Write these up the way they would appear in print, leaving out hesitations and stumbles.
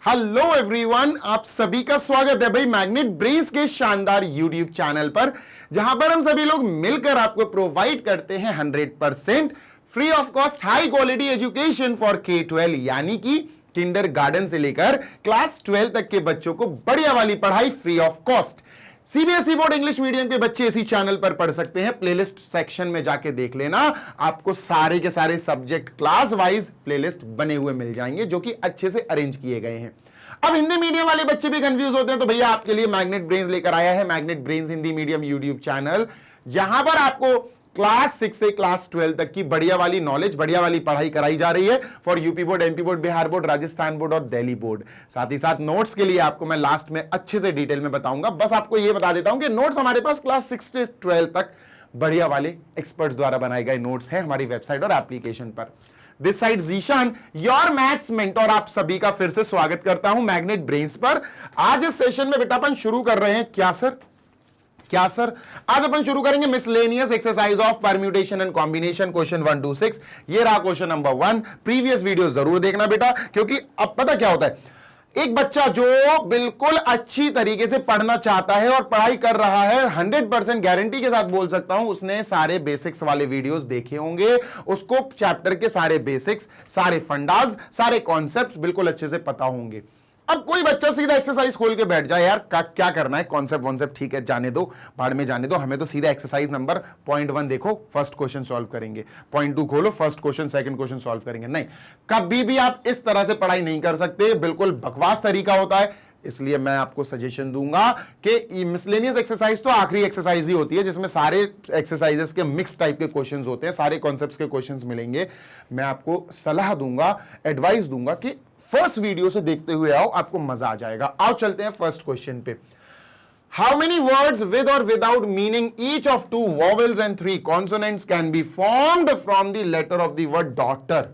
Hello everyone, आप सभी का स्वागत है भाई मैग्नेट ब्रेन्स के शानदार यूट्यूब चैनल पर, जहां पर हम सभी लोग मिलकर आपको प्रोवाइड करते हैं 100% free of cost high quality education for K-12, यानी कि किंडर गार्डन से लेकर क्लास 12 तक के बच्चों को बढ़िया वाली पढ़ाई free of cost. CBSE board English medium के बच्चे इसी चैनल पर पढ़ सकते हैं। प्लेलिस्ट सेक्शन में जाके देख लेना, आपको सारे के सारे सब्जेक्ट क्लास वाइज प्लेलिस्ट बने हुए मिल जाएंगे जो कि अच्छे से अरेंज किए गए हैं। अब हिंदी मीडियम वाले बच्चे भी कंफ्यूज होते हैं, तो भैया आपके लिए मैग्नेट ब्रेन्स लेकर आया है magnet brains Hindi medium YouTube channel, जहां पर आपको क्लास 6 से क्लास 12 तक की बढ़िया वाली नॉलेज, बढ़िया वाली पढ़ाई कराई जा रही है for UP board, MP board, Bihar board, Rajasthan board और दिल्ली बोर्ड। साथ ही साथ नोट्स के लिए आपको मैं लास्ट में अच्छे से डिटेल में बताऊंगा। बस आपको यह बता देता हूं कि नोट्स हमारे पास क्लास 6 से 12 तक बढ़िया वाले एक्सपर्ट्स द्वारा बनाए गए नोट्स हैं हमारी वेबसाइट और एप्लीकेशन पर। This side Zeeshan, your maths mentor, आप सभी का फिर से स्वागत करता हूं मैग्नेट ब्रेन्स पर। आज इस सेशन में बेटा अपन शुरू कर रहे हैं क्या सर आज अपन शुरू करेंगे miscellaneous exercise of permutation and combination, question 1 to 6। ये रहा क्वेश्चन नंबर 1। प्रीवियस वीडियो जरूर देखना बेटा, क्योंकि अब पता क्या होता है, एक बच्चा जो बिल्कुल अच्छी तरीके से पढ़ना चाहता है और पढ़ाई कर रहा है, 100% गारंटी के साथ बोल सकता हूं उसने सारे बेसिक्स वाले वीडियोस देखे होंगे, उसको चैप्टर के सारे बेसिक्स, सारे फंडाज, सारे कॉन्सेप्ट्स बिल्कुल अच्छे से पता होंगे। अब कोई बच्चा सीधा एक्सरसाइज खोल के बैठ जाए, यार क्या करना है, कॉन्सेप्ट ठीक है, जाने दो, भाड़ में जाने दो, हमें तो सीधा एक्सरसाइज नंबर पॉइंट 1 देखो, फर्स्ट क्वेश्चन सॉल्व करेंगे, पॉइंट 2 खोलो, first question second question solve करेंगे। नहीं, कभी भी आप इस तरह से पढ़ाई नहीं कर सकते, बिल्कुल बकवास तरीका होता है। इसलिए मैं आपको सजेशन दूंगा कि मिसलेनियस एक्सरसाइज तो आखिरी एक्सरसाइज ही होती है जिसमें सारे एक्सरसाइजेस के मिक्स टाइप के क्वेश्चंस होते हैं, सारे कॉन्सेप्ट्स के क्वेश्चंस मिलेंगे। मैं आपको सलाह दूंगा, एडवाइस दूंगा कि फर्स्ट वीडियो से देखते हुए आओ, आपको मजा आ जाएगा। आओ चलते हैं फर्स्ट क्वेश्चन पे। हाउ मेनी वर्ड्स विद और without meaning each of 2 vowels and 3 consonants can be formed from the letter of the word daughter?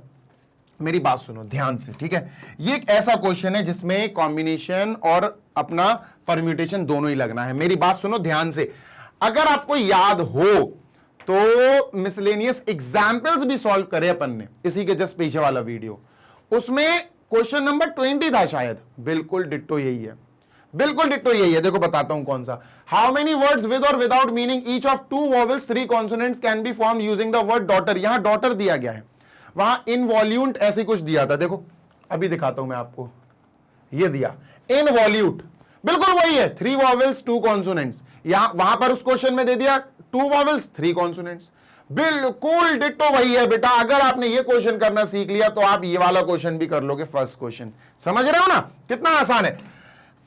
मेरी बात सुनो ध्यान से, ठीक है। ये एक ऐसा क्वेश्चन है जिसमें कॉम्बिनेशन और अपना परम्यूटेशन दोनों ही लगना है। मेरी बात सुनो ध्यान से, अगर आपको याद हो तो मिसलेनियस एग्जाम्पल्स भी सॉल्व करे अपन ने, इसी के जस्ट पीछे वाला वीडियो, उसमें क्वेश्चन नंबर 20 था शायद। बिल्कुल डिट्टो यही है, बिल्कुल डिट्टो यही है। देखो बताता हूं कौन सा। हाउ मेनी वर्ड्स विद और without meaning each of 2 vowels 3 consonants can B form using the word daughter? यहां डॉटर दिया गया है, वहां इनवॉल्यूट ऐसे कुछ दिया था। देखो अभी दिखाता हूं मैं आपको, ये दिया इनवॉल्यूट, बिल्कुल वही है, 3 वॉवेल्स 2 कॉन्सोनेंट्स। यहां वहां पर उस क्वेश्चन में दे दिया 2 वॉवेल्स 3 कॉन्सोनेंट्स, बिल्कुल डिट्टो वही है बेटा। अगर आपने ये क्वेश्चन करना सीख लिया तो आप ये वाला क्वेश्चन भी कर लोगे, फर्स्ट क्वेश्चन। समझ रहे हो ना कितना आसान है?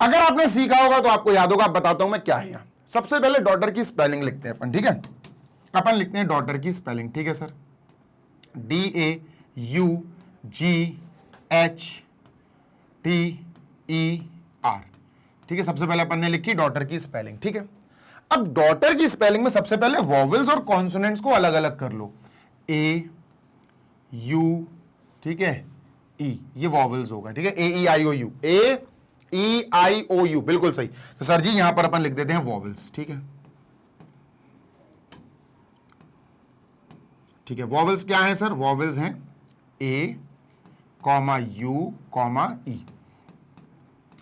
अगर आपने सीखा होगा तो आपको याद होगा। बताता हूं मैं क्या है यहां। सबसे पहले डॉटर की स्पेलिंग लिखते हैं अपन, ठीक है। अपन लिखते हैं डॉटर की स्पेलिंग, ठीक है सर। DAUGHTER, ठीक है। सबसे पहले अपन ने लिखी डॉटर की स्पेलिंग, ठीक है। अब डॉटर की स्पेलिंग में सबसे पहले वॉवेल्स और कॉन्सोनेंट्स को अलग अलग कर लो। ए यू, ठीक है, ई, ये वॉवेल्स होगा, ठीक है। AEIOU, AEIOU, बिल्कुल सही। तो सर जी यहां पर अपन लिख देते हैं वॉवेल्स, ठीक है। ठीक है, वॉवेल्स क्या है सर? वॉवेल्स हैं A, U, E,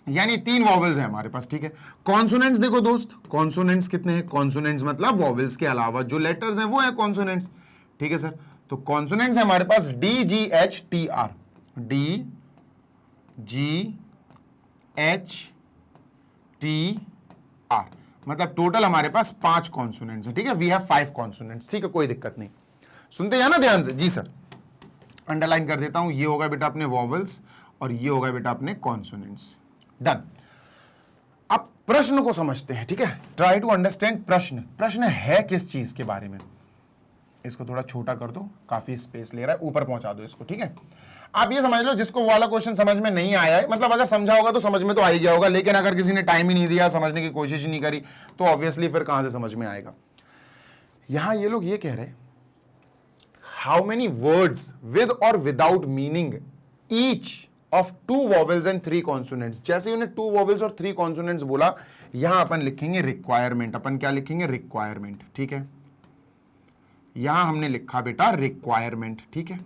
यानी 3 वॉवेल्स हैं हमारे पास, ठीक है। कॉन्सोनेंट्स देखो दोस्त, कॉन्सोनेंट्स कितने हैं? कॉन्सोनेंट्स मतलब वॉवेल्स के अलावा जो लेटर्स हैं वो है कॉन्सोनेंट्स, ठीक है सर। तो कॉन्सोनेंट्स है हमारे पास DGHTR, DGHTR, मतलब टोटल हमारे पास 5 कॉन्सोनेंट्स हैं, ठीक है। वी हैव 5 कॉन्सोनेंट्स, ठीक है, कोई दिक्कत नहीं। सुनते हैं ना ध्यान से? जी सर, अंडरलाइन कर देता हूं। ये होगा बेटा अपने वॉवेल्स और ये होगा बेटा अपने कॉन्सोनेंट्स। डन। अब प्रश्न को समझते हैं, ठीक है। ट्राई टू अंडरस्टैंड प्रश्न है किस चीज के बारे में। इसको थोड़ा छोटा कर दो, काफी स्पेस ले रहा है, ऊपर पहुंचा दो इसको, ठीक है। आप ये समझ लो, जिसको वाला क्वेश्चन समझ में नहीं आया है, मतलब अगर समझा होगा तो समझ में तो आ ही गया होगा, लेकिन अगर किसी ने टाइम ही नहीं दिया, समझने की कोशिश ही नहीं करी, तो ऑब्वियसली फिर कहां से समझ में आएगा। यहां ये लोग ये कह रहे, हाउ मेनी वर्ड्स विद और without meaning each of 2 vowels and 3 consonants. जैसे उन्हें 2 वॉवेल्स और 3 कॉन्सोनेंट्स बोला, यहां अपन लिखेंगे रिक्वायरमेंट। अपन क्या लिखेंगे? रिक्वायरमेंट, ठीक है। यहां हमने लिखा बेटा रिक्वायरमेंट, ठीक है।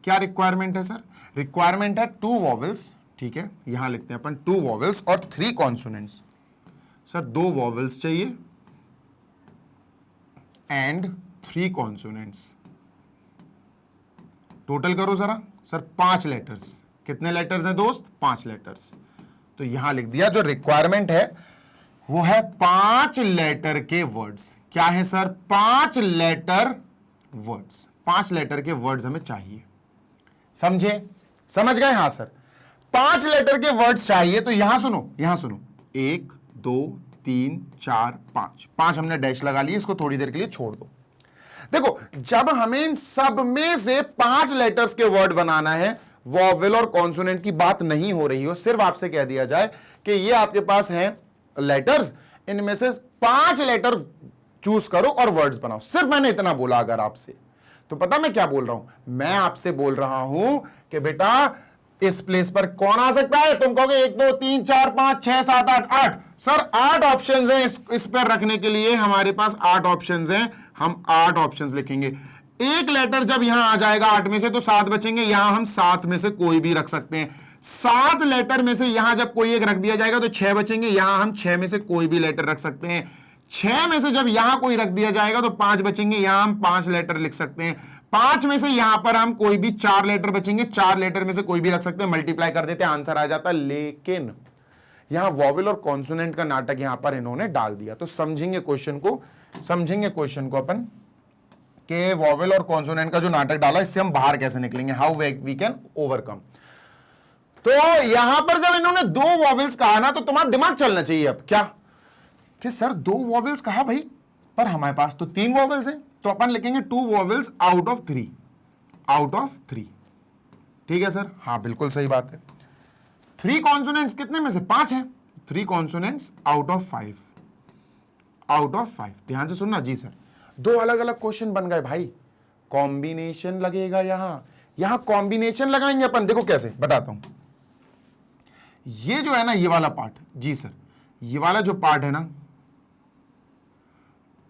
क्या रिक्वायरमेंट है सर? रिक्वायरमेंट है 2 वॉवेल्स, ठीक है, यहां लिखते हैं अपन 2 वॉवेल्स और 3 कॉन्सोनेंट्स। सर 2 वॉवेल्स चाहिए एंड 3 कॉन्सोनेंट्स। टोटल करो जरा सर, 5 लेटर्स। कितने लेटर्स हैं दोस्त? 5 लेटर्स। तो यहां लिख दिया, जो रिक्वायरमेंट है वो है 5 लेटर के वर्ड्स। क्या है सर? 5 letter words. 5 लेटर के वर्ड्स हमें चाहिए। समझे? समझ गए? हां सर, 5 लेटर के वर्ड्स चाहिए। तो यहां सुनो, 1 2 3 4 5, 5 हमने डैश लगा लिए, इसको थोड़ी देर के लिए छोड़ दो। देखो, जब हमें इन सब में से 5 लेटर्स के वर्ड बनाना है, वॉवेल और कॉन्सोनेंट की बात नहीं हो रही हो, सिर्फ आपसे कह दिया जाए कि ये आपके पास हैं लेटर्स, इनमें से 5 लेटर चूज करो और वर्ड्स बनाओ। सिर्फ मैंने इतना बोला अगर आपसे, तो पता मैं क्या बोल रहा हूं? मैं आपसे बोल रहा हूं कि बेटा इस प्लेस पर कौन आ सकता है? तुम कहोगे 1 2 3 4 5 6 7 8 8। सर 8 ऑप्शंस हैं इस पर रखने के लिए, हमारे पास 8 ऑप्शंस हैं। हम 8 ऑप्शंस लिखेंगे। एक लेटर जब यहां आ जाएगा 8 में से तो 7 बचेंगे। यहां हम 7 में से कोई भी रख सकते हैं। 7 लेटर में से यहां जब कोई एक रख दिया जाएगा तो 6 बचेंगे। यहां हम 6 में से कोई भी लेटर रख सकते हैं। 6 में से जब यहां कोई रख दिया जाएगा तो 5 बचेंगे। यहां हम 5 लेटर लिख सकते हैं। 5 में से यहां पर हम कोई भी 4 लेटर बचेंगे। 4 लेटर में से कोई भी रख सकते हैं। मल्टीप्लाई कर देते हैं, आंसर आ जाता। लेकिन यहां वॉवेल और कॉन्सोनेंट का नाटक यहां पर इन्होंने डाल दिया। तो समझेंगे क्वेश्चन को अपन कि वॉवेल और कॉन्सोनेंट का जो नाटक डाला, इससे हम बाहर कैसे निकलेंगे, हाउ वी कैन ओवरकम। तो यहां पर जब इन्होंने 2 वॉवेल्स कहा ना, तो तुम्हारा दिमाग चलना चाहिए अब क्या कि सर 2 वॉवेल्स कहा भाई, पर हमारे पास तो 3 वॉवेल्स हैं, तो अपन लिखेंगे 2 वॉवेल्स आउट ऑफ 3। ठीक है सर? हाँ बिल्कुल सही बात है। 3 कॉन्सोनेंट्स कितने में से? 5 है। 3 कॉन्सोनेंट्स आउट ऑफ 5। ध्यान से सुनना जी सर, 2 अलग अलग क्वेश्चन बन गए भाई। कॉम्बिनेशन लगेगा, यहां कॉम्बिनेशन लगाएंगे अपन। देखो कैसे, बताता हूं। ये जो है ना, ये वाला पार्ट जी सर, ये वाला जो पार्ट है ना,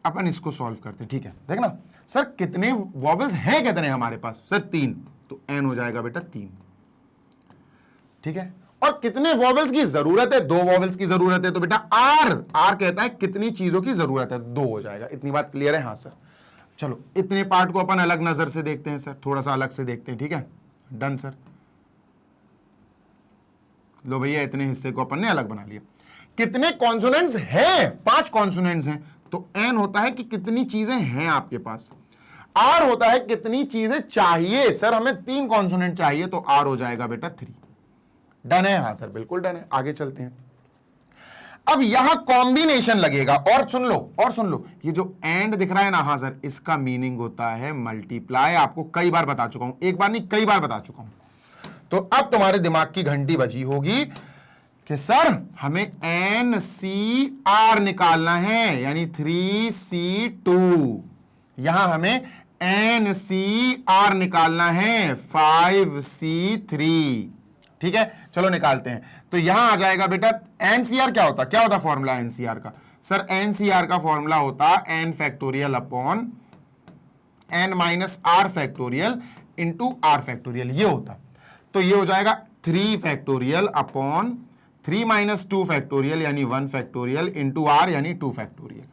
अपन इसको सॉल्व करते हैं। ठीक है, देखना सर कितने वॉवेल्स हैं, कितने हमारे पास? सर 3, तो n हो जाएगा बेटा 3। ठीक है, और कितने वॉवेल्स की जरूरत है? 2 वॉवेल्स की जरूरत है। तो बेटा r कहता है कितनी चीजों की जरूरत है, 2 हो जाएगा। इतनी बात क्लियर है? हाँ सर। चलो इतने पार्ट को अपन अलग नजर से देखते हैं सर, थोड़ा सा अलग से देखते हैं। ठीक है, डन सर। लो भैया, इतने हिस्से को अपन ने अलग बना लिया। कितने कॉन्सोनेंट्स हैं? 5 कॉन्सोनेंट्स हैं। तो n होता है कि कितनी चीजें हैं आपके पास, r होता है कितनी चीजें चाहिए। सर हमें 3 कॉन्सोनेंट चाहिए, तो r हो जाएगा बेटा 3। डन है? हाँ सर बिल्कुल डन है। आगे चलते हैं। अब यहां कॉम्बिनेशन लगेगा, और सुन लो, ये जो एंड दिख रहा है ना, हाँ सर, इसका मीनिंग होता है मल्टीप्लाई। आपको कई बार बता चुका हूं, एक बार नहीं कई बार बता चुका हूं। तो अब तुम्हारे दिमाग की घंटी बजी होगी कि सर हमें NCR निकालना है, यानी 3C2। यहां हमें NCR निकालना है 5C3। ठीक है, चलो निकालते हैं। तो यहां आ जाएगा बेटा NCR क्या होता फॉर्मूला NCR का? सर NCR का फॉर्मूला होता n factorial upon n minus r factorial into r factorial, ये होता। तो ये हो जाएगा 3 फैक्टोरियल अपॉन 3 माइनस 2 फैक्टोरियल यानी 1 फैक्टोरियल इंटू r यानी 2 फैक्टोरियल।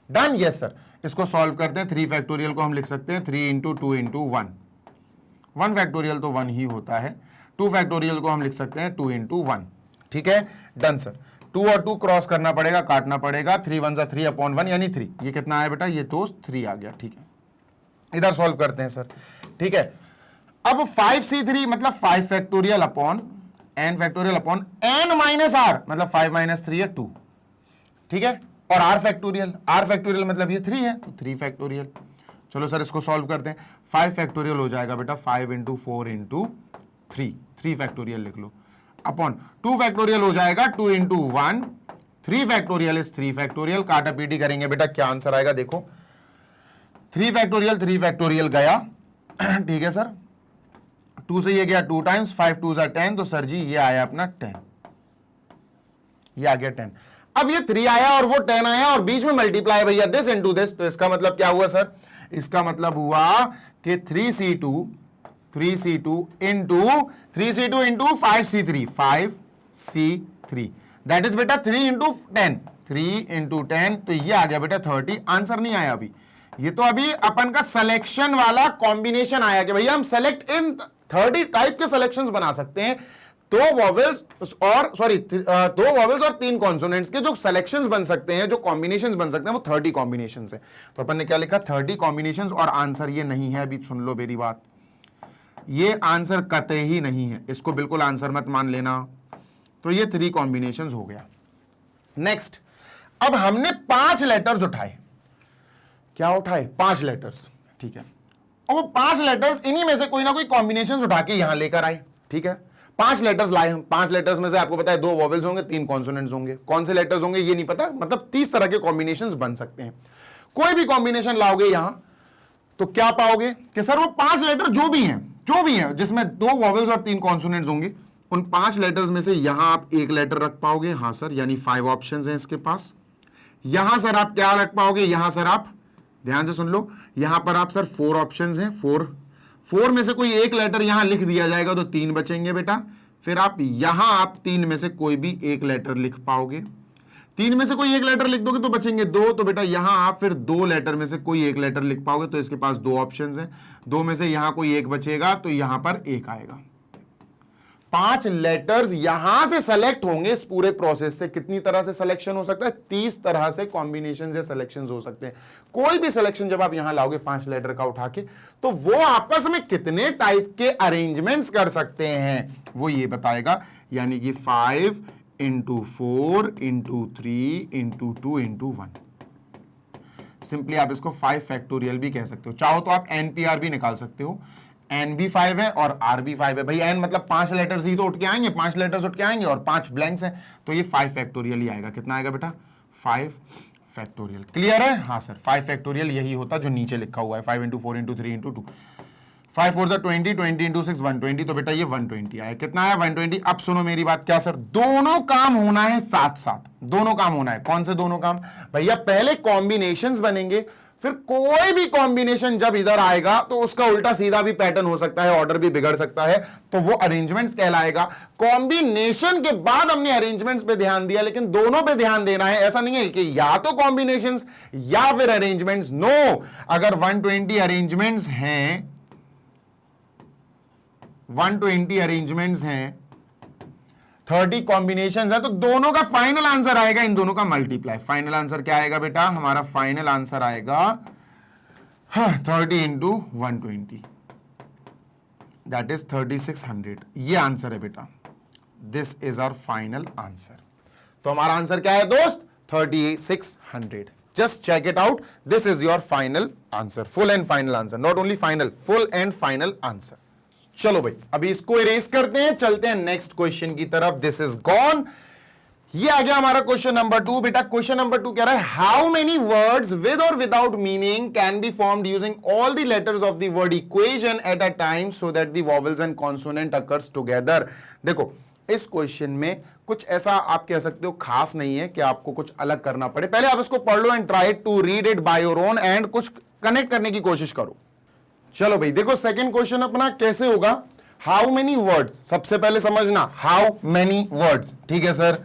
डन? Yes sir. इसको सॉल्व करते हैं। 3 फैक्टोरियल को हम लिख सकते हैं 3 इंटू 2 इंटू 1। 1 फैक्टोरियल तो 1 ही होता है। 2 फैक्टोरियल को हम लिख सकते हैं 2 इंटू 1। ठीक है, डन सर। 2 और 2 क्रॉस करना पड़ेगा, काटना पड़ेगा। 3 1 3 अपॉन 1 यानी 3। ये कितना आया बेटा? ये तो 3 आ गया। ठीक है, इधर सॉल्व करते हैं सर। ठीक है, अब 5C3 मतलब 5 factorial upon n factorial upon n minus r मतलब 5 माइनस 3 है 2। ठीक है, और r फैक्टोरियल मतलब ये 3 है, तो 3 फैक्टोरियल। चलो सर इसको सॉल्व करते हैं। 5 फैक्टोरियल हो जाएगा बेटा 5 इंटू 4 इंटू 3 फैक्टोरियल लिख लो, अपॉन 2 फैक्टोरियल हो जाएगा 2 इंटू 1। 3 factorial is 3 factorial. काटा पीटी करेंगे बेटा, क्या आंसर आएगा देखो। 3 फैक्टोरियल गया। ठीक है सर, 2 से ये गया 2 टाइम्स, 5 2 10, तो सर जी ये आया अपना 10। ये आ गया 10। अब ये 3 आया और वो 10 आया और बीच में मल्टीप्लाई भैया दिस इनटू दिस। तो इसका मतलब क्या हुआ सर? इसका मतलब हुआ कि 3C2 3C2 into 3C2 into 5C3 5C3 that is बेटा 3 इंटू 10 3 इंटू 10 तो ये आ गया बेटा 30। आंसर नहीं आया अभी, ये तो अभी अपन का सिलेक्शन वाला कॉम्बिनेशन आया कि भैया हम सेलेक्ट इन 30 टाइप के सिलेक्शंस बना सकते हैं। दो वॉवेल्स और 3 कॉन्सोनेंट्स के जो सिलेक्शंस बन सकते हैं, जो कॉम्बिनेशंस बन सकते हैं वो 30 कॉम्बिनेशंस है। तो अपन ने क्या लिखा 30 कॉम्बिनेशंस और आंसर ये नहीं है। अभी सुन लो मेरी बात, ये आंसर कतई ही नहीं है, इसको बिल्कुल आंसर मत मान लेना। तो ये 3 कॉम्बिनेशंस हो गया। नेक्स्ट, अब हमने 5 लेटर्स उठाए। क्या उठाए? 5 लेटर्स, ठीक है। और वो 5 लेटर्स इन्हीं में से कोई ना कोई कॉम्बिनेशंस उठा के यहां लेकर आए, ठीक है। 5 लेटर्स लाए हम, 5 लेटर्स में से आपको पता है 2 वॉवेल्स होंगे, 3 कॉन्सोनेंट्स होंगे। कौन से लेटर्स होंगे ये नहीं पता, मतलब 30 तरह के कॉम्बिनेशंस बन सकते हैं। कोई भी कॉम्बिनेशन लाओगे यहां तो क्या पाओगे कि सर वो 5 लेटर जो भी हैं जिसमें 2 वॉवेल्स और 3 कॉन्सोनेंट्स होंगे, उन 5 लेटर्स में से यहां आप एक लेटर रख पाओगे। हां सर, यानी 5 ऑप्शंस हैं इसके पास। यहां सर आप क्या रख पाओगे? यहां सर आप ध्यान से सुन लो, यहां पर आप सर 4 ऑप्शंस हैं। 4 में से कोई एक लेटर यहां लिख दिया जाएगा तो 3 बचेंगे बेटा। फिर आप 3 में से कोई भी एक लेटर लिख पाओगे। 3 में से कोई एक लेटर लिख दोगे तो बचेंगे 2, तो बेटा यहां आप फिर 2 लेटर में से कोई एक लेटर लिख पाओगे, तो इसके पास 2 ऑप्शंस हैं। 2 में से यहां कोई एक बचेगा तो यहां पर 1 आएगा। 5 लेटर्स यहां से सेलेक्ट होंगे। इस पूरे प्रोसेस से कितनी तरह से सिलेक्शन हो सकता है? 30 तरह से कॉम्बिनेशन या सिलेक्शन हो सकते हैं। कोई भी सिलेक्शन जब आप यहां लाओगे 5 लेटर का उठा के, तो वो आपस में कितने टाइप के अरेंजमेंट्स कर सकते हैं वो ये बताएगा। यानी कि 5 into 4 into 3 into 2 into 1। Simply आप इसको 5 फैक्टोरियल भी कह सकते हो। चाहो तो आप NPR भी निकाल सकते हो। N भी 5 है और R भी 5 है। भाई N मतलब 5 लेटर्स ही तो उठ के आएंगे, 5 लेटर्स उठ के आएंगे और 5 ब्लैंक्स हैं, तो ये 5 फैक्टोरियल ही आएगा। कितना आएगा बेटा? 5 फैक्टोरियल। क्लियर है? हाँ सर, 5 फैक्टोरियल यही होता जो नीचे लिखा हुआ है, 5 इंटू 4 इंटू 3 इंटू 2। 5 4 20, 20 इंटू 6 120, तो बेटा ये 120 आया। कितना आया? 120। अब सुनो मेरी बात, क्या सर दोनों काम होना है साथ साथ? दोनों काम होना है। कौन से दोनों काम भैया? पहले कॉम्बिनेशंस बनेंगे, फिर कोई भी कॉम्बिनेशन जब इधर आएगा तो उसका उल्टा सीधा भी पैटर्न हो सकता है, ऑर्डर भी बिगड़ सकता है, तो वो अरेंजमेंट्स कहलाएगा। कॉम्बिनेशन के बाद हमने अरेंजमेंट्स पे ध्यान दिया, लेकिन दोनों पे ध्यान देना है। ऐसा नहीं है कि या तो कॉम्बिनेशंस या फिर अरेंजमेंट्स। नो, अगर 120 अरेंजमेंट्स हैं, 120 अरेंजमेंट्स हैं, 30 कॉम्बिनेशंस है, तो दोनों का फाइनल आंसर आएगा इन दोनों का मल्टीप्लाई। फाइनल आंसर क्या आएगा बेटा? हमारा फाइनल आंसर आएगा 30 इंटू 120, दैट इज 3600। ये आंसर है बेटा। This is our final answer. तो हमारा आंसर क्या है दोस्त? 3600। Just check it out, this is your final answer, full and final answer, not only final, full and final answer. चलो भाई, अभी इसको इरेज करते हैं, चलते हैं नेक्स्ट क्वेश्चन की तरफ। This is gone. ये आ गया हमारा क्वेश्चन नंबर 2। बेटा क्वेश्चन नंबर 2 कह रहा है, हाउ मेनी वर्ड्स विद और without meaning can be formed using all the letters of the word equation at a time so that the vowels and consonant occurs together. देखो, इस question में कुछ ऐसा आप कह सकते हो खास नहीं है कि आपको कुछ अलग करना पड़े। पहले आप इसको पढ़ लो and try to read it by your own and कुछ कनेक्ट करने की कोशिश करो। चलो भाई देखो, सेकंड क्वेश्चन अपना कैसे होगा? हाउ मेनी वर्ड्स, सबसे पहले समझना हाउ मेनी वर्ड्स, ठीक है सर।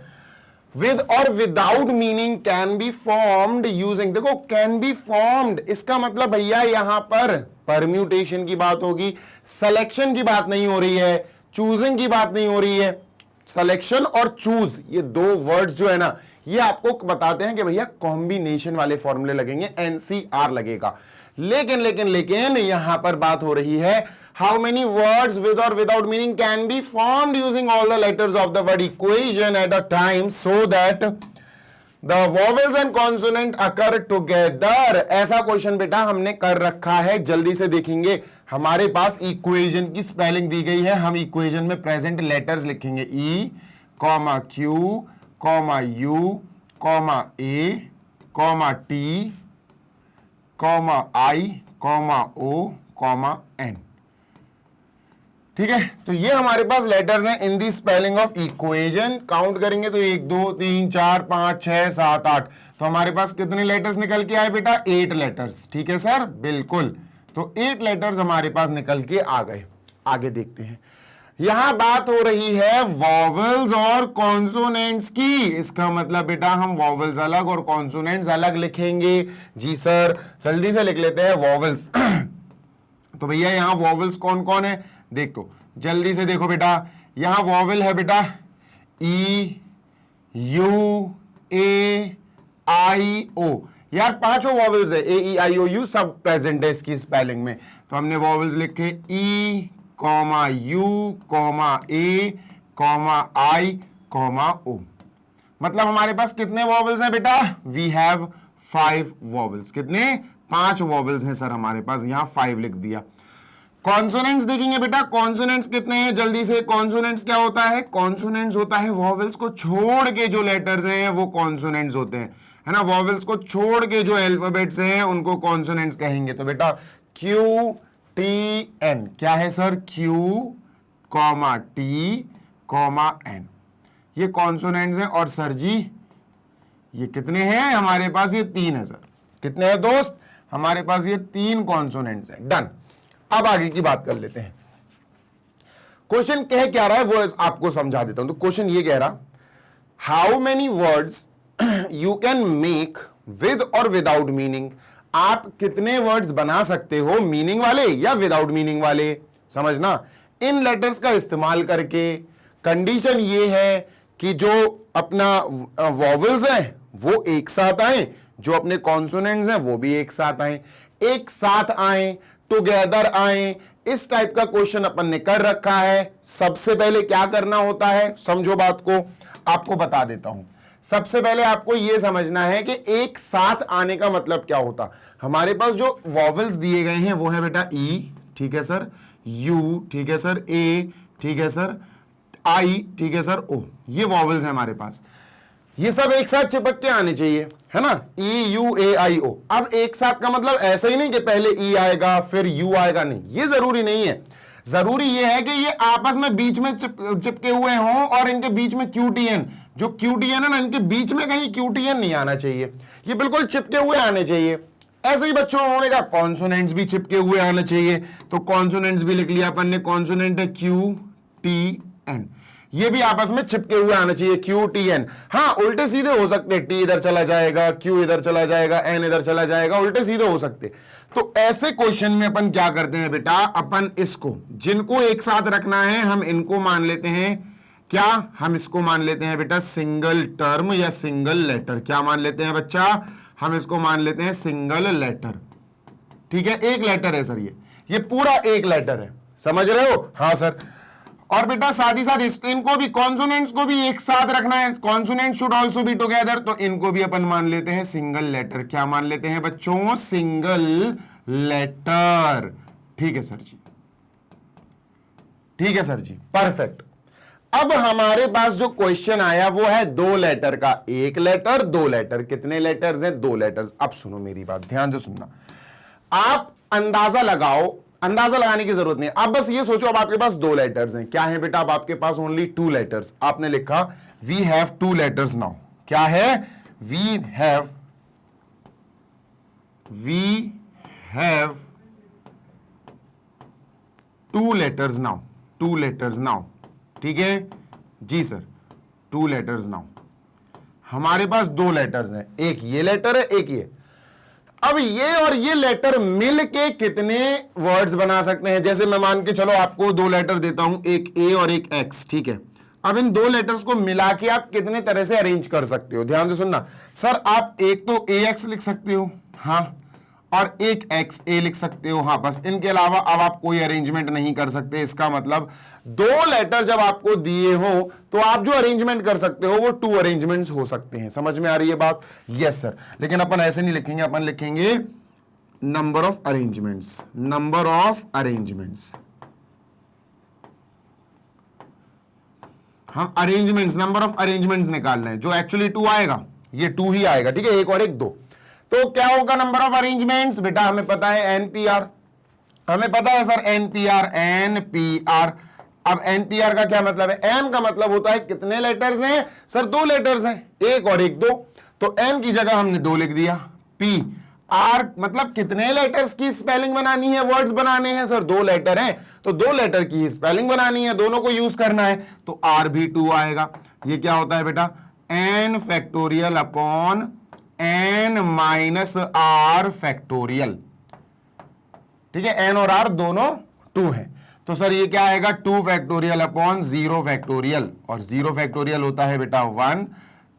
विद और without meaning can be formed using, देखो कैन बी फॉर्म्ड, इसका मतलब भैया यहां पर परम्यूटेशन की बात होगी, सिलेक्शन की बात नहीं हो रही है, चूजिंग की बात नहीं हो रही है। सिलेक्शन और चूज, ये 2 वर्ड्स जो है ना, ये आपको बताते हैं कि भैया कॉम्बिनेशन वाले फॉर्मूले लगेंगे, NCR लगेगा। लेकिन यहां पर बात हो रही है हाउ मेनी वर्ड्स विद और without meaning can be formed using all the letters of the word equation at a time so that the vowels and consonant occur together. ऐसा क्वेश्चन बेटा हमने कर रखा है, जल्दी से देखेंगे। हमारे पास इक्वेशन की स्पेलिंग दी गई है, हम इक्वेशन में प्रेजेंट लेटर्स लिखेंगे, E, Q, U, A, T, I, O, N। ठीक है, तो ये हमारे पास लेटर्स हैं इन दी स्पेलिंग ऑफ इक्वेशन। काउंट करेंगे तो 1 2 3 4 5 6 7 8, तो हमारे पास कितने लेटर्स निकल के आए बेटा? 8 लेटर्स। ठीक है सर, बिल्कुल। तो 8 लेटर्स हमारे पास निकल के आ गए। आगे देखते हैं। यहां बात हो रही है वॉवल्स और कॉन्सोनेंट्स की। इसका मतलब बेटा हम वॉवल्स अलग और कॉन्सोनेंट्स अलग लिखेंगे। जी सर, जल्दी से लिख लेते हैं वॉवल्स। तो भैया यहां वॉवल्स कौन कौन है देखो, जल्दी से देखो बेटा। यहां वॉवल है बेटा ई, यू, ए, आई, ओ। यार पांचों वॉवल्स है, ए, ई, आई, ओ, यू सब प्रेजेंट है इसकी स्पेलिंग में। तो हमने वॉवल्स लिखे E comma U comma A comma I comma O. मतलब हमारे पास कितने वॉवल्स हैं बेटा? We have 5 vowels. कितने? 5 वॉवल्स हैं सर हमारे पास, यहां 5 लिख दिया। कॉन्सोनेंट्स देखेंगे बेटा, कॉन्सोनेंट्स कितने हैं जल्दी से। कॉन्सोनेंट्स क्या होता है? कॉन्सोनेंट्स होता है वॉवल्स को छोड़ के जो लेटर्स हैं वो कॉन्सोनेंट्स होते हैं, है ना। वॉवल्स को छोड़ के जो अल्फाबेट्स हैं उनको कॉन्सोनेंट्स कहेंगे। तो बेटा क्यू टी एन क्या है sir? Q comma T comma N, ये कॉन्सोनेंट्स हैं। और सर जी ये कितने हैं हमारे पास? ये 3 है सर। कितने हैं दोस्त? हमारे पास ये 3 कॉन्सोनेंट्स हैं। डन। अब आगे की बात कर लेते हैं। क्वेश्चन कह क्या रहा है वो आपको समझा देता हूं। तो क्वेश्चन ये कह रहा, how many words you can make with और विदाउट मीनिंग। आप कितने वर्ड्स बना सकते हो, मीनिंग वाले या विदाउट मीनिंग वाले, समझना, इन लेटर्स का इस्तेमाल करके। कंडीशन ये है कि जो अपना वॉवल्स हैं वो एक साथ आए, जो अपने कॉन्सोनेंट्स हैं वो भी एक साथ आए, एक साथ आए, टुगेदर आए। इस टाइप का क्वेश्चन अपन ने कर रखा है। सबसे पहले क्या करना होता है, समझो बात को, आपको बता देता हूं। सबसे पहले आपको यह समझना है कि एक साथ आने का मतलब क्या होता। हमारे पास जो वॉवल्स दिए गए हैं वो है बेटा ई, ठीक है सर, यू, ठीक है सर, ए, ठीक है सर, आई, ठीक है सर, ओ। ये वॉवल्स हैं हमारे पास। ये सब एक साथ चिपक के आने चाहिए, है ना। ई, यू, ए, आई, ओ। अब एक साथ का मतलब ऐसा ही नहीं कि पहले ई आएगा फिर यू आएगा, नहीं, ये जरूरी नहीं है। जरूरी ये है कि ये आपस में बीच में चिपके हुए हों और इनके बीच में क्यूटीएन, जो क्यूटीएन है ना, इनके बीच में कहीं क्यूटीएन नहीं आना चाहिए, ये बिल्कुल चिपके हुए आने चाहिए। ऐसे ही बच्चों उन्होंने कहा कॉन्सोनेंट्स भी चिपके हुए आने चाहिए, तो कॉन्सोनेंट्स भी लिख लिया अपन ने। कॉन्सोनेंट है क्यू टी एन, ये भी आपस में चिपके हुए आना चाहिए, क्यू टी एन। हाँ उल्टे सीधे हो सकते, टी इधर चला जाएगा, क्यू इधर चला जाएगा, एन इधर चला जाएगा, उल्टे सीधे हो सकते। तो ऐसे क्वेश्चन में अपन क्या करते हैं बेटा, अपन इसको, जिनको एक साथ रखना है हम इनको मान लेते हैं क्या, हम इसको मान लेते हैं बेटा सिंगल टर्म या सिंगल लेटर। क्या मान लेते हैं बच्चा? हम इसको मान लेते हैं सिंगल लेटर, ठीक है। एक लेटर है सर, ये पूरा एक लेटर है, समझ रहे हो? हाँ सर। और बेटा साथ ही साथ इनको भी, कॉन्सोनेंट्स को भी एक साथ रखना है, consonant should also be together, तो इनको भी अपन मान लेते हैं सिंगल लेटर। क्या मान लेते हैं बच्चों? सिंगल लेटर, ठीक है सर जी, ठीक है सर जी, परफेक्ट। अब हमारे पास जो क्वेश्चन आया वो है 2 लेटर का, एक लेटर 2 लेटर। कितने लेटर्स हैं? 2 लेटर्स। अब सुनो मेरी बात, ध्यान से सुनना। आप अंदाजा लगाओ, अंदाजा लगाने की जरूरत नहीं, आप बस ये सोचो अब आपके पास 2 लेटर्स हैं। क्या है बेटा? अब आपके पास ओनली 2 लेटर्स। आपने लिखा वी हैव 2 लेटर्स नाउ। क्या है? We have 2 letters now, 2 letters now, ठीक है जी सर, 2 लेटर्स नाउ। हमारे पास 2 लेटर्स हैं, एक ये लेटर है, एक ये। अब ये और ये लेटर मिल के कितने वर्ड्स बना सकते हैं? जैसे मैं मान के चलो आपको 2 लेटर देता हूं, एक ए और एक एक्स, ठीक है। अब इन 2 लेटर्स को मिला के आप कितने तरह से अरेंज कर सकते हो? ध्यान से सुनना सर। आप एक तो ए एक्स लिख सकते हो, हाँ, और एक एक्स ए लिख सकते हो, हाँ, बस। इनके अलावा अब आप कोई अरेंजमेंट नहीं कर सकते। इसका मतलब 2 लेटर जब आपको दिए हो तो आप जो अरेंजमेंट कर सकते हो वो 2 अरेंजमेंट्स हो सकते हैं। समझ में आ रही है बात? Yes sir. लेकिन अपन ऐसे नहीं लिखेंगे, अपन लिखेंगे number of arrangements, number of arrangements. हम अरेंजमेंट्स, नंबर ऑफ अरेंजमेंट्स निकाल रहे हैं, जो एक्चुअली 2 आएगा, ये 2 ही आएगा, ठीक है, एक और एक 2। तो क्या होगा नंबर ऑफ अरेंजमेंट्स? बेटा हमें पता है एनपीआर, हमें पता है सर एनपीआर, एनपीआर। अब एनपीआर का क्या मतलब है? एन का मतलब होता है कितने लेटर्स हैं सर? 2 लेटर्स हैं, एक और एक 2। तो एन की जगह हमने 2 लिख दिया, पी आर मतलब कितने लेटर्स की स्पेलिंग बनानी है, वर्ड्स बनाने हैं सर? 2 लेटर हैं तो 2 लेटर की स्पेलिंग बनानी है, दोनों को यूज करना है, तो आर भी 2 आएगा। ये क्या होता है बेटा? n factorial upon n minus R factorial. ठीक है, n और r दोनों 2 हैं, तो सर ये क्या आएगा? 2 फैक्टोरियल अपॉन 0 फैक्टोरियल, और 0 फैक्टोरियल होता है बेटा 1,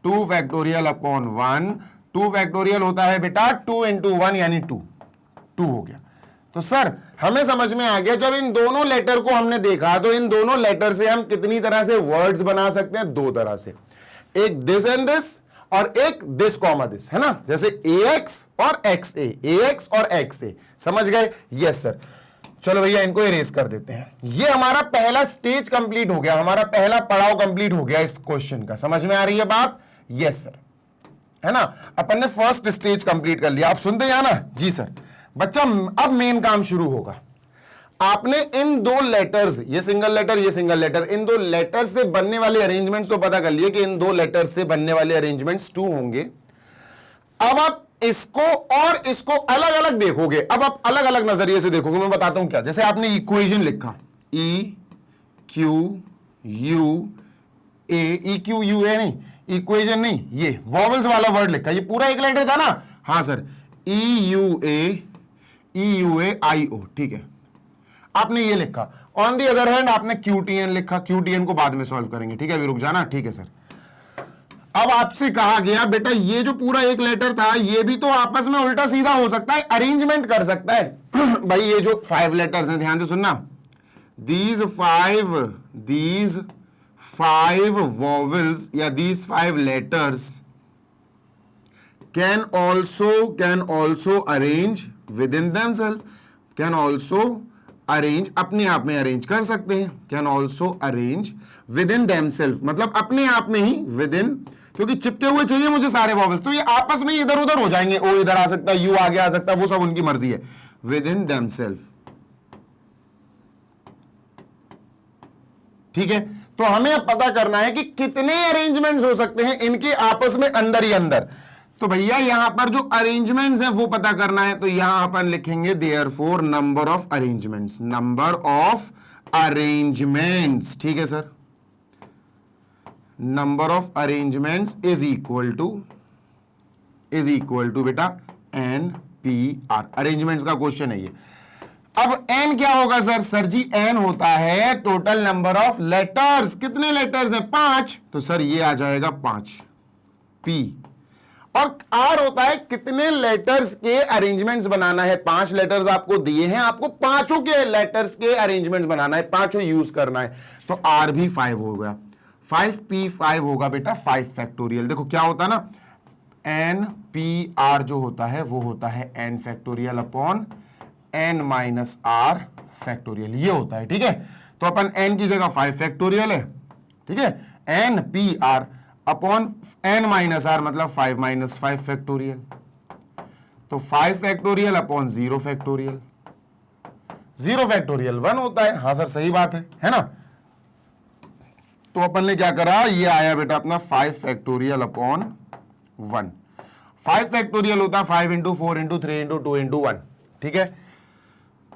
2 फैक्टोरियल अपॉन 1, 2 फैक्टोरियल होता है बेटा 2 इंटू 1 यानी 2 हो गया। तो सर हमें समझ में आ गया, जब इन दोनों लेटर को हमने देखा तो इन दोनों लेटर से हम कितनी तरह से वर्ड्स बना सकते हैं? 2 तरह से, एक दिस एंड दिस और एक दिस कॉमा दिस, है ना? जैसे ax और xa, ax और xa, समझ गए? Yes sir. चलो भैया इनको इरेज कर देते हैं। ये हमारा पहला स्टेज कंप्लीट हो गया, हमारा पहला पड़ाव कंप्लीट हो गया इस क्वेश्चन का। समझ में आ रही है बात? यस सर, है ना? अपन ने फर्स्ट स्टेज कंप्लीट कर लिया। आप सुनते हैं ना? जी सर। बच्चा अब मेन काम शुरू होगा। आपने इन 2 लेटर्स, ये सिंगल लेटर, ये सिंगल लेटर, इन 2 लेटर से बनने वाले अरेंजमेंट्स तो पता कर लिए कि इन 2 लेटर से बनने वाले अरेंजमेंट्स 2 होंगे। अब आप इसको और इसको अलग अलग देखोगे। अब आप अलग अलग नजरिए से देखोगे। मैं बताता हूं क्या। जैसे आपने इक्वेशन लिखा E Q U A, E Q U A नहीं, इक्वेशन नहीं, ये वॉवल्स वाला वर्ड लिखा। ये पूरा एक लेटर था ना? हाँ सर, ई यू ए आई ओ, ठीक है, आपने ये लिखा। ऑन दी अदर हैंड आपने क्यूटीएन लिखा। क्यूटीएन को बाद में सॉल्व करेंगे, ठीक है? अभी रुक जाना, ठीक है सर। अब आपसे कहा गया बेटा ये जो पूरा एक लेटर था ये भी तो आपस में उल्टा सीधा हो सकता है, अरेंजमेंट कर सकता है। भाई ये जो 5 लेटर्स हैं, ध्यान से सुनना, these 5 vowels या these 5 letters can also arrange within themselves, can also arrange, अपने आप में अरेंज कर सकते हैं। can also arrange within themselves मतलब अपने आप में ही, within, क्योंकि चिपके हुए चाहिए मुझे सारे वॉवल्स, तो ये आपस में इधर उधर हो जाएंगे। ओ इधर आ सकता है, यू आगे आ सकता है, वो सब उनकी मर्जी है। within themselves, ठीक है? तो हमें अब पता करना है कि कितने अरेंजमेंट्स हो सकते हैं इनके आपस में, अंदर ही अंदर। तो भैया यहां पर जो अरेंजमेंट्स हैं वो पता करना है, तो यहां अपन लिखेंगे therefore number of arrangements, number of arrangements, ठीक है sir? Number of arrangements is equal to बेटा NPR। अरेंजमेंट्स का क्वेश्चन है ये। अब n क्या होगा सर? सर जी n होता है टोटल नंबर ऑफ लेटर्स। कितने लेटर्स हैं? 5, तो सर ये आ जाएगा 5 P। और r होता है कितने लेटर्स के अरेंजमेंट्स बनाना है। 5 लेटर्स आपको दिए हैं, आपको पांचों के लेटर्स के अरेंजमेंट्स बनाना है, पांचों यूज करना है, तो r भी 5 हो गया। 5P 5 होगा बेटा 5 फैक्टोरियल। देखो क्या होता है ना, NPR जो होता है वो होता है n factorial upon n minus r factorial, ये होता है, ठीक है? तो अपन n की जगह 5 फैक्टोरियल है, ठीक है? NPR upon n minus r मतलब 5 माइनस 5 फैक्टोरियल, तो 5 फैक्टोरियल अपॉन 0 फैक्टोरियल। 0 फैक्टोरियल 1 होता है। हाँ सर सही बात है ना? तो अपन ने क्या करा, ये आया बेटा अपना 5 फैक्टोरियल अपॉन 1। 5 फैक्टोरियल होता है 5 इंटू 4 इंटू 3 इंटू 2 इंटू 1, ठीक है?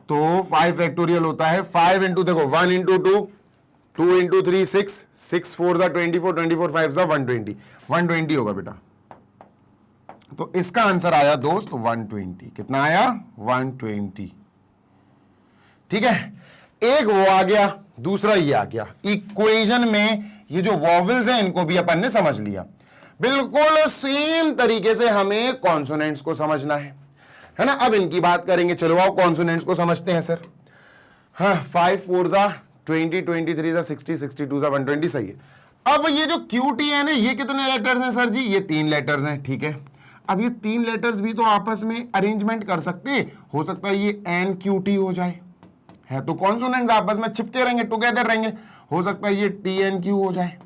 तो 5 फैक्टोरियल होता है 5 इंटू, देखो 1 इंटू 2 इंटू 3 6, 6 4 जा 24, 24 5 जा 120, 120 होगा बेटा। तो इसका आंसर आया दोस्त 120। कितना आया? 120, ठीक है? एक वो आ गया, दूसरा ये आ गया। इक्वेशन में ये जो वॉवल्स हैं इनको भी अपन ने समझ लिया। बिल्कुल सेम तरीके से हमें कॉन्सोनेंट्स को समझना है ना? अब इनकी बात करेंगे। चलो आओ कॉन्सोनेंट्स को समझते हैं सर। हाँ, 5 4 जा 20, 23 जा 60, 62 जा 120, सही है। अब ये जो QTN है ये कितने लेटर्स हैं सर जी? ये 3 लेटर्स हैं, ठीक है? अब ये 3 लेटर्स भी तो आपस में अरेंजमेंट कर सकते हैं। हो सकता है ये NQT हो जाए, है तो कॉन्सोनेंट्स आपस में चिपके रहेंगे, टुगेदर रहेंगे। हो सकता है ये TNQ हो जाए,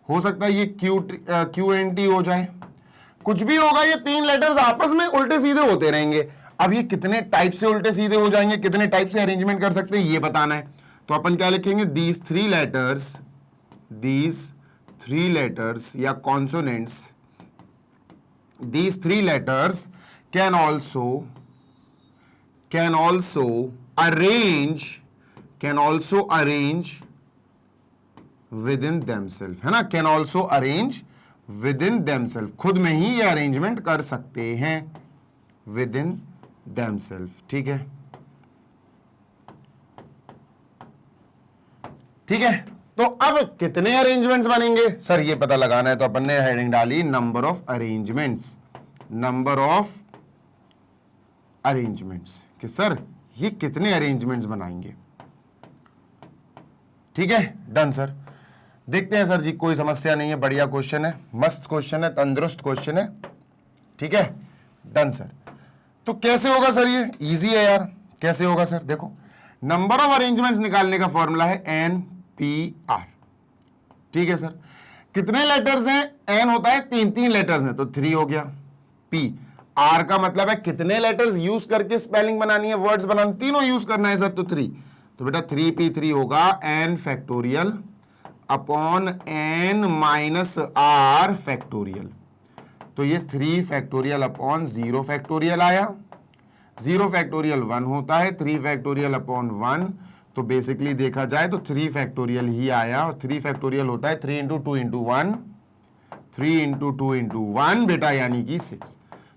हो सकता है ये QNT हो जाए, कुछ भी होगा। ये 3 लेटर्स आपस में उल्टे सीधे होते रहेंगे। अब ये कितने टाइप से उल्टे सीधे हो जाएंगे, कितने टाइप से अरेंजमेंट कर सकते हैं, ये बताना है। तो अपन क्या लिखेंगे? these three letters या consonants, these 3 letters can also arrange within themself, है ना, can also arrange within themself, खुद में ही ये अरेंजमेंट कर सकते हैं विद इन देमसेल्फ, ठीक है, ठीक है। तो अब कितने अरेंजमेंट्स बनेंगे सर, ये पता लगाना है, तो अपन ने हेडिंग डाली नंबर ऑफ अरेंजमेंट्स, कि सर ये कितने अरेंजमेंट्स बनाएंगे, ठीक है, डन सर। देखते हैं सर जी, कोई समस्या नहीं है, बढ़िया क्वेश्चन है, मस्त क्वेश्चन है, तंदुरुस्त क्वेश्चन है, ठीक है, डन सर। तो कैसे होगा सर, ये इजी है यार, कैसे होगा सर, देखो नंबर ऑफ अरेंजमेंट्स निकालने का फॉर्मूला है NPR, ठीक है सर। कितने लेटर्स हैं, N होता है 3 लेटर्स हैं, तो 3 हो गया। P, R का मतलब है कितने लेटर्स यूज करके स्पेलिंग बनानी है, वर्ड्स बनानी, तीनों यूज करना है सर, तो 3, तो बेटा 3P3 होगा N factorial upon N minus R factorial, तो ये 3 फैक्टोरियल अपॉन 0 फैक्टोरियल आया, 0 फैक्टोरियल 1 होता है, 3 फैक्टोरियल अपॉन 1, तो बेसिकली देखा जाए तो 3 फैक्टोरियल ही आया, और 3 फैक्टोरियल होता है 3 इंटू 2 इंटू 1, 3 इंटू 2 इंटू 1 बेटा, यानी कि 6,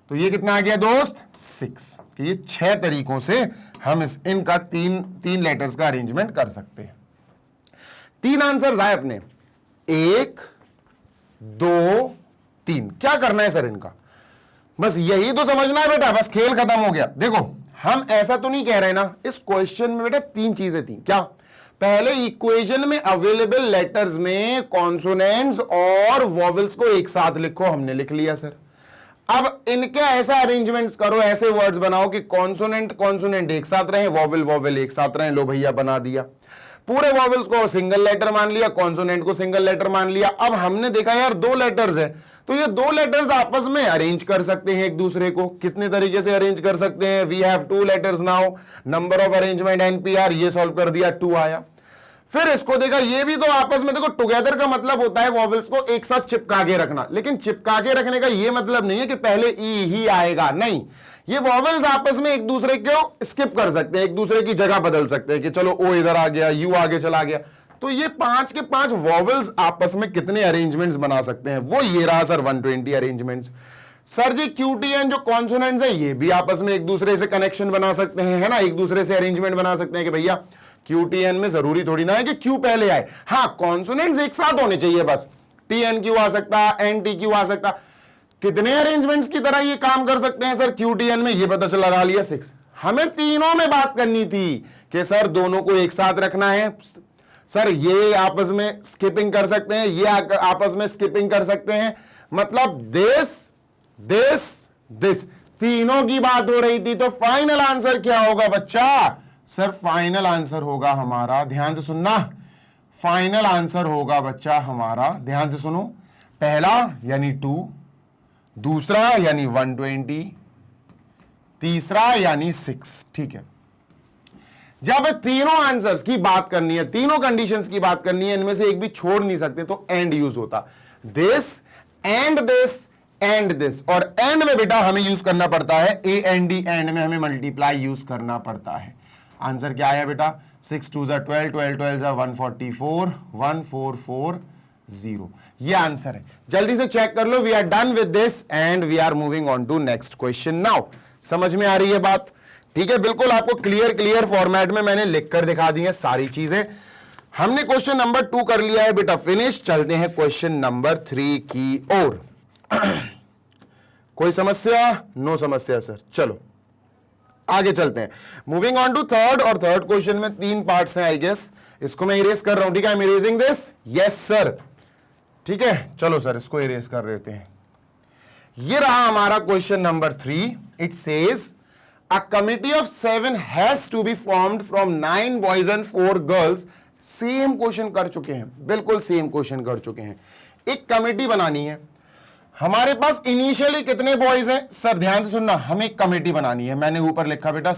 तो ये कितना आ गया दोस्त, 6। तो ये 6 तरीकों से हम इनका तीन लेटर्स का अरेंजमेंट कर सकते हैं। 3 आंसर्स आए अपने, 1 2 3, क्या करना है सर इनका, बस यही तो समझना है बेटा, बस खेल खत्म हो गया। देखो हम ऐसा तो नहीं कह रहे ना, इस क्वेश्चन में बेटा 3 चीजें थी, क्या, पहले इक्वेशन में अवेलेबल लेटर्स में कॉन्सोनेंट्स और वॉवेल्स को एक साथ लिखो, हमने लिख लिया सर। अब इनके ऐसा अरेंजमेंट्स करो, ऐसे वर्ड्स बनाओ कि कॉन्सोनेंट एक साथ रहे, वॉवेल एक साथ रहे, लो भैया बना दिया। पूरे वॉवेल्स को सिंगल लेटर मान लिया, कॉन्सोनेंट को सिंगल लेटर मान लिया। अब हमने देखा यार 2 लेटर्स है, तो ये 2 लेटर्स आपस में अरेंज कर सकते हैं एक दूसरे को, कितने तरीके से अरेंज कर सकते हैं, we have 2 letters now, number of arrangement NPR, ये सॉल्व कर दिया, 2 आया। फिर इसको देखा, ये भी तो आपस में, देखो टुगेदर का मतलब होता है वॉवेल्स को एक साथ चिपका के रखना, लेकिन चिपका के रखने का ये मतलब नहीं है कि पहले ई ही आएगा, नहीं, ये वॉवेल्स आपस में एक दूसरे को स्किप कर सकते हैं, एक दूसरे की जगह बदल सकते हैं कि चलो ओ इधर आ गया, यू आगे चला गया। तो ये 5 के 5 वॉवेल्स आपस में कितने अरेंजमेंट्स बना सकते हैं, वो ये रहा सर 120 अरेंजमेंट्स। सर जी QTN जो कॉन्सोनेंट्स है ये भी आपस में एक दूसरे से कनेक्शन बना सकते हैं, है ना, एक दूसरे से अरेंजमेंट बना सकते हैं कि भैया QTN में जरूरी थोड़ी ना है कि Q पहले आए, हाँ कॉन्सोनेंट्स एक साथ होने चाहिए बस, TNQ आ सकता, NTQ आ सकता। कितने अरेंजमेंट्स की तरह ये काम कर सकते हैं सर QTN में, ये पता चला, लगा लिया 6। हमें तीनों में बात करनी थी कि सर दोनों को एक साथ रखना है, सर ये आपस में स्किपिंग कर सकते हैं, ये आपस में स्किपिंग कर सकते हैं, मतलब दिस तीनों की बात हो रही थी। तो फाइनल आंसर क्या होगा बच्चा, सर फाइनल आंसर होगा हमारा, ध्यान से सुनना, फाइनल आंसर होगा बच्चा हमारा, ध्यान से सुनो, पहला यानी 2, दूसरा यानी 120, तीसरा यानी 6, ठीक है। जब तीनों आंसर्स की बात करनी है, तीनों कंडीशंस की बात करनी है, इनमें से एक भी छोड़ नहीं सकते, तो एंड यूज होता, this and this and this, और एंड में बेटा हमें यूज करना पड़ता है AND, एंड में हमें मल्टीप्लाई यूज करना पड़ता है। आंसर क्या आया बेटा, 6 2 12, 12 12 144, 1440, ये आंसर है। जल्दी से चेक कर लो, we are done with this and we are moving on to next question now. समझ में आ रही है बात, ठीक है, बिल्कुल आपको क्लियर फॉर्मेट में मैंने लिखकर दिखा दी है सारी चीजें। हमने क्वेश्चन नंबर 2 कर लिया है बेटा फिनिश, चलते हैं क्वेश्चन नंबर 3 की ओर। कोई समस्या, नो समस्या सर, चलो आगे चलते हैं, मूविंग ऑन टू थर्ड। और थर्ड क्वेश्चन में 3 पार्ट्स हैं आई गेस, इसको मैं इरेज कर रहा हूं, ठीक है, I am erasing this, yes sir, ठीक है, चलो सर इसको इरेज कर देते हैं। ये रहा हमारा question number 3, it says A committee of 7 has to be formed from 9 boys and 4 girls। Same question कर चुके हैं, बिल्कुल सेम क्वेश्चन कर चुके हैं। एक कमेटी बनानी है, हमारे पास इनिशियली कितने बॉयज हैं सर, ध्यान से सुनना, हमें एक कमेटी बनानी है। मैंने ऊपर लिखा बेटा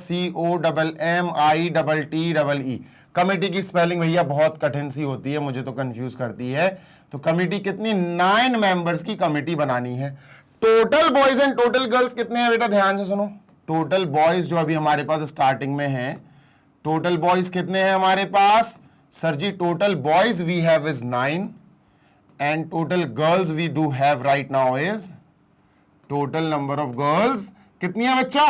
COMMITTEE। कमेटी की स्पेलिंग भैया बहुत कठिन सी होती है, मुझे तो कंफ्यूज करती है। तो कमेटी कितनी, 9 मेंबर्स की कमेटी बनानी है। Total boys and total girls कितने हैं बेटा, ध्यान से सुनो। टोटल बॉयज जो अभी हमारे पास स्टार्टिंग में है, टोटल बॉयज कितने हैं हमारे पास sir ji, total boys we have is 9 and total girls we do have right now is, total number of girls कितनी है बच्चा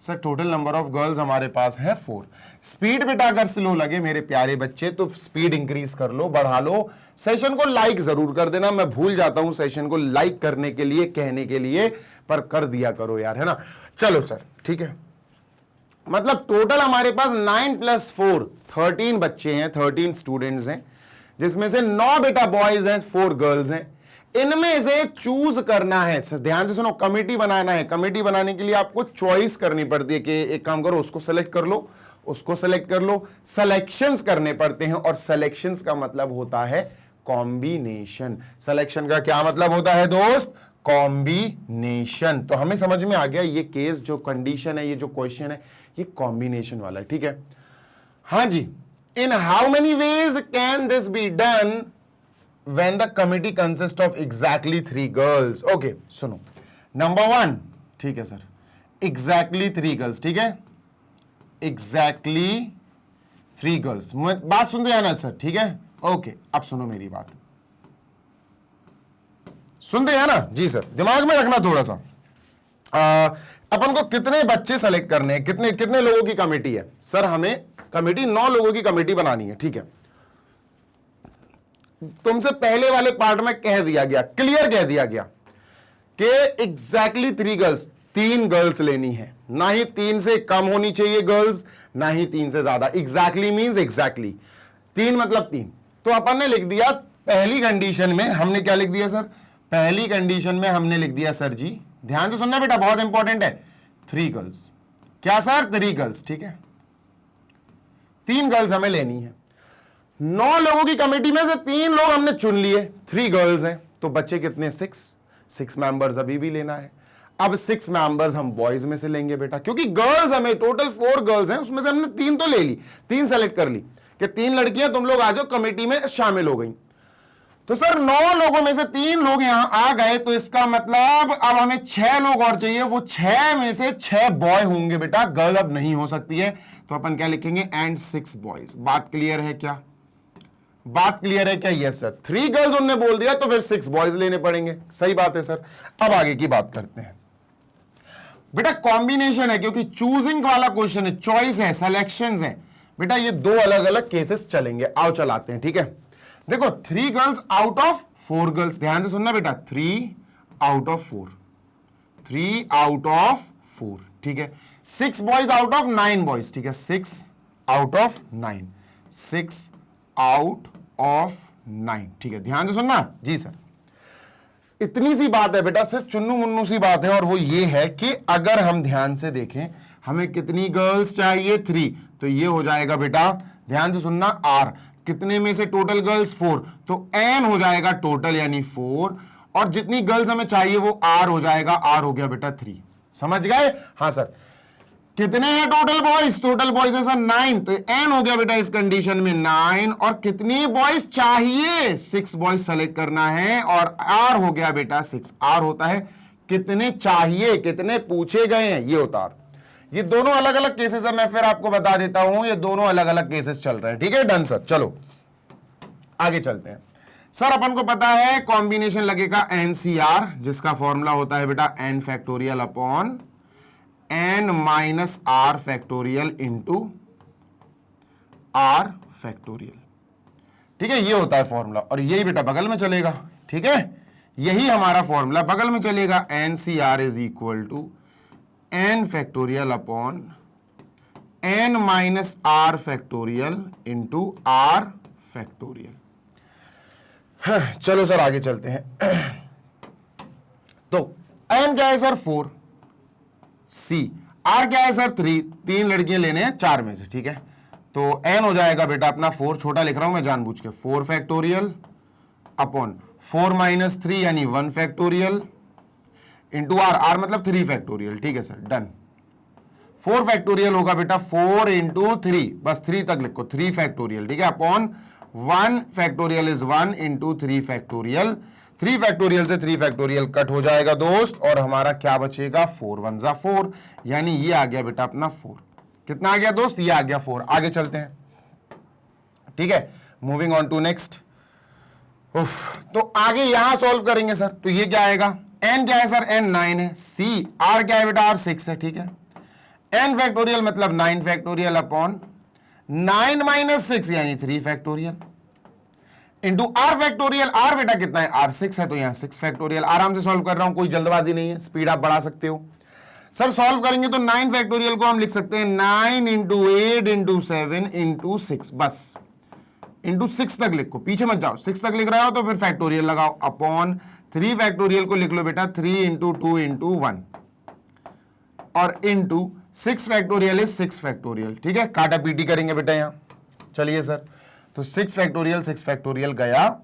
sir, total number of girls हमारे पास है 4। स्पीड बेटा अगर स्लो लगे मेरे प्यारे बच्चे तो स्पीड इंक्रीज कर लो, बढ़ा लो। सेशन को लाइक जरूर कर देना, मैं भूल जाता हूं सेशन को लाइक करने के लिए, कहने के लिए, पर कर दिया करो यार, है ना। चलो सर ठीक है, मतलब टोटल हमारे पास 9 + 4 13 बच्चे हैं, 13 स्टूडेंट्स हैं, जिसमें से 9 बेटा बॉयज हैं, 4 गर्ल्स हैं। इनमें से चूज करना है, ध्यान से सुनो, कमेटी बनाना है। कमेटी बनाने के लिए आपको चॉइस करनी पड़ती है कि एक काम करो, उसको सेलेक्ट कर लो, उसको सेलेक्ट कर लो। सिलेक्शंस करने पड़ते हैं, और सिलेक्शंस का मतलब होता है कॉम्बिनेशन। सिलेक्शन का क्या मतलब होता है दोस्त, कॉम्बिनेशन। तो हमें समझ में आ गया ये केस जो कंडीशन है, ये जो क्वेश्चन है, ये कॉम्बिनेशन वाला है, ठीक है। हाँ जी, in how many ways can this be done when the committee consists of exactly 3 girls? Okay, सुनो, नंबर 1, ठीक है सर, exactly 3 girls, ठीक है, exactly 3 girls। बात सुनते हैं ना सर, ठीक है, ओके। अब सुनो मेरी बात, सुनते हैं ना जी सर, दिमाग में रखना थोड़ा सा। अपन को कितने बच्चे सेलेक्ट करने हैं, कितने कितने लोगों की कमेटी है सर, हमें कमेटी 9 लोगों की कमेटी बनानी है, ठीक है। तुमसे पहले वाले पार्ट में कह दिया गया, क्लियर कह दिया गया कि एग्जैक्टली 3 गर्ल्स, 3 गर्ल्स लेनी है, ना ही 3 से कम होनी चाहिए गर्ल्स, ना ही 3 से ज्यादा। एग्जैक्टली मींस एग्जैक्टली, 3 मतलब 3। तो अपन ने लिख दिया पहली कंडीशन में, हमने क्या लिख दिया सर, पहली कंडीशन में हमने लिख दिया सर जी, ध्यान से सुनना बेटा, बहुत इंपॉर्टेंट है, 3 गर्ल्स। क्या सर, 3 गर्ल्स, ठीक है, 3 गर्ल्स हमें लेनी है। 9 लोगों की कमेटी में से 3 लोग हमने चुन लिए, 3 गर्ल्स हैं, तो बच्चे कितने, 6 मेंबर्स अभी भी लेना है। अब 6 मेंबर्स हम बॉयज में से लेंगे बेटा, क्योंकि गर्ल्स हमें टोटल 4 गर्ल्स हैं, उसमें से हमने 3 तो ले ली, 3 सेलेक्ट कर ली कि 3 लड़कियां तुम लोग आ जाओ, कमेटी में शामिल हो गई। तो सर 9 लोगों में से 3 लोग यहां आ गए, तो इसका मतलब अब हमें 6 लोग और चाहिए, वो 6 में से 6 बॉय होंगे बेटा, गर्ल अब नहीं हो सकती है। तो अपन क्या लिखेंगे, एंड 6 बॉयज। बात क्लियर है क्या, बात क्लियर है क्या, यस सर। 3 गर्ल्स उन्होंने बोल दिया तो फिर 6 बॉयज लेने पड़ेंगे, सही बात है सर। अब आगे की बात करते हैं बेटा, कॉम्बिनेशन है क्योंकि चूजिंग वाला क्वेश्चन है, चॉइस है, सिलेक्शंस है बेटा, ये 2 अलग अलग केसेस चलेंगे। आओ चलाते हैं, ठीक है। देखो 3 गर्ल्स आउट ऑफ 4 गर्ल्स, ध्यान से सुनना बेटा, 3 आउट ऑफ 4, 3 आउट ऑफ 4, ठीक है। 6 बॉयज आउट ऑफ 9 बॉयज, ठीक है, 6 आउट ऑफ 9, 6 आउट ऑफ 9, ठीक है, ध्यान से सुनना जी सर। इतनी सी बात है बेटा, सिर्फ चुन्नू मुन्नू सी बात है, और वो ये है कि अगर हम ध्यान से देखें हमें कितनी गर्ल्स चाहिए, 3, तो ये हो जाएगा बेटा, ध्यान से सुनना, R, कितने में से टोटल गर्ल्स 4, तो N हो जाएगा टोटल यानी 4, और जितनी गर्ल्स हमें चाहिए वो R हो जाएगा, R हो गया बेटा 3। समझ गए, हाँ सर। कितने हैं टोटल बॉयज, टोटल बॉयज है सर 9, तो N हो गया बेटा इस कंडीशन में 9, और कितनी बॉयज चाहिए, 6 बॉयज सेलेक्ट करना है, और R हो गया बेटा 6। R होता है कितने चाहिए, कितने पूछे गए हैं, ये होता है। ये दोनों अलग अलग केसेस है, मैं फिर आपको बता देता हूं, ये दोनों अलग अलग केसेस चल रहे हैं, ठीक है, डन सर। चलो आगे चलते हैं सर। अपन को पता है कॉम्बिनेशन लगेगा NCR, जिसका फॉर्मूला होता है बेटा n factorial upon n minus r factorial into r factorial, ठीक है, ये होता है फॉर्मूला, और यही बेटा बगल में चलेगा, ठीक है, यही हमारा फॉर्मूला बगल में चलेगा। NCR is equal to n factorial upon n minus r factorial into r factorial. चलो सर आगे चलते हैं। तो n क्या है सर, 4, C, R क्या है सर, 3, 3 लड़कियां लेने हैं 4 में से, ठीक है। तो n हो जाएगा बेटा अपना 4, छोटा लिख रहा हूं मैं जानबूझ के, 4 फैक्टोरियल अपॉन 4 माइनस 3 यानी 1 फैक्टोरियल इंटू R, R मतलब 3 फैक्टोरियल, ठीक है सर, डन। 4 फैक्टोरियल होगा बेटा 4 इंटू 3, बस 3 तक लिखो, 3 फैक्टोरियल, ठीक है, upon 1 factorial is 1 into 3 factorial, 3 factorial से 3 फैक्टोरियल कट हो जाएगा दोस्त, और हमारा क्या बचेगा 4 1 जा 4, यानी ये आ गया बेटा अपना 4। कितना आ गया दोस्त, ये आ गया 4। आगे चलते हैं, ठीक है, मूविंग ऑन टू नेक्स्ट। तो आगे यहां सॉल्व करेंगे सर, तो ये क्या आएगा, n क्या है सर, n 9 है, c r क्या है बेटा, r 6 है, ठीक है। n फैक्टोरियल मतलब 9 फैक्टोरियल अपॉन 9 माइनस 6 यानी 3 factorial into r factorial. r बेटा कितना है, r 6 है, तो यहां 6 फैक्टोरियल। आराम से सॉल्व कर रहा हूं, कोई जल्दबाजी नहीं है, स्पीड आप बढ़ा सकते हो। सर सॉल्व करेंगे तो 9 फैक्टोरियल को हम लिख सकते हैं 9 इंटू 8 इंटू 7 इंटू 6, बस इंटू 6 तक लिखो, पीछे मत जाओ। 6 तक लिख रहा हो तो फिर फैक्टोरियल लगाओ, अपॉन 3 फैक्टोरियल को लिख लो बेटा 3 इंटू 2 इंटू 1 और इंटू 6 फैक्टोरियल इज 6 फैक्टोरियल, ठीक है। काटा पीटी करेंगे बेटा यहां, चलिए सर। तो 6 फैक्टोरियल गया,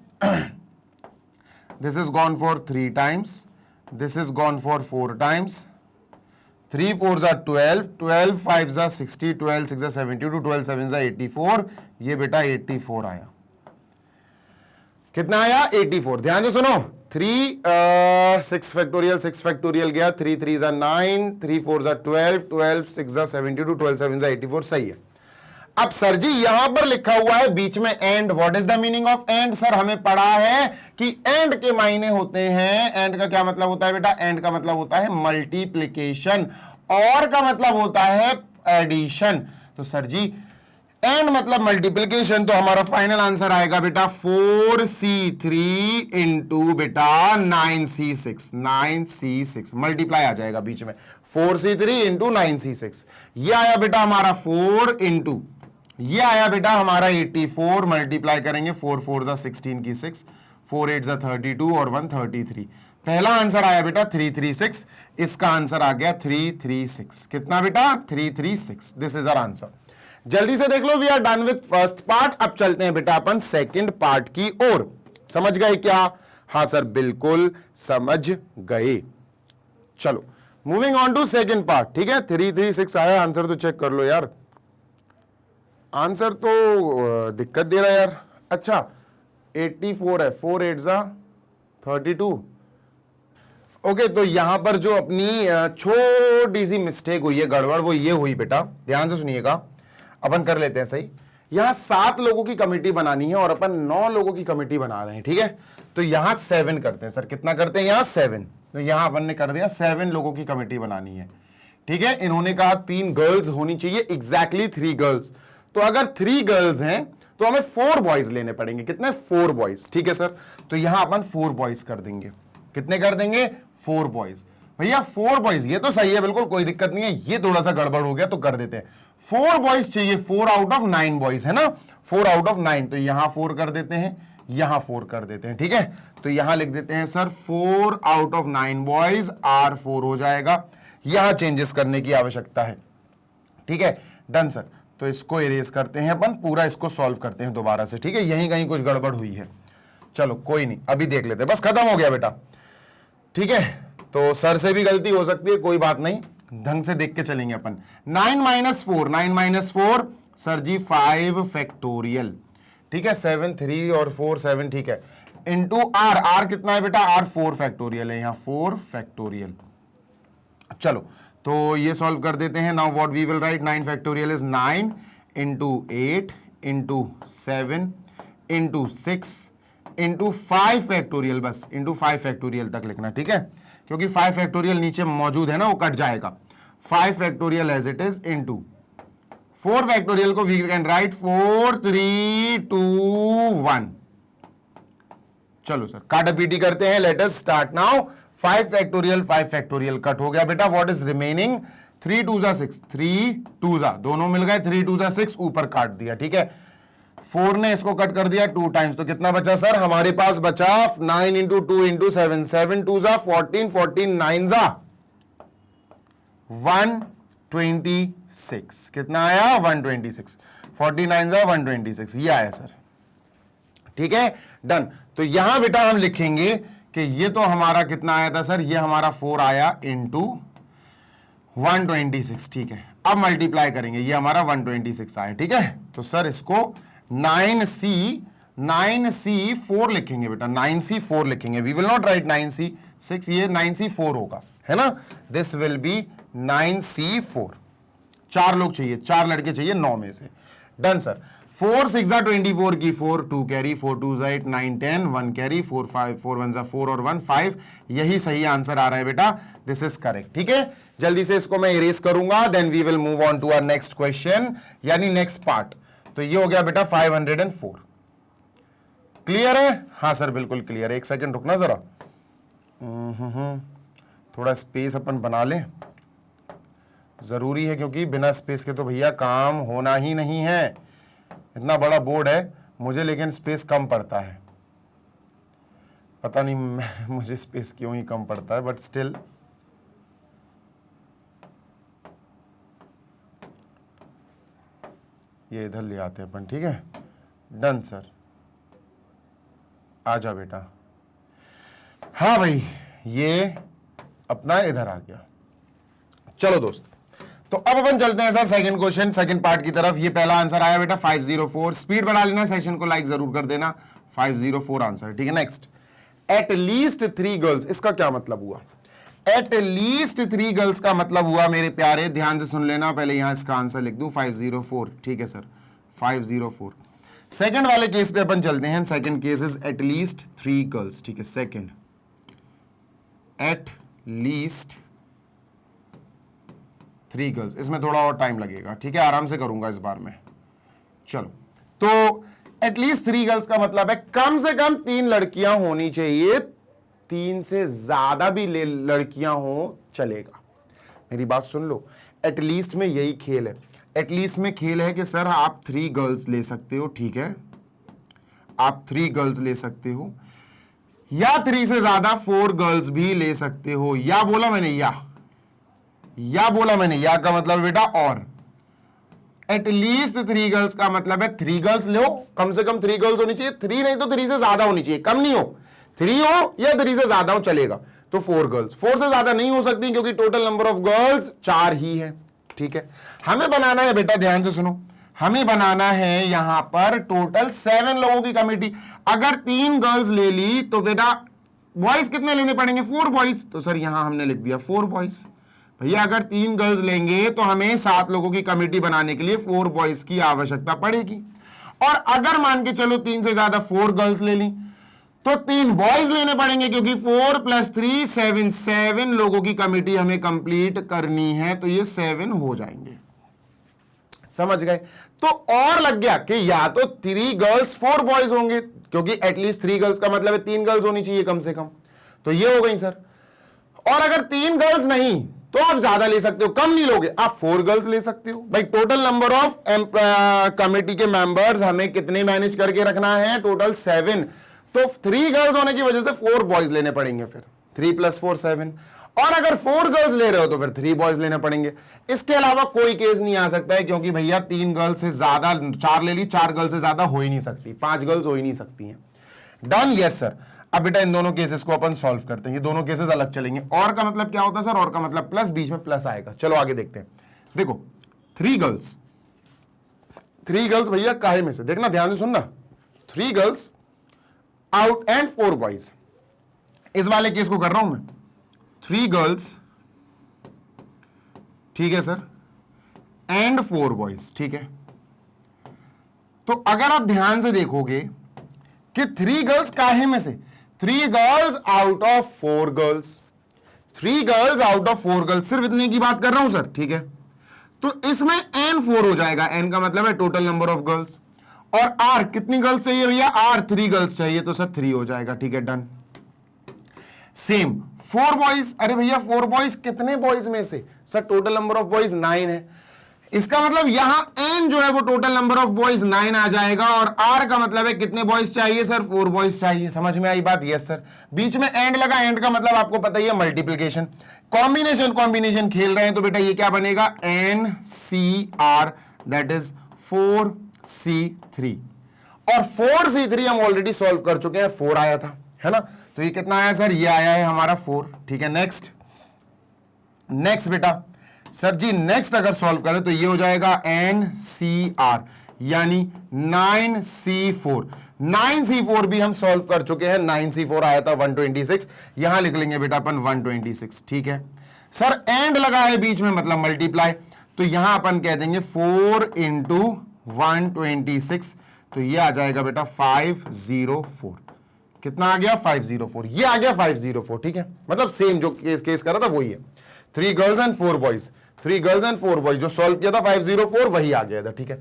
this is gone for 3 times, this is gone for 4 times, 3 4 जा 12, 12 5 जा 60, 12 6 जा 72, 12 7 जा 84, ये बेटा 84 आया। कितना आया, 84। ध्यान से सुनो, 6 फैक्टोरियल गया, 3 3 जा 9, 3 4 जा 12, 12 6 जा 72, 12 7 जा 84, सही है। अब सर जी यहां पर लिखा हुआ है बीच में and, what is the meaning of and. Sir हमें पढ़ा है कि एंड के मायने होते हैं, एंड का क्या मतलब होता है बेटा, एंड का मतलब होता है मल्टीप्लिकेशन, और का मतलब होता है एडिशन। तो सर जी एंड मतलब मल्टीप्लिकेशन, तो हमारा फाइनल आंसर आएगा बेटा 4c3 इंटू बेटा 9c6, 9c6 मल्टीप्लाई आ जाएगा बीच में, 4c3 इंटू 9c6। ये आया बेटा हमारा 4 इंटू, ये आया बेटा हमारा 84, मल्टीप्लाई करेंगे 4 4 जा 16 की 6, 4 8 जा 32 और 1 33। पहला आंसर आया बेटा 336, इसका आंसर आ गया 336। कितना बेटा, 336। This is our answer. जल्दी से देख लो, we are done with first part. अब चलते हैं बेटा अपन सेकंड पार्ट की ओर। समझ गए क्या, हाँ सर बिल्कुल समझ गए। चलो moving on to second part, ठीक है। 336 आया, आंसर तो चेक कर लो यार, आंसर तो दिक्कत दे रहा है यार। अच्छा 84 है, 4 8 जा 32। ओके, तो यहां पर जो अपनी छोटी सी मिस्टेक हुई है, गड़बड़, वो ये हुई बेटा, ध्यान से सुनिएगा, अपन कर लेते हैं सही। यहां 7 लोगों की कमेटी बनानी है और अपन 9 लोगों की कमेटी बना रहे हैं, ठीक है। तो यहां 7 करते हैं सर, कितना करते हैं यहां 7, तो यहां अपन ने कर दिया 7 लोगों की कमेटी बनानी है, ठीक है। इन्होंने कहा 3 गर्ल्स होनी चाहिए, एग्जैक्टली 3 गर्ल्स। तो अगर 3 गर्ल्स हैं तो हमें 4 बॉयज लेने पड़ेंगे, कितने, 4 बॉयज, ठीक है सर। तो यहां अपन 4 बॉयज कर देंगे, कितने कर देंगे, 4 बॉयज। भैया 4 बॉयज, ये तो सही है, बिल्कुल कोई दिक्कत नहीं है, ये थोड़ा सा गड़बड़ हो गया तो कर देते हैं। 4 बॉयज चाहिए, 4 आउट ऑफ 9 बॉयज है ना, 4 आउट ऑफ 9, तो यहां 4 कर देते हैं, यहां 4 कर देते हैं, ठीक है। तो यहां लिख देते हैं sir 4 out of 9 boys, R4 हो जाएगा। यहां चेंजेस करने की आवश्यकता है, ठीक है, डन सर। तो इसको इरेज करते हैं अपन, पूरा इसको सॉल्व करते हैं दोबारा से, ठीक है। यहीं कहीं कुछ गड़बड़ हुई है, चलो कोई नहीं, अभी देख लेते हैं, बस खत्म हो गया बेटा, ठीक है। तो सर से भी गलती हो सकती है, कोई बात नहीं, ढंग से देख के चलेंगे अपन। 9 माइनस 4, 9 माइनस 4 सर जी 5 फैक्टोरियल, ठीक है, 7 3 और 4 7, ठीक है, इंटू आर, आर कितना है बेटा, आर 4 फैक्टोरियल है, यहां 4 फैक्टोरियल। चलो तो ये सॉल्व कर देते हैं। Now what we will write, 9 factorial is 9 into 8 into 7 into 6 into 5 factorial, बस इंटू 5 फैक्टोरियल तक लिखना, ठीक है, क्योंकि 5 फैक्टोरियल नीचे मौजूद है ना, वो कट जाएगा। 5 factorial as it is into 4 factorial को वी कैन राइट 4 3 2 1। चलो सर काटा पीटी करते हैं, let us start now. 5 factorial cut हो गया बेटा, व्हाट इज रिमेनिंग, 3 2 जा 6, 3 2 जा, दोनों मिल गए, 3 2 जा 6, ऊपर काट दिया, ठीक है। 4 ने इसको कट कर दिया 2 टाइम्स, तो कितना बचा सर, हमारे पास बचा 9 इंटू 2 इंटू 7, 7 2 जा 14, 14 9 जा 126, कितना आया 126, 49 जा 126, ये आया सर, ठीक है, डन। तो यहां बेटा हम लिखेंगे कि ये तो हमारा कितना आया था सर, ये हमारा 4 आया इंटू 126, ठीक है। अब मल्टीप्लाई करेंगे, ये हमारा 126 आया, ठीक है। तो सर इसको 9c 9C4 लिखेंगे बेटा, 9C4 लिखेंगे, we will not right 9C6, ये 9C4 होगा, है ना, दिस विल बी 9C4। 4 लोग चाहिए, 4 लड़के चाहिए 9 में से, डन सर। 4 6 24 की 4, 2 कैरी, 4 2 8 9 10, 1 कैरी, 4 5 4 1 4 और 1 5, यही सही आंसर आ रहा है बेटा, दिस इज करेक्ट। ठीक है, जल्दी से इसको मैं इरेज करूंगा, then we will move on to our next question, यानी नेक्स्ट पार्ट। तो ये हो गया बेटा 504। क्लियर है? हाँ सर बिल्कुल क्लियर है। एक सेकंड रुकना जरा, थोड़ा स्पेस अपन बना लें, जरूरी है, क्योंकि बिना स्पेस के तो भैया काम होना ही नहीं है। इतना बड़ा बोर्ड है मुझे, लेकिन स्पेस कम पड़ता है, पता नहीं मुझे स्पेस क्यों ही कम पड़ता है, बट स्टिल ये इधर ले आते हैं अपन। ठीक है, डन सर, आ जा बेटा। हाँ भाई, ये अपना इधर आ गया। चलो दोस्त, तो अब अपन चलते हैं sir second question, second part की तरफ। ये पहला आंसर आया बेटा 504, स्पीड बढ़ा लेना, सेशन को लाइक जरूर कर देना। 504 आंसर, ठीक है। नेक्स्ट, एट लीस्ट 3 गर्ल्स, इसका क्या मतलब हुआ? एट लीस्ट 3 गर्ल्स का मतलब हुआ मेरे प्यारे, ध्यान से सुन लेना, पहले यहां इसका आंसर लिख दूं 504, ठीक है सर, 504। सेकंड वाले केस पे अपन चलते हैं। Second case is at least 3 girls, ठीक है। सेकंड, एट लीस्ट 3 गर्ल्स, इसमें थोड़ा और टाइम लगेगा, ठीक है, आराम से करूंगा इस बार में। चलो, तो एटलीस्ट 3 गर्ल्स का मतलब है कम से कम 3 लड़कियां होनी चाहिए, 3 से ज्यादा भी लड़कियां हो चलेगा। मेरी बात सुन लो, एटलीस्ट में यही खेल है। एटलीस्ट में खेल है कि सर आप 3 गर्ल्स ले सकते हो, ठीक है, आप 3 गर्ल्स ले सकते हो, या 3 से ज्यादा 4 गर्ल्स भी ले सकते हो। या बोला मैंने, या बोला मैंने, या का मतलब बेटा और। एटलीस्ट 3 गर्ल्स का मतलब है 3 गर्ल्स लो, कम से कम 3 गर्ल्स होनी चाहिए, 3 नहीं तो 3 से ज्यादा होनी चाहिए, कम नहीं हो, 3 हो या 3 से ज्यादा हो चलेगा। तो 4 गर्ल्स, 4 से ज्यादा नहीं हो सकती क्योंकि टोटल नंबर ऑफ गर्ल्स 4 ही है, ठीक है। हमें बनाना है बेटा, ध्यान से सुनो, हमें बनाना है यहां पर टोटल 7 लोगों की कमेटी। अगर 3 गर्ल्स ले ली तो बेटा बॉयज कितने लेने पड़ेंगे? 4 बॉयज। तो सर यहां हमने लिख दिया 4 बॉयज। भैया अगर 3 गर्ल्स लेंगे तो हमें 7 लोगों की कमेटी बनाने के लिए 4 बॉयज की आवश्यकता पड़ेगी। और अगर मान के चलो 3 से ज्यादा 4 गर्ल्स ले ली तो 3 बॉयज लेने पड़ेंगे, क्योंकि 4 + 3 7, 7 लोगों की कमेटी हमें कंप्लीट करनी है, तो ये 7 हो जाएंगे। समझ गए? तो और लग गया कि या तो 3 गर्ल्स 4 बॉयज होंगे, क्योंकि एटलीस्ट 3 गर्ल्स का मतलब है 3 गर्ल्स होनी चाहिए कम से कम, तो ये हो गई सर। और अगर 3 गर्ल्स नहीं तो आप ज्यादा ले सकते हो, कम नहीं लोगे, आप 4 गर्ल्स ले सकते हो। भाई टोटल नंबर ऑफ कमेटी के मेंबर्स हमें कितने मैनेज करके रखना है? टोटल 7। तो 3 गर्ल्स होने की वजह से 4 बॉयज लेने पड़ेंगे, फिर 3 + 4 7। और अगर 4 गर्ल्स ले रहे हो तो फिर 3 बॉयज लेने पड़ेंगे। इसके अलावा कोई केस नहीं आ सकता है, क्योंकि भैया 3 गर्ल्स से ज्यादा, 4 ले ली, 4 गर्ल्स से ज्यादा हो ही नहीं सकती, 5 गर्ल्स हो ही नहीं सकती हैं। डन? Yes sir. अब बेटा इन दोनों केसेस को अपन सॉल्व करते हैं, ये दोनों केसेस अलग चलेंगे। और का मतलब क्या होता है सर? और का मतलब प्लस, बीच में प्लस आएगा। चलो आगे देखते हैं। देखो 3 गर्ल्स भैया काहे में से, देखना ध्यान से सुनना, 3 गर्ल्स आउट एंड 4 बॉयज। इस वाले केस को कर रहा हूं मैं, 3 गर्ल्स, ठीक है सर, एंड 4 बॉयज, ठीक है। तो अगर आप ध्यान से देखोगे कि 3 गर्ल्स काहे में से, 3 girls out of 4 girls, 3 girls out of 4 girls, सिर्फ इतने की बात कर रहा हूं सर, ठीक है। तो इसमें n 4 हो जाएगा, n का मतलब है टोटल नंबर ऑफ गर्ल्स। और r कितनी गर्ल्स चाहिए भैया? r 3 गर्ल्स चाहिए, तो सर 3 हो जाएगा, ठीक है, डन। सेम 4 बॉयज, अरे भैया 4 बॉयज कितने बॉयज में से? Sir total number of boys 9 है, इसका मतलब यहां n जो है वो टोटल नंबर ऑफ बॉयज 9 आ जाएगा। और r का मतलब है कितने बॉयज चाहिए सर? 4 बॉयज चाहिए। समझ में आई बात? Yes sir. बीच में एंड लगा, एंड का मतलब आपको पता ही है मल्टीप्लिकेशन, कॉम्बिनेशन खेल रहे हैं, तो बेटा ये क्या बनेगा? NCR, that is 4C3। और 4C3 हम ऑलरेडी सॉल्व कर चुके हैं, 4 आया था, है ना। तो ये कितना आया सर? ये आया है हमारा 4, ठीक है। नेक्स्ट बेटा, सर जी नेक्स्ट अगर सॉल्व करें तो ये हो जाएगा NCR, यानी 9C4। 9C4 भी हम सॉल्व कर चुके हैं, 9C4 आया था 126, यहां लिख लेंगे बेटा अपन 126, ठीक है सर। एंड लगा है बीच में मतलब मल्टीप्लाई, तो यहां अपन कह देंगे 4 इंटू 126, तो ये आ जाएगा बेटा 504। कितना आ गया 504, ये आ गया 504, ठीक है। मतलब सेम जो केस कर रहा था वही है, 3 girls and 4 boys, 3 girls and 4 boys जो सॉल्व किया था 504 वही आ गया था, ठीक है।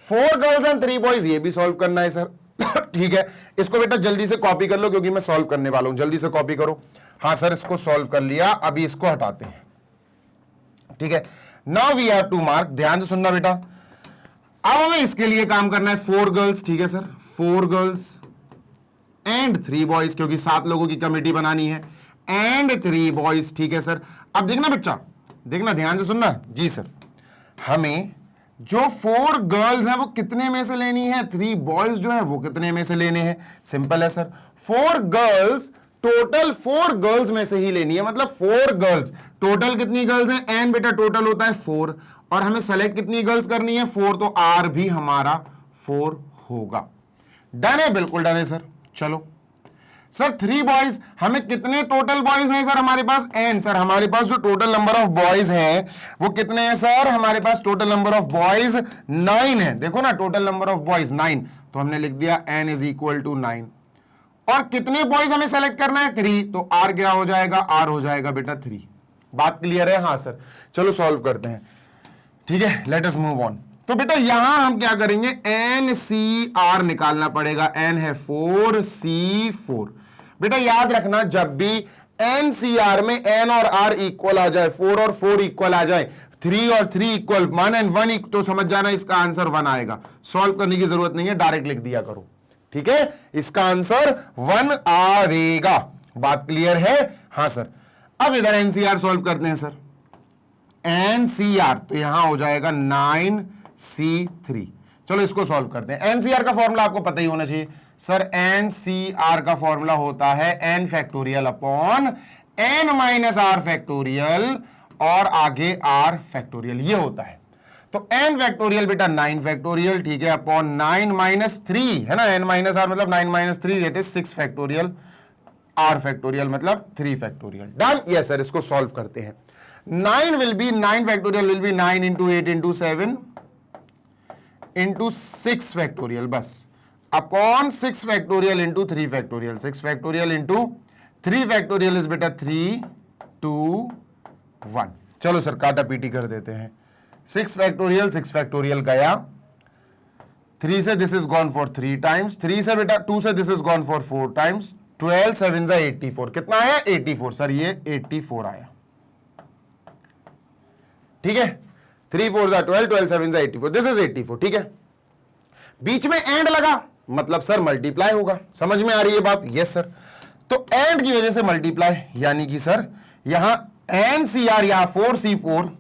4 गर्ल्स एंड 3 बॉयज ये भी सॉल्व करना है सर ठीक है। इसको बेटा जल्दी से कॉपी कर लो क्योंकि मैं सॉल्व करने वाला हूं, जल्दी से कॉपी करो। हाँ सर इसको सॉल्व कर लिया, अभी इसको हटाते हैं, ठीक है। Now we have to mark, ध्यान से सुनना बेटा। अब हमें इसके लिए काम करना है 4 गर्ल्स, ठीक है सर, 4 गर्ल्स एंड 3 बॉयज, क्योंकि 7 लोगों की कमेटी बनानी है, एंड 3 बॉयज, ठीक है सर। अब देखना बच्चा, देखना ध्यान से सुनना जी सर। हमें जो 4 गर्ल्स हैं वो कितने में से लेनी है, 3 बॉयज जो है वो कितने में से लेने हैं, सिंपल है सर। 4 गर्ल्स टोटल 4 गर्ल्स में से ही लेनी है, मतलब 4 गर्ल्स टोटल कितनी गर्ल्स हैं, एन बेटा टोटल होता है 4, और हमें सेलेक्ट कितनी गर्ल्स करनी है 4, तो आर भी हमारा 4 होगा। डन है, बिल्कुल डन है सर। चलो सर 3 बॉयज, हमें कितने टोटल बॉयज हैं सर हमारे पास, एन। सर हमारे पास जो टोटल नंबर ऑफ बॉयज हैं वो कितने हैं सर, हमारे पास टोटल नंबर ऑफ बॉयज 9 है। देखो ना टोटल नंबर ऑफ बॉयज 9, तो हमने लिख दिया n इज इक्वल टू 9। और कितने बॉयज हमें सेलेक्ट करना है 3, तो r क्या हो जाएगा, r हो जाएगा बेटा 3। बात क्लियर है, हाँ सर। चलो सॉल्व करते हैं, ठीक है, लेट अस मूव ऑन। तो बेटा यहां हम क्या करेंगे, NCR निकालना पड़ेगा, n है 4 C4। बेटा याद रखना जब भी NCR में n और r इक्वल आ जाए, 4 और 4 इक्वल आ जाए, 3 और 3 इक्वल, 1 एंड 1, तो समझ जाना इसका आंसर 1 आएगा। सॉल्व करने की जरूरत नहीं है, डायरेक्ट लिख दिया करो, ठीक है। इसका आंसर 1 आएगा। बात क्लियर है, हाँ सर। अब इधर NCR सॉल्व करते हैं सर। NCR तो यहां हो जाएगा 9C3। चलो इसको सॉल्व करते हैं। NCR का फॉर्मूला आपको पता ही होना चाहिए सर। NCR का फॉर्मूला होता है n factorial upon n minus r factorial और आगे r फैक्टोरियल, ये होता है। तो n फैक्टोरियल बेटा 9 फैक्टोरियल, ठीक है, अपॉन 9 माइनस 3 है ना, n माइनस r मतलब 9 minus 3 that is 6 factorial, r factorial मतलब 3 फैक्टोरियल। Done, yes sir. इसको सॉल्व करते हैं। 9 factorial will be 9 into 8 into 7 into 6 factorial, बस upon 6 factorial into 3 factorial, 6 factorial into 3 factorial is बेटा 3 2 1। चलो सर काटा पीटी कर देते हैं। 6 फैक्टोरियल गया, 3 से this is gone for 3 times, 3 से बेटा 2 से this is gone for 4 times, 12 7 84। कितना आया 84 सर, ये 84 आया, ठीक है। 3 4 12, 12 7 84, दिस इज 84, ठीक है। बीच में एंड लगा मतलब सर मल्टीप्लाई होगा, समझ में आ रही है बात, यस सर। तो एंड की वजह से मल्टीप्लाई, यानी कि सर यहां NCR यहां 4C4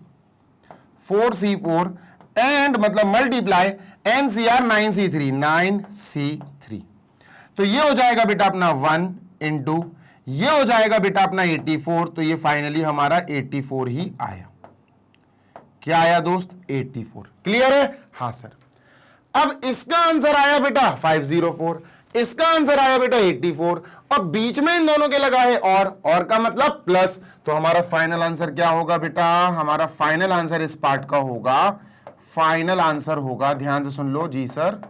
एंड मतलब मल्टीप्लाई NCR 9C3, 9C3। तो ये हो जाएगा बेटा अपना 1 इंटू, ये हो जाएगा बेटा अपना 84, तो ये फाइनली हमारा 84 ही आया। क्या आया दोस्त, 84। क्लियर है, हाँ सर। अब इसका आंसर आया बेटा 504, इसका आंसर आया बेटा 84, और बीच में इन दोनों के लगा है और का मतलब प्लस। तो हमारा फाइनल आंसर क्या होगा बेटा, हमारा फाइनल आंसर इस पार्ट का होगा, फाइनल आंसर होगा, ध्यान से सुन लो जी सर,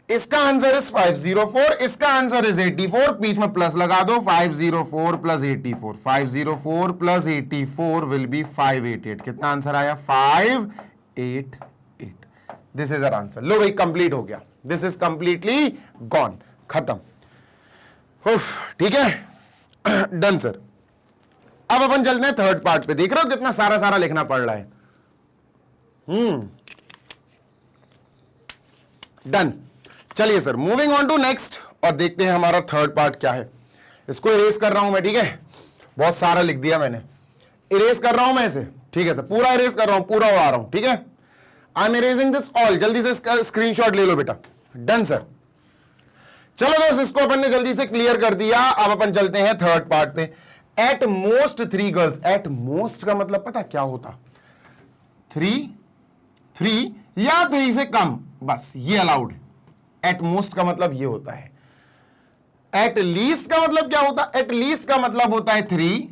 इसका आंसर इज 504, इसका आंसर इज 84, बीच में प्लस लगा दो, 504 प्लस 84, 504 प्लस 84 विल बी 588। कितना आंसर आया, 588। This is our answer. लो भाई कंप्लीट हो गया, दिस इज कंप्लीटली गॉन, खत्म, ठीक है, डन सर। अब अपन चलते हैं थर्ड पार्ट पे। देख रहे हो कितना सारा लिखना पड़ रहा है। डन। चलिए sir moving on to next, और देखते हैं हमारा थर्ड पार्ट क्या है। इसको इरेज कर रहा हूं मैं, ठीक है, बहुत सारा लिख दिया मैंने, इरेज कर रहा हूं मैं इसे, ठीक है सर, पूरा इरेज कर रहा हूं, पूरा उड़ा रहा हूं, ठीक है। I am erasing this all, जल्दी से इसका स्क्रीनशॉट ले लो बेटा। Done sir. चलो दोस्त इसको अपन ने जल्दी से क्लियर कर दिया। अब अपन चलते हैं थर्ड पार्ट पे। At most 3 girls, at most का मतलब पता क्या होता, 3 या 3 से कम, बस ये अलाउड है। एट मोस्ट का मतलब ये होता है। एट लीस्ट का मतलब क्या होता है? एट लीस्ट का मतलब होता है 3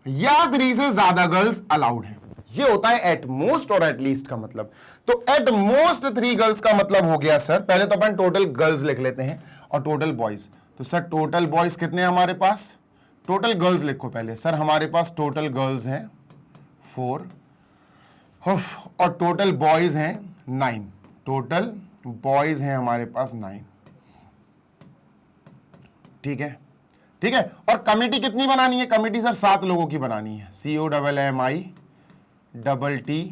या 3 से ज्यादा गर्ल्स अलाउड है, ये होता है एट मोस्ट और एट लीस्ट का मतलब। तो एट मोस्ट 3 गर्ल्स का मतलब हो गया सर, पहले तो अपन टोटल गर्ल्स लिख लेते हैं और टोटल बॉयज। तो सर टोटल बॉयज कितने हैं हमारे पास? टोटल गर्ल्स लिखो पहले सर, हमारे पास टोटल गर्ल्स हैं 4 और टोटल बॉयज हैं 9। टोटल बॉयज हैं हमारे पास 9। ठीक है, ठीक है। और कमेटी कितनी बनानी है? कमेटी सर 7 लोगों की बनानी है। COMMITTE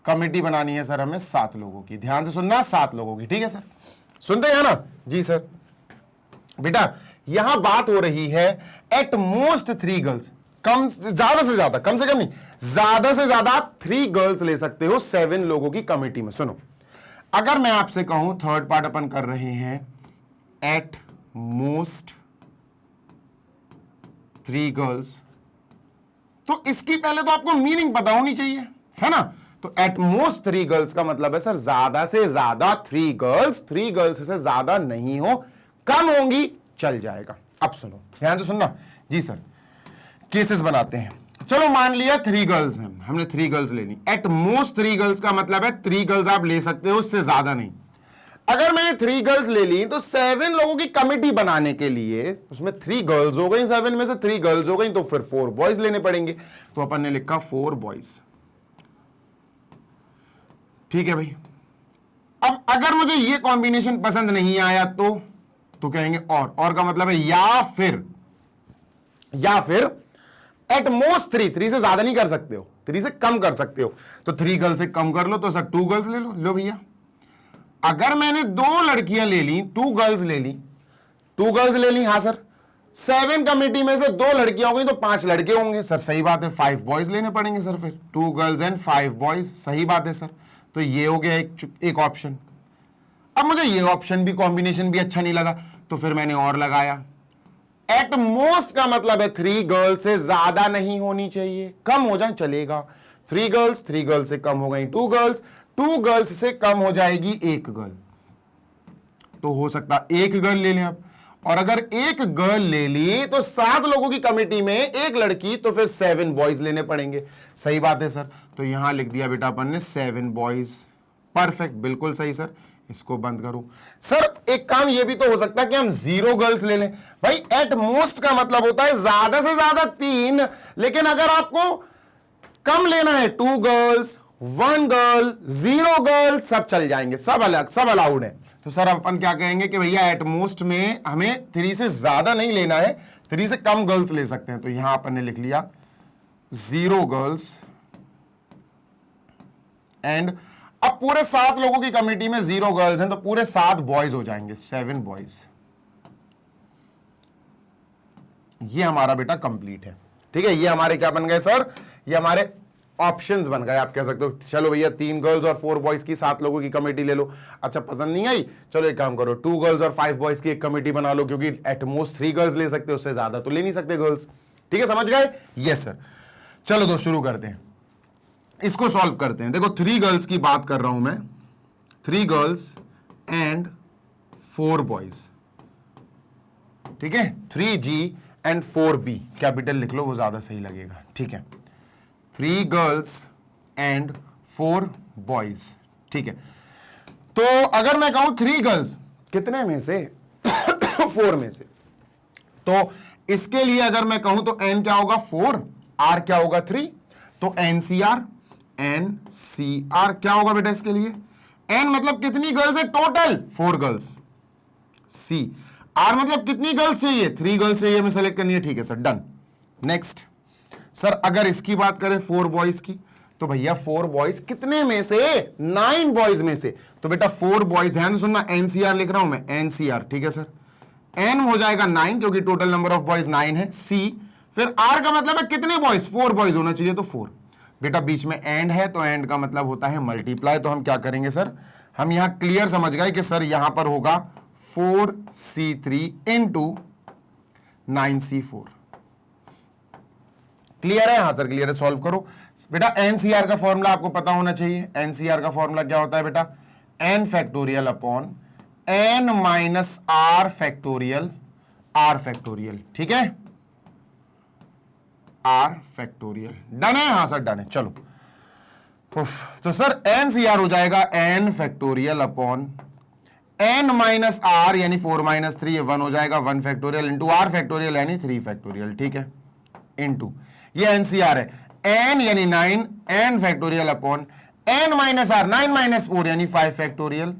कमेटी बनानी है सर हमें 7 लोगों की। ध्यान से सुनना, 7 लोगों की। ठीक है सर, सुनते हैं ना जी सर? बेटा यहां बात हो रही है एट मोस्ट 3 गर्ल्स, कम ज्यादा से ज्यादा, कम से कम नहीं, ज्यादा से ज्यादा 3 गर्ल्स ले सकते हो 7 लोगों की कमेटी में। सुनो, अगर मैं आपसे कहूं थर्ड पार्ट अपन कर रहे हैं एट मोस्ट 3 गर्ल्स, तो इसकी पहले तो आपको मीनिंग पता होनी चाहिए, है ना? तो एट मोस्ट 3 गर्ल्स का मतलब है सर ज्यादा से ज्यादा 3 गर्ल्स, 3 गर्ल्स से ज्यादा नहीं हो, कम होंगी चल जाएगा। अब सुनो, ध्यान से सुनना जी सर। केसेस बनाते हैं। चलो मान लिया 3 गर्ल्स हैं, हमने 3 गर्ल्स लेनी। एट मोस्ट 3 गर्ल्स का मतलब है 3 गर्ल्स आप ले सकते हो, उससे ज्यादा नहीं। अगर मैंने 3 गर्ल्स ले ली तो 7 लोगों की कमेटी बनाने के लिए उसमें 3 गर्ल्स हो गई, 7 में से 3 गर्ल्स हो गई, तो फिर 4 बॉयज लेने पड़ेंगे। तो अपन ने लिखा 4 बॉयज। ठीक है भाई। अब अगर मुझे ये कॉम्बिनेशन पसंद नहीं आया तो कहेंगे और का मतलब है या फिर एट मोस्ट 3 से ज्यादा नहीं कर सकते हो, 3 से कम कर सकते हो। तो 3 गर्ल्स से कम कर लो तो सर 2 गर्ल्स ले लो भैया। अगर मैंने 2 लड़कियां ले ली, 2 गर्ल्स ले ली, हाँ सर, 7 कमेटी में से 2 लड़कियां हो गई तो 5 लड़के होंगे सर, सही बात है, 5 बॉयज लेने पड़ेंगे सर, फिर 2 गर्ल्स एंड 5 बॉयज, सही बात है सर। तो ये हो गया एक ऑप्शन। अब मुझे ये ऑप्शन भी, कॉम्बिनेशन भी अच्छा नहीं लगा, तो फिर मैंने और लगाया। एट मोस्ट का मतलब है 3 गर्ल्स से ज्यादा नहीं होनी चाहिए, कम हो जाए चलेगा। 3 गर्ल्स से कम हो गई 2 गर्ल्स, 2 गर्ल्स से कम हो जाएगी 1 गर्ल, तो हो सकता 1 गर्ल ले लें आप। और अगर 1 गर्ल ले ली तो 7 लोगों की कमेटी में 1 लड़की, तो फिर 7 बॉयज लेने पड़ेंगे, सही बात है सर। तो यहां लिख दिया बेटा अपन ने 7 बॉयज, परफेक्ट, बिल्कुल सही सर। इसको बंद करूं सर। एक काम ये भी तो हो सकता है कि हम 0 गर्ल्स ले लें। भाई एट मोस्ट का मतलब होता है ज्यादा से ज्यादा 3, लेकिन अगर आपको कम लेना है 2 गर्ल्स, 1 गर्ल, 0 गर्ल, सब चल जाएंगे, सब अलग, सब अलाउड है। तो सर अपन क्या कहेंगे कि भैया एट मोस्ट में हमें 3 से ज्यादा नहीं लेना है, 3 से कम गर्ल्स ले सकते हैं। तो यहां अपन ने लिख लिया 0 गर्ल्स एंड, अब पूरे 7 लोगों की कमेटी में 0 गर्ल्स हैं तो पूरे 7 बॉयज हो जाएंगे, 7 बॉयज। ये हमारा बेटा कंप्लीट है। ठीक है, ये हमारे क्या बन गए सर? ये हमारे ऑप्शंस बन गए। आप कह सकते हो चलो भैया 3 गर्ल्स और 4 बॉयज की 7 लोगों की कमेटी ले लो। अच्छा पसंद नहीं आई, चलो एक काम करो 2 गर्ल्स और 5 बॉयज की एक कमेटी बना लो, क्योंकि एट मोस्ट 3 गर्ल्स ले सकते हो, उससे ज्यादा तो ले नहीं सकते गर्ल्स। ठीक है, समझ गए? Yes sir. चलो दोस्त शुरू करते हैं, इसको सॉल्व करते हैं। देखो 3 गर्ल्स की बात कर रहा हूं मैं, 3 गर्ल्स एंड 4 बॉयज। ठीक है, 3G एंड 4B, कैपिटल लिख लो वो ज्यादा सही लगेगा। ठीक है, 3 गर्ल्स एंड 4 बॉयज। ठीक है, तो अगर मैं कहूं 3 गर्ल्स कितने में से? 4 में से। तो इसके लिए अगर मैं कहूं तो n क्या होगा? 4, r क्या होगा? 3। तो NCR क्या होगा बेटा इसके लिए? n मतलब कितनी गर्ल्स है टोटल? 4 गर्ल्स। C R मतलब कितनी गर्ल्स चाहिए? 3 गर्ल्स चाहिए, हमें सेलेक्ट करनी है। ठीक है सर, डन। नेक्स्ट सर, अगर इसकी बात करें 4 बॉयज की, तो भैया 4 बॉयज कितने में से? 9 बॉयज में से। तो बेटा 4 बॉयज, ध्यान से सुनना, NCR लिख रहा हूं मैं, NCR। ठीक है सर, n हो जाएगा 9 क्योंकि टोटल नंबर ऑफ बॉयज 9 है। C फिर R का मतलब है कितने बॉयज? 4 बॉयज होना चाहिए, तो 4। बेटा बीच में एंड है तो एंड का मतलब होता है मल्टीप्लाई। तो हम क्या करेंगे सर? हम यहां क्लियर समझ गए कि सर यहां पर होगा 4C3 इंटू 9C4। क्लियर है? हाँ सर क्लियर है, सॉल्व करो बेटा। NCR का फॉर्मूला आपको पता होना चाहिए। NCR का फॉर्मूला क्या होता है बेटा? n factorial upon n minus r factorial, r factorial, ठीक है, r फैक्टोरियल। डन है? हाँ सर डन है। चलो तो सर n CR हो जाएगा n factorial upon n minus r यानी 4 माइनस 3, 1 हो जाएगा 1 फैक्टोरियल इंटू r फैक्टोरियल यानी 3 फैक्टोरियल, ठीक है, इंटू ये NCR है, n यानी 9, n factorial upon n minus r 9 minus 4 यानी 5 फैक्टोरियल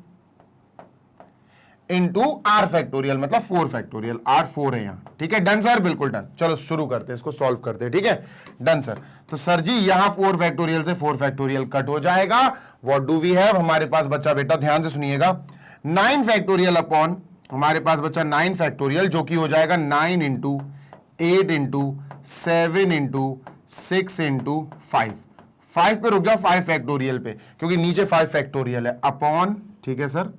इंटू r फैक्टोरियल मतलब 4 फैक्टोरियल, r 4 है यहां, ठीक है। Done sir? बिल्कुल डन। चलो शुरू करते हैं, इसको सॉल्व करते हैं, ठीक है। Done sir. तो सर जी यहां 4 फैक्टोरियल से 4 फैक्टोरियल कट हो जाएगा। What do we have? हमारे पास बच्चा, बेटा ध्यान से सुनिएगा, 9 फैक्टोरियल अपॉन हमारे पास बच्चा 9 फैक्टोरियल जो कि हो जाएगा 9 इंटू 8 इंटू 7 इंटू 6 इंटू 5 पे रुक जाओ, 5 फैक्टोरियल पे, क्योंकि नीचे 5 फैक्टोरियल है, अपॉन, ठीक है सर,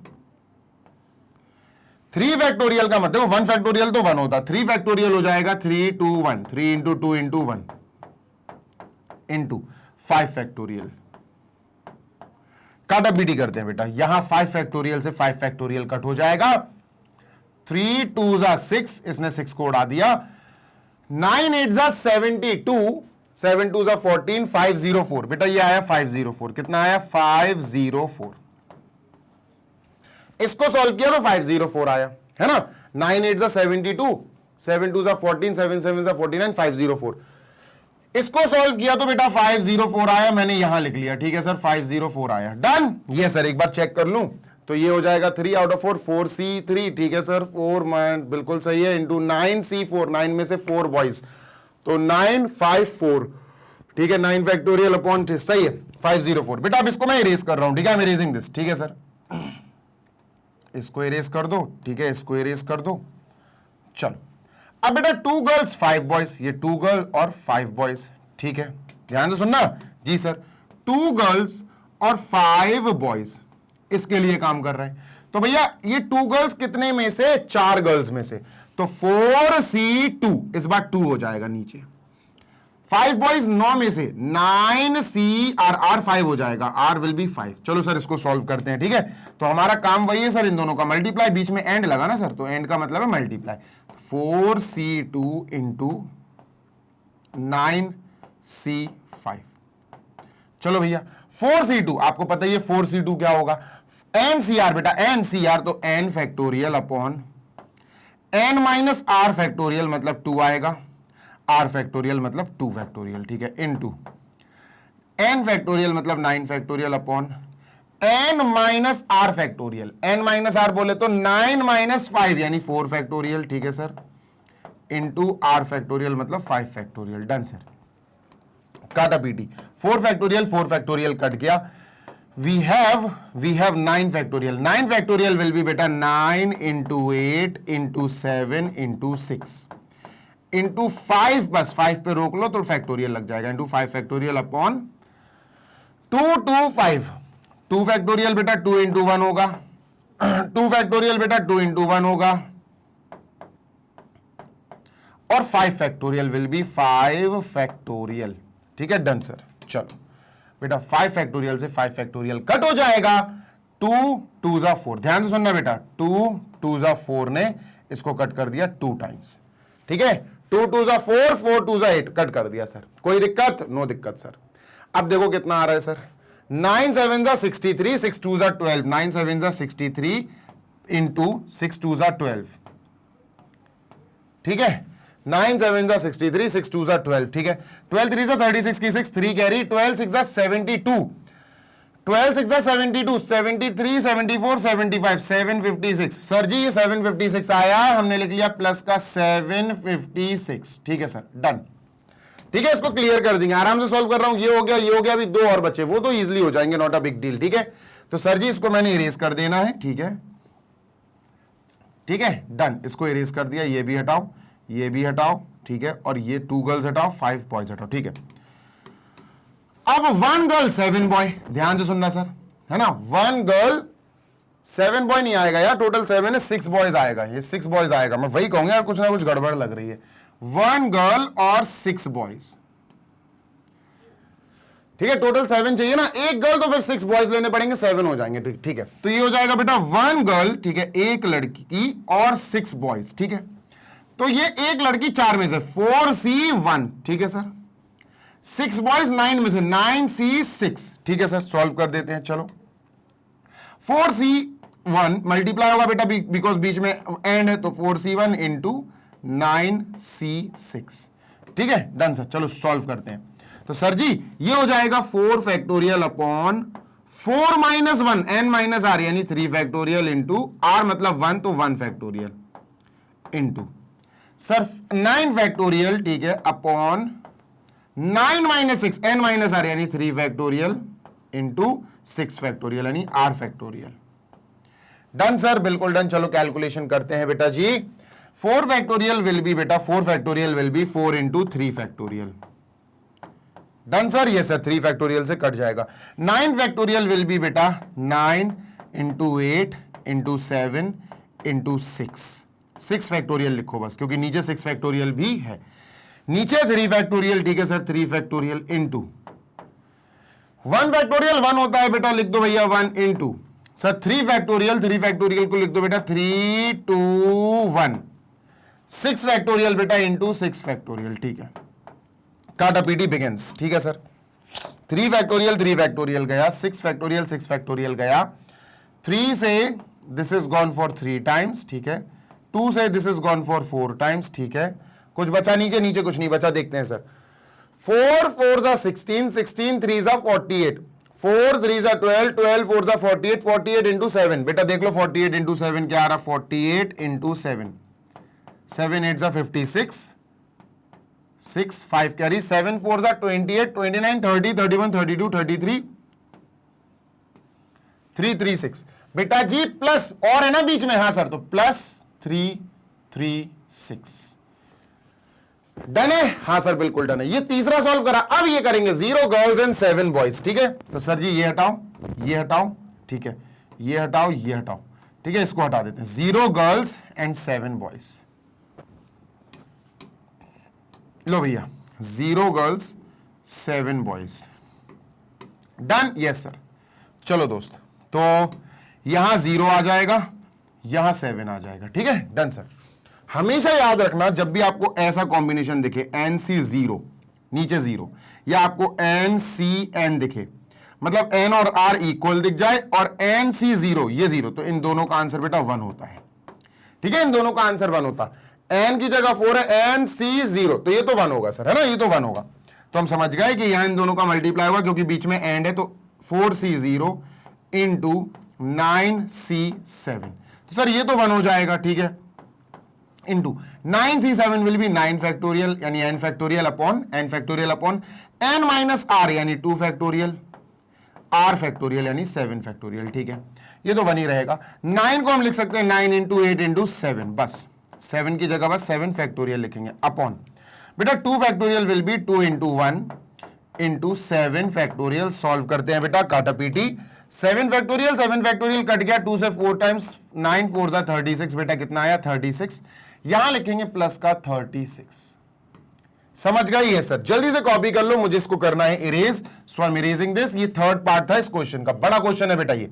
3 फैक्टोरियल का मतलब 1 फैक्टोरियल तो 1 होता, 3 फैक्टोरियल हो जाएगा 3 2 1, 3 इंटू 2 इंटू 1 इंटू 5 फैक्टोरियल। काटा पीटी करते हैं बेटा, यहां 5 फैक्टोरियल से 5 फैक्टोरियल कट हो जाएगा, 3 2 6, इसने 6 को उड़ा दिया, 9 8 72, 7 2 14, 504, बेटा ये आया 504, कितना आया? 504। इसको सॉल्व किया तो 504 आया, है ना। 9 8 72, 7 2 14, 7 7 49, 504। इसको सॉल्व किया तो बेटा 504 आया, मैंने यहां लिख लिया, ठीक है सर, 504 आया। डन। ये सर एक बार चेक कर लूं तो ये हो जाएगा 3 आउट ऑफ 4, 4C3, ठीक है सर, 4 बिल्कुल सही है, इंटू 9C4, 9 में से 4 बॉयज, तो 954, ठीक है, 9 फैक्टोरियल अपॉन, सही है, 504। बेटा अब इसको मैं इरेज कर रहा हूं, ठीक है, आई एम इरेजिंग दिस, ठीक है सर, इसको इरेज कर दो, ठीक है, इसको इरेज कर दो। चलो अब बेटा 2 गर्ल्स 5 बॉयज, ये 2 गर्ल और 5 बॉयज, ठीक है, ध्यान से सुनना जी सर, 2 गर्ल्स और 5 बॉयज इसके लिए काम कर रहे हैं। तो भैया ये 2 गर्ल्स कितने में से? 4 गर्ल्स में से, तो 4C2, इस बार 2 हो जाएगा नीचे, 5 बॉयज 9 में से 9CR 5 हो जाएगा, R विल बी 5। चलो सर इसको सॉल्व करते हैं, ठीक है। तो हमारा काम वही है सर, इन दोनों का मल्टीप्लाई, बीच में एंड लगा ना सर, तो एंड का मतलब है मल्टीप्लाई, 4C2 इंटू 9C5। चलो भैया 4C2, आपको पता ही है 4C2 क्या होगा, NCR बेटा, NCR तो n factorial upon n minus r factorial मतलब 2 आएगा, r फैक्टोरियल मतलब 2 फैक्टोरियल, ठीक है, इनटू n फैक्टोरियल मतलब 9 factorial upon n minus r factorial, n minus r बोले तो 9 माइनस 5 यानी 4 फैक्टोरियल, ठीक है सर, इनटू r फैक्टोरियल मतलब 5 फैक्टोरियल। Done sir. काटा पीटी, 4 फैक्टोरियल कट गया, we have 9 factorial, 9 factorial will be बेटा 9 इंटू 8 इंटू 7 इंटू 6 इंटू 5, बस 5 पे रोक लो तो फैक्टोरियल लग जाएगा, इंटू 5 फैक्टोरियल अपॉन 2 2 5, 2 फैक्टोरियल बेटा 2 इंटू 1 होगा, 2 फैक्टोरियल बेटा 2 इंटू 1 होगा, और 5 फैक्टोरियल विल बी 5 फैक्टोरियल, ठीक है। Done sir. चलो बेटा 5 फैक्टोरियल से 5 फैक्टोरियल कट हो जाएगा, 2 2 4, ध्यान से सुनना बेटा, 2 2 4 ने इसको कट कर दिया 2 टाइम्स, ठीक है, 2 2 4, 4 2 8 कट कर दिया सर, कोई दिक्कत? नो दिक्कत सर। अब देखो कितना आ रहा है सर, 9 7 63, 6 2 12, 9 7 63 इंटू 6 2 12, ठीक है, 9 7 63, 6 2 12, ठीक है, 12 3 36 की 6, 3 कैरी, 12 6 72, 12 6 72, 73 74 75, 756। सर जी ये 756 आया, हमने लिख लिया प्लस का 756, ठीक है सर, डन। ठीक है, इसको क्लियर कर देंगे, आराम से सॉल्व कर रहा हूं, ये हो गया, अभी 2 और बचे, वो तो इजीली हो जाएंगे, नॉट अ बिग डील, ठीक है। तो सर जी इसको मैंने इरेज कर देना है, ठीक है, ठीक है, डन, इसको इरेज कर दिया, ये भी हटाओ, ये भी हटाओ, ठीक है, और ये 2 गर्ल्स हटाओ, 5 बॉयज हटाओ, ठीक है। अब 1 गर्ल 7 बॉय, ध्यान से सुनना सर, है ना, 1 गर्ल 7 बॉय नहीं आएगा यार, टोटल 7 है, 6 बॉयज आएगा, ये 6 बॉयज आएगा, मैं वही कहूंगा यार, कुछ ना कुछ गड़बड़ लग रही है। 1 गर्ल और 6 बॉयज, ठीक है, टोटल 7 चाहिए ना, एक गर्ल तो फिर 6 बॉयज लेने पड़ेंगे, 7 हो जाएंगे। ठीक है, तो ये हो जाएगा बेटा 1 गर्ल, ठीक है, एक लड़की और 6 बॉयज। ठीक है, तो ये एक लड़की 4 में से 4C1, ठीक है सर, 6 बॉयज 9 में से 9C6, ठीक है सर, सॉल्व कर देते हैं। चलो 4C1 मल्टीप्लाई होगा बेटा बिकॉज बीच में एंड है, तो 4C1 इंटू 9C6, ठीक है, डन सर। चलो सॉल्व करते हैं। तो सर जी ये हो जाएगा 4 factorial upon 4 minus 1 n minus R यानी 3 फैक्टोरियल इंटू आर मतलब 1 तो 1 फैक्टोरियल इंटू सर 9 फैक्टोरियल, ठीक है, upon 9 minus 6 n minus R यानी 3 फैक्टोरियल इंटू 6 फैक्टोरियल यानी आर फैक्टोरियल। डन सर, बिल्कुल डन। चलो कैलकुलेशन करते हैं बेटा जी। 4 फैक्टोरियल विल बी बेटा 4 factorial will B 4 into 3 factorial. Done sir, ये सर 3 फैक्टोरियल से कट जाएगा। 9 फैक्टोरियल विल बी बेटा 9 इंटू 8 इंटू 7 इंटू 6 फैक्टोरियल लिखो बस, क्योंकि नीचे 6 फैक्टोरियल भी है, नीचे 3 फैक्टोरियल, ठीक है सर, 3 फैक्टोरियल इंटू 1 फैक्टोरियल 1 होता है बेटा, लिख दो भैया 1 इंटू सर 3 फैक्टोरियल को लिख दो बेटा 3 2 1, 6 फैक्टोरियल बेटा इंटू 6 फैक्टोरियल, ठीक है, काटा पीटी बिगिंस, ठीक है सर। 3 फैक्टोरियल गया, 6 फैक्टोरियल गया, 3 से this is gone for 3 times, ठीक है, 2 से this is gone for 4 times, ठीक है, कुछ बचा नीचे कुछ नहीं बचा, देखते हैं सर। 4 4 जा 16, 16 3 जा 48, 4 3 जा 12, 12 4 जा 48, 48 इंटू 7, बेटा देख लो 48 इंटू 7 क्या आ रहा, 48 इंटू 7, 7 8 जा 56, 6 5 कैरी, 7 4 जा 28, 29 30 31 32 33 336 बेटा जी, प्लस और है ना बीच में, हाँ सर, तो प्लस 336। डन है, हाँ सर बिल्कुल डन है। ये तीसरा सॉल्व करा। अब ये करेंगे 0 गर्ल्स एंड 7 बॉयज, ठीक है। तो सर जी ये हटाओ, ठीक है, ये हटाओ, ठीक है, इसको हटा देते हैं। 0 गर्ल्स एंड 7 बॉयज, लो भैया 0 girls 7 boys, done, yes sir. चलो दोस्त, तो यहां 0 आ जाएगा, यहां 7 आ जाएगा, ठीक है, डन सर। हमेशा याद रखना जब भी आपको ऐसा कॉम्बिनेशन दिखे NC0 नीचे 0, या आपको NCN दिखे, मतलब N और R इक्वल दिख जाए और NC0 ये 0, तो इन दोनों का आंसर बेटा 1 होता है, ठीक है, इन दोनों का आंसर 1 होता। N की जगह 4 है, NC0, तो ये तो 1 होगा सर, है ना, ये तो 1 होगा। तो हम समझ गए कि यहां इन दोनों का मल्टीप्लाई होगा क्योंकि बीच में एंड है, तो 4C0 इंटू 9C7, तो सर ये तो 1 हो जाएगा, ठीक है, into 9C7 will be 9 factorial यानी n factorial upon n minus r यानी 2 फैक्टोरियल, r फैक्टोरियल यानी 7 फैक्टोरियल, ठीक है, ये तो 1 ही रहेगा। 9 को हम लिख सकते हैं 9 इंटू 8 इंटू 7, बस 7 की जगह बस 7 फैक्टोरियल लिखेंगे, अपॉन बेटा 2 factorial will B 2 into 1 into 7 factorial. Solve करते हैं बेटा, काटा पीटी, 7 फैक्टोरियल कट गया, 2 से 4 टाइम्स, 9 4 जा 36, बेटा कितना आया 36, यहां लिखेंगे प्लस का 36। समझ गए ये सर, जल्दी से कॉपी कर लो, मुझे इसको करना है erase, so I am erasing this. ये थर्ड पार्ट था इस क्वेश्चन का, बड़ा क्वेश्चन है बेटा ये,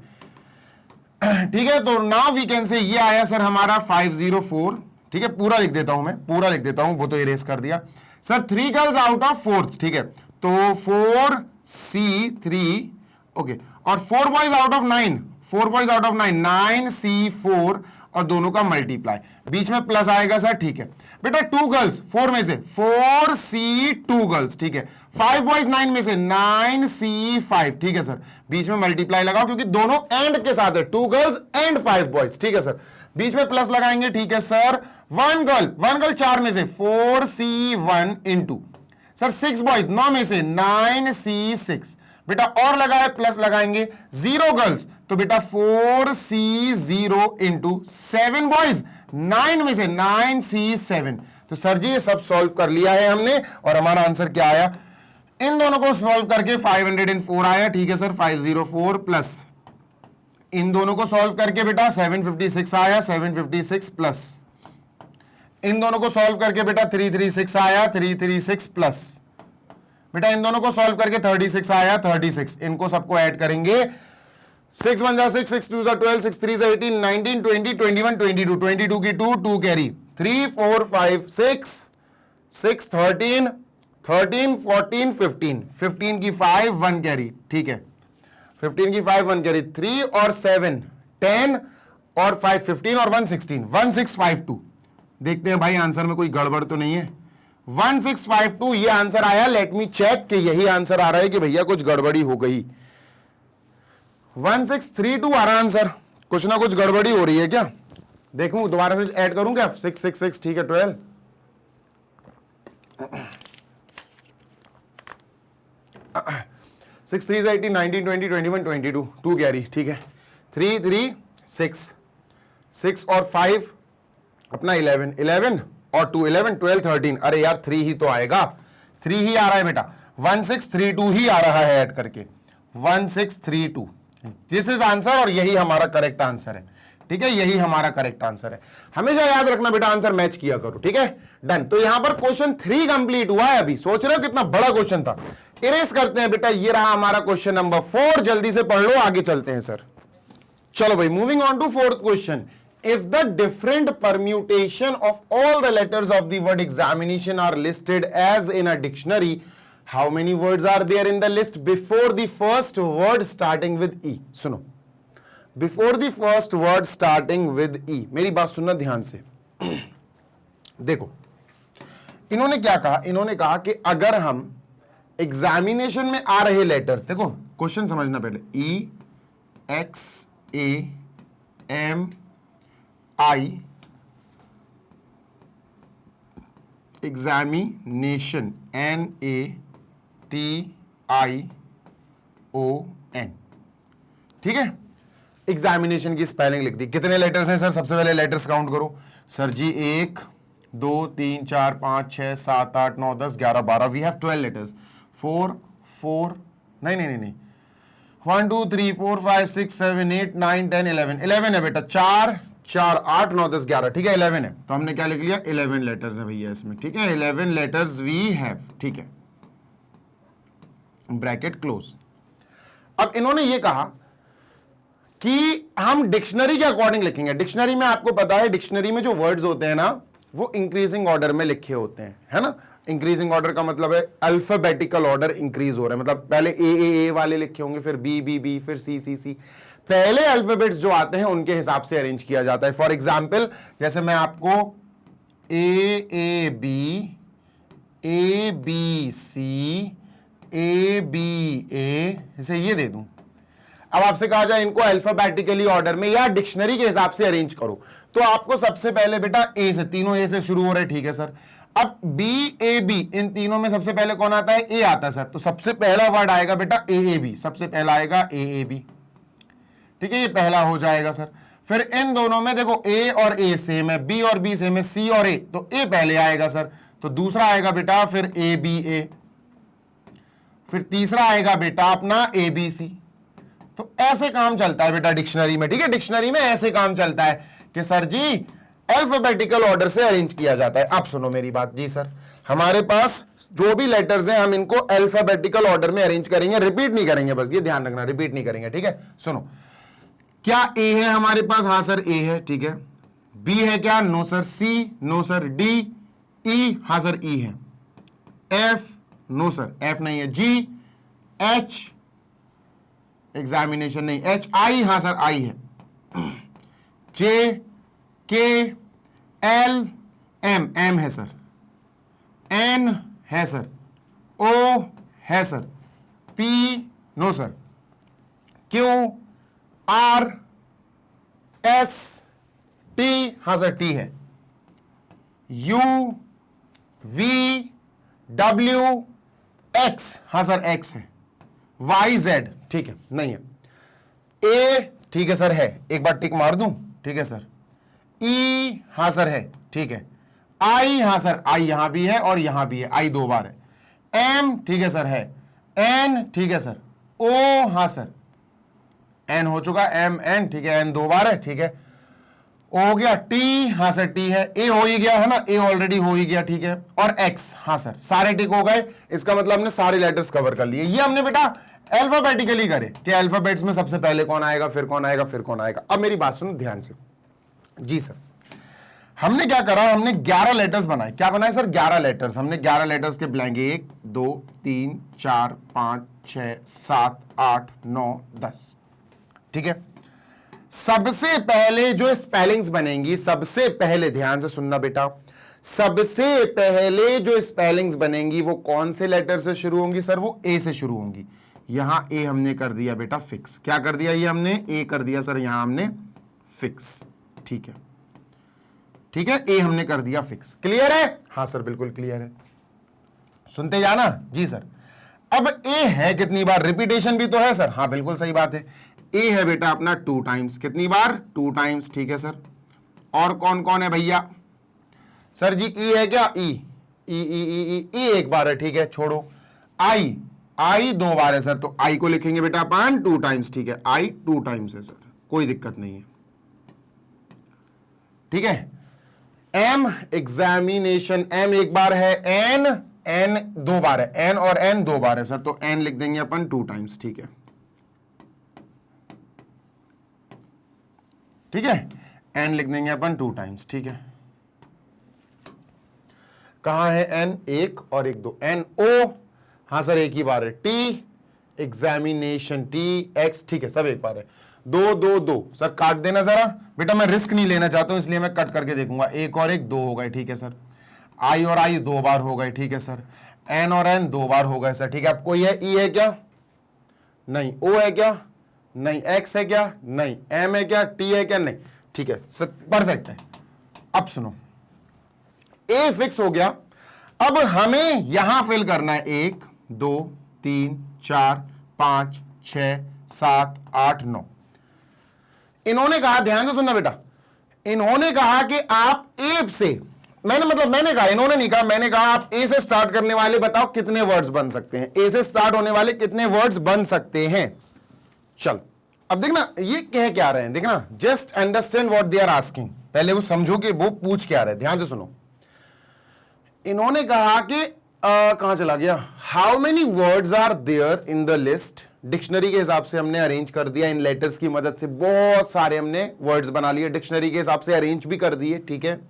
ठीक है। तो नाउ वी कैन से ये आया सर हमारा 504, ठीक है, पूरा लिख देता हूं मैं, पूरा लिख देता हूं, वो तो इरेज कर दिया सर। 3 गर्ल्स आउट ऑफ 4, ठीक है, तो 4C3, ओके, और 4 boys out of 9, 4 boys out of 9, 9C4, और दोनों का मल्टीप्लाई, बीच में प्लस आएगा सर, ठीक है बेटा। 2 गर्ल्स 4 में से 4C2 गर्ल्स, ठीक है, 5 बॉयज 9 में से 9C5, ठीक है सर, बीच में मल्टीप्लाई लगाओ क्योंकि दोनों एंड के साथ है, 2 गर्ल्स एंड 5 बॉयज, ठीक है सर, बीच में प्लस लगाएंगे, ठीक है सर। 1 गर्ल 4 में से 4C1 इंटू सर 6 बॉयज 9 में से 9C6, बेटा और लगा है प्लस लगाएंगे। 0 गर्ल्स तो बेटा 4C0 इंटू 7 बॉयज 9 में से 9C7, तो सर जी ये सब सॉल्व कर लिया है हमने, और हमारा आंसर क्या आया, इन दोनों को सॉल्व करके 504 आया, ठीक है सर, 504 प्लस इन दोनों को सॉल्व करके बेटा 756 आया, 756 प्लस इन दोनों को सॉल्व करके बेटा 336 आया, 336 प्लस बेटा इन दोनों को सॉल्व करके 36 आया, 36 इनको सबको ऐड करेंगे, 6 1 जा 6, 6 2 जा 12, 6 3 जा 18, 19 20 21 22, 22 की 2 कैरी, 3 4 5 6 6 13 13 14 15, 15 की 5 1 कैरी, ठीक है, 15 की 5 1 कैरी, 3 और 7 10 और 5 15 और 1 16, 1652। देखते हैं भाई आंसर में कोई गड़बड़ तो नहीं है। 1652 ये आंसर आया। लेट मी चेक कि यही आंसर आ रहा है कि भैया कुछ गड़बड़ी हो गई। 1632 आ रहा आंसर, कुछ ना कुछ गड़बड़ी हो रही है क्या? देखूं दोबारा से ऐड करूं क्या? 6 6 6 ठीक है, 12 6 3 18 19 20 21 22 2 कैरी, ठीक है, 3 3 6 6 और 5 अपना 11 11 और 2 11 12 13। अरे यार 3 ही तो आएगा, 3 ही आ रहा है बेटा, 1632 ही आ रहा है ऐड करके, 1632 दिस इज आंसर और यही हमारा करेक्ट आंसर है। ठीक है, यही हमारा करेक्ट आंसर है। हमेशा याद रखना बेटा, आंसर मैच किया करो। ठीक है, डन। तो यहां पर क्वेश्चन 3 कंप्लीट हुआ है। अभी सोच रहे हो कितना बड़ा क्वेश्चन था। इरेज करते हैं बेटा, ये रहा हमारा क्वेश्चन नंबर 4। जल्दी से पढ़ लो, आगे चलते हैं सर। चलो भाई, moving on to 4th question. If the different permutation of all the letters of the word examination are listed as in a dictionary, how many words are there in the list before the first word starting with E? सुनो, before the first word starting with E, मेरी बात सुनना ध्यान से। देखो, इन्होंने क्या कहा? इन्होंने कहा कि अगर हम एग्जामिनेशन में आ रहे लेटर्स, देखो क्वेश्चन समझना पहले, E X A M I examination NATION, ठीक है। एग्जामिनेशन की स्पेलिंग लिख दी। कितने लेटर्स हैं सर? सबसे पहले लेटर्स काउंट करो sir ji. 1 2 3 4 5 6 7 8 9 10 11 12। We have 12 letters. 4 4 नहीं 1 2 3 4 5 6 7 8 9 10 11 11 है बेटा। 4 4 8 9 10 11, ठीक है, 11 है। तो हमने क्या लिख लिया? 11 लेटर्स है भैया इसमें। ठीक है, 11 लेटर्स वी हैव। ठीक है, ब्रैकेट क्लोज। अब इन्होंने ये कहा कि हम डिक्शनरी के अकॉर्डिंग लिखेंगे। डिक्शनरी में आपको पता है, डिक्शनरी में जो वर्ड्स होते हैं ना, वो इंक्रीजिंग ऑर्डर में लिखे होते हैं, है ना। इंक्रीजिंग ऑर्डर का मतलब है अल्फाबेटिकल ऑर्डर इंक्रीज हो रहा है, मतलब पहले ए वाले लिखे होंगे, फिर बी, फिर सी। पहले अल्फाबेट्स जो आते हैं उनके हिसाब से अरेंज किया जाता है। फॉर एग्जाम्पल, जैसे मैं आपको A B C A B A जैसे ये दे दूं। अब आपसे कहा जाए इनको अल्फाबेटिकली ऑर्डर में या डिक्शनरी के हिसाब से अरेंज करो, तो आपको सबसे पहले बेटा ए से, तीनों ए से शुरू हो रहे, ठीक है सर। अब B A B, इन तीनों में सबसे पहले कौन आता है? ए आता है सर। तो सबसे पहला वर्ड आएगा बेटा AAB, सबसे पहला आएगा AAB, ठीक है, ये पहला हो जाएगा सर। फिर इन दोनों में देखो A और A सेम है, B और B सेम है, C और A, तो A पहले आएगा सर। तो दूसरा आएगा बेटा फिर ABA, फिर तीसरा आएगा बेटा अपना ABC। तो ऐसे काम चलता है बेटा डिक्शनरी में। ठीक है, डिक्शनरी में ऐसे काम चलता है कि सर जी अल्फाबेटिकल ऑर्डर से अरेंज किया जाता है। अब सुनो मेरी बात जी सर, हमारे पास जो भी लेटर्स हैं हम इनको अल्फाबेटिकल ऑर्डर में अरेंज करेंगे, रिपीट नहीं करेंगे, बस ये ध्यान रखना, रिपीट नहीं करेंगे। ठीक है, सुनो, क्या ए है हमारे पास? हाँ सर ए है, ठीक है। बी है क्या? No sir. C no sir. D E, हाँ सर ई है। एफ नो सर, एफ नहीं है। जी एच, एग्जामिनेशन नहीं। एच आई, हाँ सर आई है। J K L M, M है सर। एन है सर। ओ है sir. P no sir. Q R S T, हाँ सर टी है। यू वी डब्ल्यू एक्स, हाँ सर एक्स है। वाई जेड, ठीक है, नहीं है। ए, ठीक है सर है, एक बार टिक मार दूं, ठीक है सर। ई, हाँ सर है, ठीक है। आई, हाँ सर आई यहां भी है और यहां भी है, आई 2 बार है। एम, ठीक है सर है। एन, ठीक है सर। ओ, हाँ सर एन हो चुका। एम एन, ठीक है, एन 2 बार है, ठीक है। ओ हो गया, टी, हाँ सर टी है, ए हो ही गया है ना, ए ऑलरेडी हो ही गया, ठीक है, और एक्स, हाँ सर सारे टिक हो गए। इसका मतलब हमने सारे लेटर्स कवर कर लिए। ये हमने बेटा अल्फाबेटिकली करे कि अल्फाबेट्स में सबसे पहले कौन आएगा, फिर कौन आएगा, फिर कौन आएगा। अब मेरी बात सुनो ध्यान से जी सर, हमने क्या करा, हमने 11 लेटर्स बनाए। क्या बनाए सर? 11 लेटर्स। हमने 11 लेटर्स के ब्लैंक 1 2 3 4 5 6 7 8 9 10, ठीक है। सबसे पहले जो स्पेलिंग्स बनेंगी, सबसे पहले ध्यान से सुनना बेटा, सबसे पहले जो स्पेलिंग्स बनेंगी वो कौन से लेटर से शुरू होंगी सर? वो ए से शुरू होंगी। यहां ए हमने कर दिया बेटा फिक्स। क्या कर दिया? ये हमने ए कर दिया सर, यहां हमने फिक्स, ठीक है, ठीक है, ए हमने कर दिया फिक्स। क्लियर है? हाँ सर बिल्कुल क्लियर है, सुनते जाना जी सर। अब ए है कितनी बार? रिपीटेशन भी तो है सर, हाँ बिल्कुल सही बात है। ए है बेटा अपना 2 टाइम्स, कितनी बार? 2 टाइम्स, ठीक है सर। और कौन कौन है भैया? सर जी ई है क्या? ई ई ई ई ई ई एक बार है, ठीक है, छोड़ो। आई, आई 2 बार है सर, तो आई को लिखेंगे बेटा अपन 2 टाइम्स, ठीक है, आई 2 टाइम्स है सर, कोई दिक्कत नहीं है, ठीक है। एम, एग्जामिनेशन, एम एक बार है, एन, एन 2 बार है, एन और एन 2 बार है सर, तो एन लिख देंगे अपन 2 टाइम्स, ठीक है, ठीक है, एन लिख देंगे अपन 2 टाइम्स, ठीक है। कहां है एन? 1 और 1 2, एन ओ, हाँ सर एक ही बार है। टी, एग्जामिनेशन, टी एक्स, ठीक है, सब एक बार है। 2 2 2 सर काट देना जरा बेटा, मैं रिस्क नहीं लेना चाहता हूं इसलिए मैं कट करके देखूंगा। 1 और 1 2 हो गए, ठीक है सर। आई और आई 2 बार हो गए, ठीक है सर। एन और एन 2 बार हो गए सर, ठीक है। अब कोई है? ई है क्या? नहीं। ओ है क्या? नहीं। एक्स है क्या? नहीं। एम है क्या? टी है क्या? नहीं, ठीक है सर, परफेक्ट है। अब सुनो, ए फिक्स हो गया। अब हमें यहां फिल करना है 1 2 3 4 5 6 7 8 9। इन्होंने कहा, ध्यान से सुनना बेटा, इन्होंने कहा कि आप ए से, मैंने कहा, इन्होंने नहीं कहा, मैंने कहा आप ए से स्टार्ट करने वाले बताओ कितने वर्ड्स बन सकते हैं, ए से स्टार्ट होने वाले कितने वर्ड्स बन सकते हैं। चल अब देखना ये कह क्या रहे हैं, देखना, just understand what they are asking. पहले वो समझो कि वो पूछ क्या रहे हैं, ध्यान से सुनो। इन्होंने कहा कि कहां चला गया, how many words are there in the list. Dictionary के हिसाब से हमने अरेंज कर दिया, इन लेटर्स की मदद से बहुत सारे हमने वर्ड्स बना लिए, डिक्शनरी के हिसाब से अरेंज भी कर दिए, ठीक है।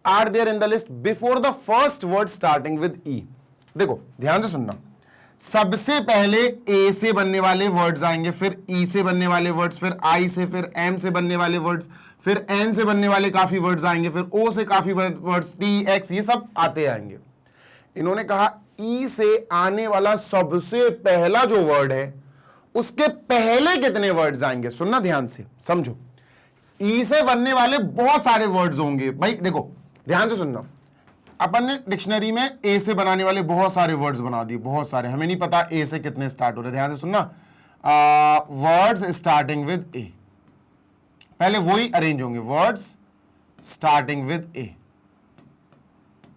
Are there in the list before the first word starting with E. देखो ध्यान से सुनना, सबसे पहले ए से बनने वाले वर्ड्स आएंगे, फिर ई से बनने वाले वर्ड्स, फिर आई से, फिर एम से बनने वाले वर्ड्स, फिर एन से बनने वाले काफी वर्ड्स आएंगे, फिर ओ से काफी वर्ड्स, टी एक्स, ये सब आते आएंगे। इन्होंने कहा ई से आने वाला सबसे पहला जो वर्ड है उसके पहले कितने वर्ड्स आएंगे। सुनना ध्यान से, समझो, ई से बनने वाले बहुत सारे वर्ड्स होंगे भाई। देखो ध्यान से सुनना, अपन ने डिक्शनरी में ए से बनाने वाले बहुत सारे वर्ड्स बना दिए, बहुत सारे, हमें नहीं पता ए से कितने स्टार्ट हो रहे। ध्यान से सुनना, वर्ड्स स्टार्टिंग विद ए, पहले वही अरेंज होंगे, वर्ड्स स्टार्टिंग विद ए,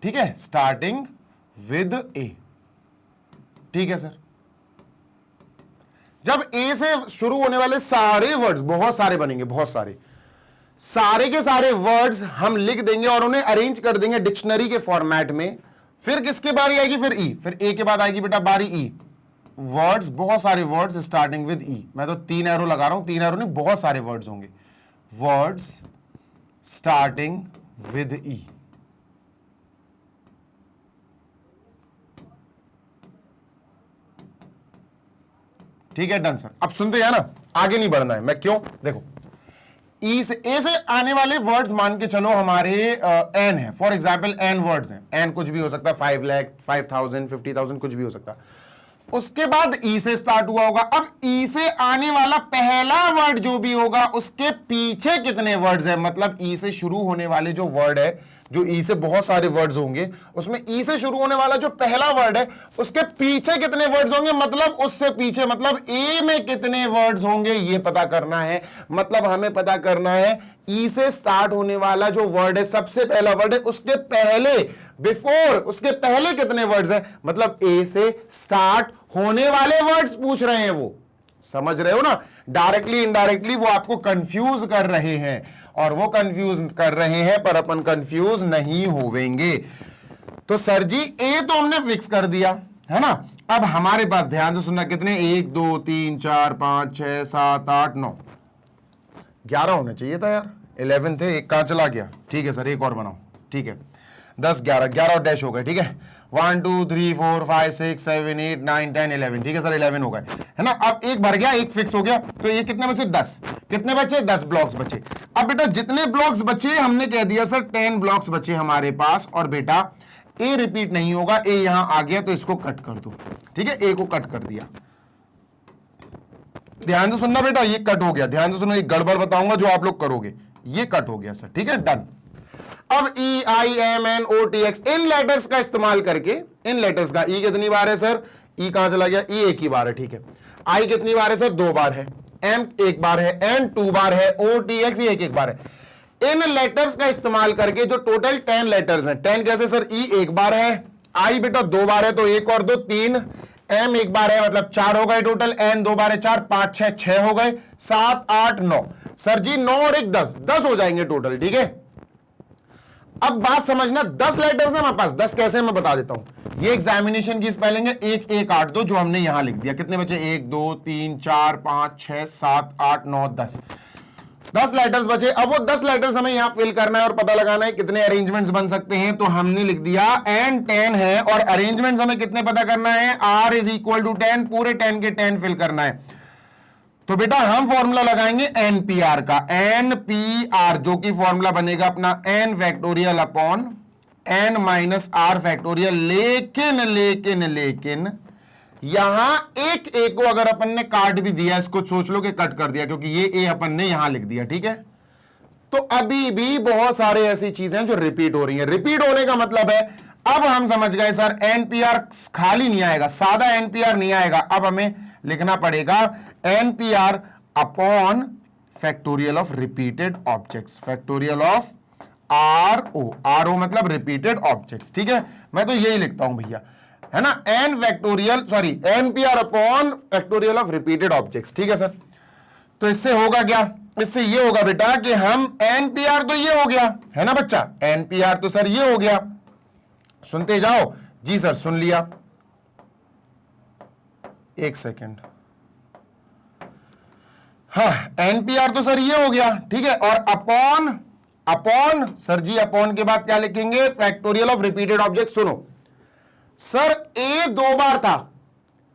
ठीक है, स्टार्टिंग विद ए, ठीक है सर। जब ए से शुरू होने वाले सारे वर्ड्स, बहुत सारे बनेंगे, बहुत सारे के सारे वर्ड्स हम लिख देंगे और उन्हें अरेंज कर देंगे डिक्शनरी के फॉर्मेट में। फिर किसके बारी आएगी? फिर ई, फिर ए के बाद आएगी बेटा बारी ई। वर्ड्स, बहुत सारे वर्ड्स स्टार्टिंग विद ई। मैं तो 3 एरो लगा रहा हूं, 3 एरो नहीं, बहुत सारे वर्ड्स होंगे, वर्ड्स स्टार्टिंग विद ई। ठीक है, डन सर। अब सुनते जाना, आगे नहीं बढ़ना है, मैं क्यों, देखो, ई से, ए से आने वाले वर्ड्स मान के चलो हमारे एन है, फॉर एग्जाम्पल एन वर्ड्स हैं, एन कुछ भी हो सकता है, 5 लाख, 5,000, 50,000, कुछ भी हो सकता है। उसके बाद ई से स्टार्ट हुआ होगा। अब ई से आने वाला पहला वर्ड जो भी होगा उसके पीछे कितने वर्ड्स हैं, मतलब ई से शुरू होने वाले जो वर्ड है, जो ई से बहुत सारे वर्ड्स होंगे, उसमें ई से शुरू होने वाला जो पहला वर्ड है उसके पीछे कितने वर्ड्स होंगे, मतलब उससे पीछे, मतलब ए में कितने वर्ड्स होंगे ये पता करना है। मतलब हमें पता करना है ई से स्टार्ट होने वाला जो वर्ड है, सबसे पहला वर्ड है, उसके पहले, बिफोर, उसके पहले कितने वर्ड्स हैं, मतलब ए से स्टार्ट होने वाले वर्ड्स पूछ रहे हैं वो। समझ रहे हो ना, डायरेक्टली इनडायरेक्टली वो आपको कंफ्यूज कर रहे हैं। और वो कंफ्यूज कर रहे हैं, पर अपन कंफ्यूज नहीं होवेंगे। तो सर जी ए तो हमने फिक्स कर दिया है ना। अब हमारे पास ध्यान से सुनना, कितने 1 2 3 4 5 6 7 8 9 11 होना चाहिए था यार, 11 थे, एक कहां चला गया। ठीक है सर, एक और बनाओ। ठीक है 10 11 11 और डैश हो गए। ठीक है 1 2 3 4 5 6 7 8 9 10 11। ठीक है सर 11 हो गए है ना। अब एक भर गया, एक फिक्स हो गया, तो ये कितने बचे 10। कितने बचे 10 ब्लॉक्स बचे। अब बेटा जितने ब्लॉक्स बचे हमने कह दिया सर 10 ब्लॉक्स बचे हमारे पास। और बेटा ए रिपीट नहीं होगा, ए यहां आ गया तो इसको कट कर दो। ठीक है ए को कट कर दिया। ध्यान से सुनना बेटा, ये कट हो गया। ध्यान से सुनो, एक गड़बड़ बताऊंगा जो आप लोग करोगे। ये कट हो गया सर। ठीक है डन। अब E I M N O T X in letters का इस्तेमाल करके, इन लेटर्स का ई कितनी बार है सर, ई कहां चला गया, ई एक ही बार है। ठीक है आई कितनी बार है सर, 2 बार है। एम एक बार है, एन 2 बार है, ओ टी एक्स एक एक बार है। इन लेटर्स का इस्तेमाल करके जो टोटल 10 लेटर्स हैं, 10 कैसे सर, ई एक बार है, आई बेटा 2 बार है तो 1 और 2 3, एम एक बार है मतलब 4 हो गए टोटल, एन 2 बार है 4 5 6 6 हो गए, 7 8 9 सर जी 9 और 1 10 10 हो जाएंगे टोटल। ठीक है अब बात समझना, 10 लेटर्स है हमारे पास। 10 कैसे मैं बता देता हूं। ये एग्जामिनेशन की स्पेलिंग है 1 1 8 2 जो हमने यहां लिख दिया। कितने बचे 1 2 3 4 5 6 7 8 9 10 10 लेटर्स बचे। अब वो 10 लेटर्स हमें यहां फिल करना है और पता लगाना है कितने अरेंजमेंट्स बन सकते हैं। तो हमने लिख दिया एन 10 है और अरेंजमेंट्स हमें कितने पता करना है, आर इज इक्वल टू 10, पूरे 10 के 10 फिल करना है। तो बेटा हम फॉर्मूला लगाएंगे एनपीआर का, एनपीआर जो कि फॉर्मूला बनेगा अपना N factorial upon N minus R factorial. लेकिन लेकिन लेकिन यहां एक ए को अगर अपन ने काट भी दिया, इसको सोच लो कि कट कर दिया, क्योंकि ये ए अपन ने यहां लिख दिया। ठीक है तो अभी भी बहुत सारे ऐसी चीजें जो रिपीट हो रही हैं। रिपीट होने का मतलब है, अब हम समझ गए सर एनपीआर खाली नहीं आएगा, सादा एनपीआर नहीं आएगा। अब हमें लिखना पड़ेगा NPR upon factorial of repeated objects, factorial of R ओ मतलब रिपीटेड ऑब्जेक्ट्स। ठीक है मैं तो यही लिखता हूं भैया, है ना, N factorial sorry NPR upon factorial of repeated objects. ठीक है सर तो इससे होगा क्या, इससे ये होगा बेटा कि हम एनपीआर तो ये हो गया है ना बच्चा, एनपीआर तो सर ये हो गया। सुनते जाओ जी सर, सुन लिया, एक सेकेंड। हाँ एनपीआर तो सर ये हो गया। ठीक है और अपॉन, अपॉन सर जी अपॉन के बाद क्या लिखेंगे, फैक्टोरियल ऑफ रिपीटेड ऑब्जेक्ट। सुनो सर ए 2 बार था,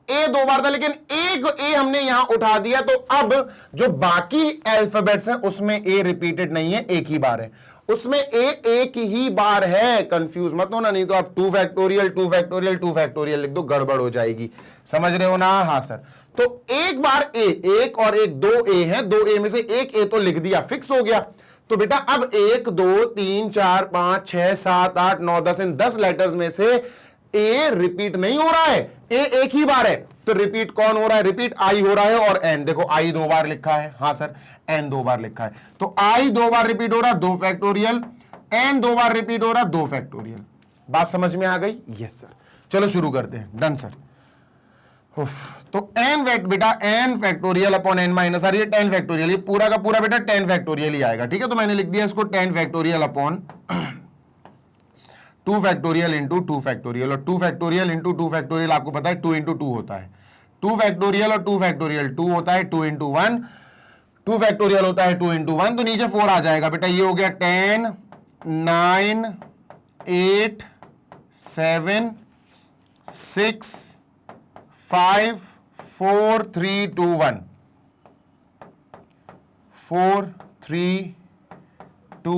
ए 2 बार था, लेकिन एक ए हमने यहां उठा दिया, तो अब जो बाकी अल्फाबेट्स हैं उसमें ए रिपीटेड नहीं है, एक ही बार है उसमें, ए एक ही बार है। कंफ्यूज मत होना, नहीं तो आप 2 फैक्टोरियल 2 फैक्टोरियल 2 फैक्टोरियल लिख दो, गड़बड़ हो जाएगी। समझ रहे हो ना। हाँ सर तो एक बार ए, एक और एक 2 ए है, 2 ए में से एक ए तो लिख दिया, फिक्स हो गया। तो बेटा अब 1 2 3 4 5 6 7 8 9 10 इन 10 लेटर्स में से ए रिपीट नहीं हो रहा है, ए एक ही बार है। तो रिपीट कौन हो रहा है, रिपीट आई हो रहा है और एन, देखो आई 2 बार लिखा है। हाँ सर एन 2 बार लिखा है, तो आई 2 बार रिपीट हो रहा 2 फैक्टोरियल, एन 2 बार रिपीट हो रहा 2 फैक्टोरियल। बात समझ में आ गई। यस सर चलो शुरू करते हैं। Done sir. तो एन बेटा N factorial upon N minus R, ये 10 फैक्टोरियल, ये पूरा का पूरा बेटा 10 फैक्टोरियल ही आएगा। ठीक है तो मैंने लिख दिया इसको 10 factorial upon 2 factorial into 2 factorial, और 2 फैक्टोरियल इंटू 2 फैक्टोरियल आपको पता है 2 इंटू 2 होता है। 2 फैक्टोरियल और 2 फैक्टोरियल 2 होता है, 2 इंटू 1, 2 फैक्टोरियल होता है 2 इंटू 1, तो नीचे 4 आ जाएगा बेटा। ये हो गया 10 9 8 7 6 5 4 3 2 1 4 3 2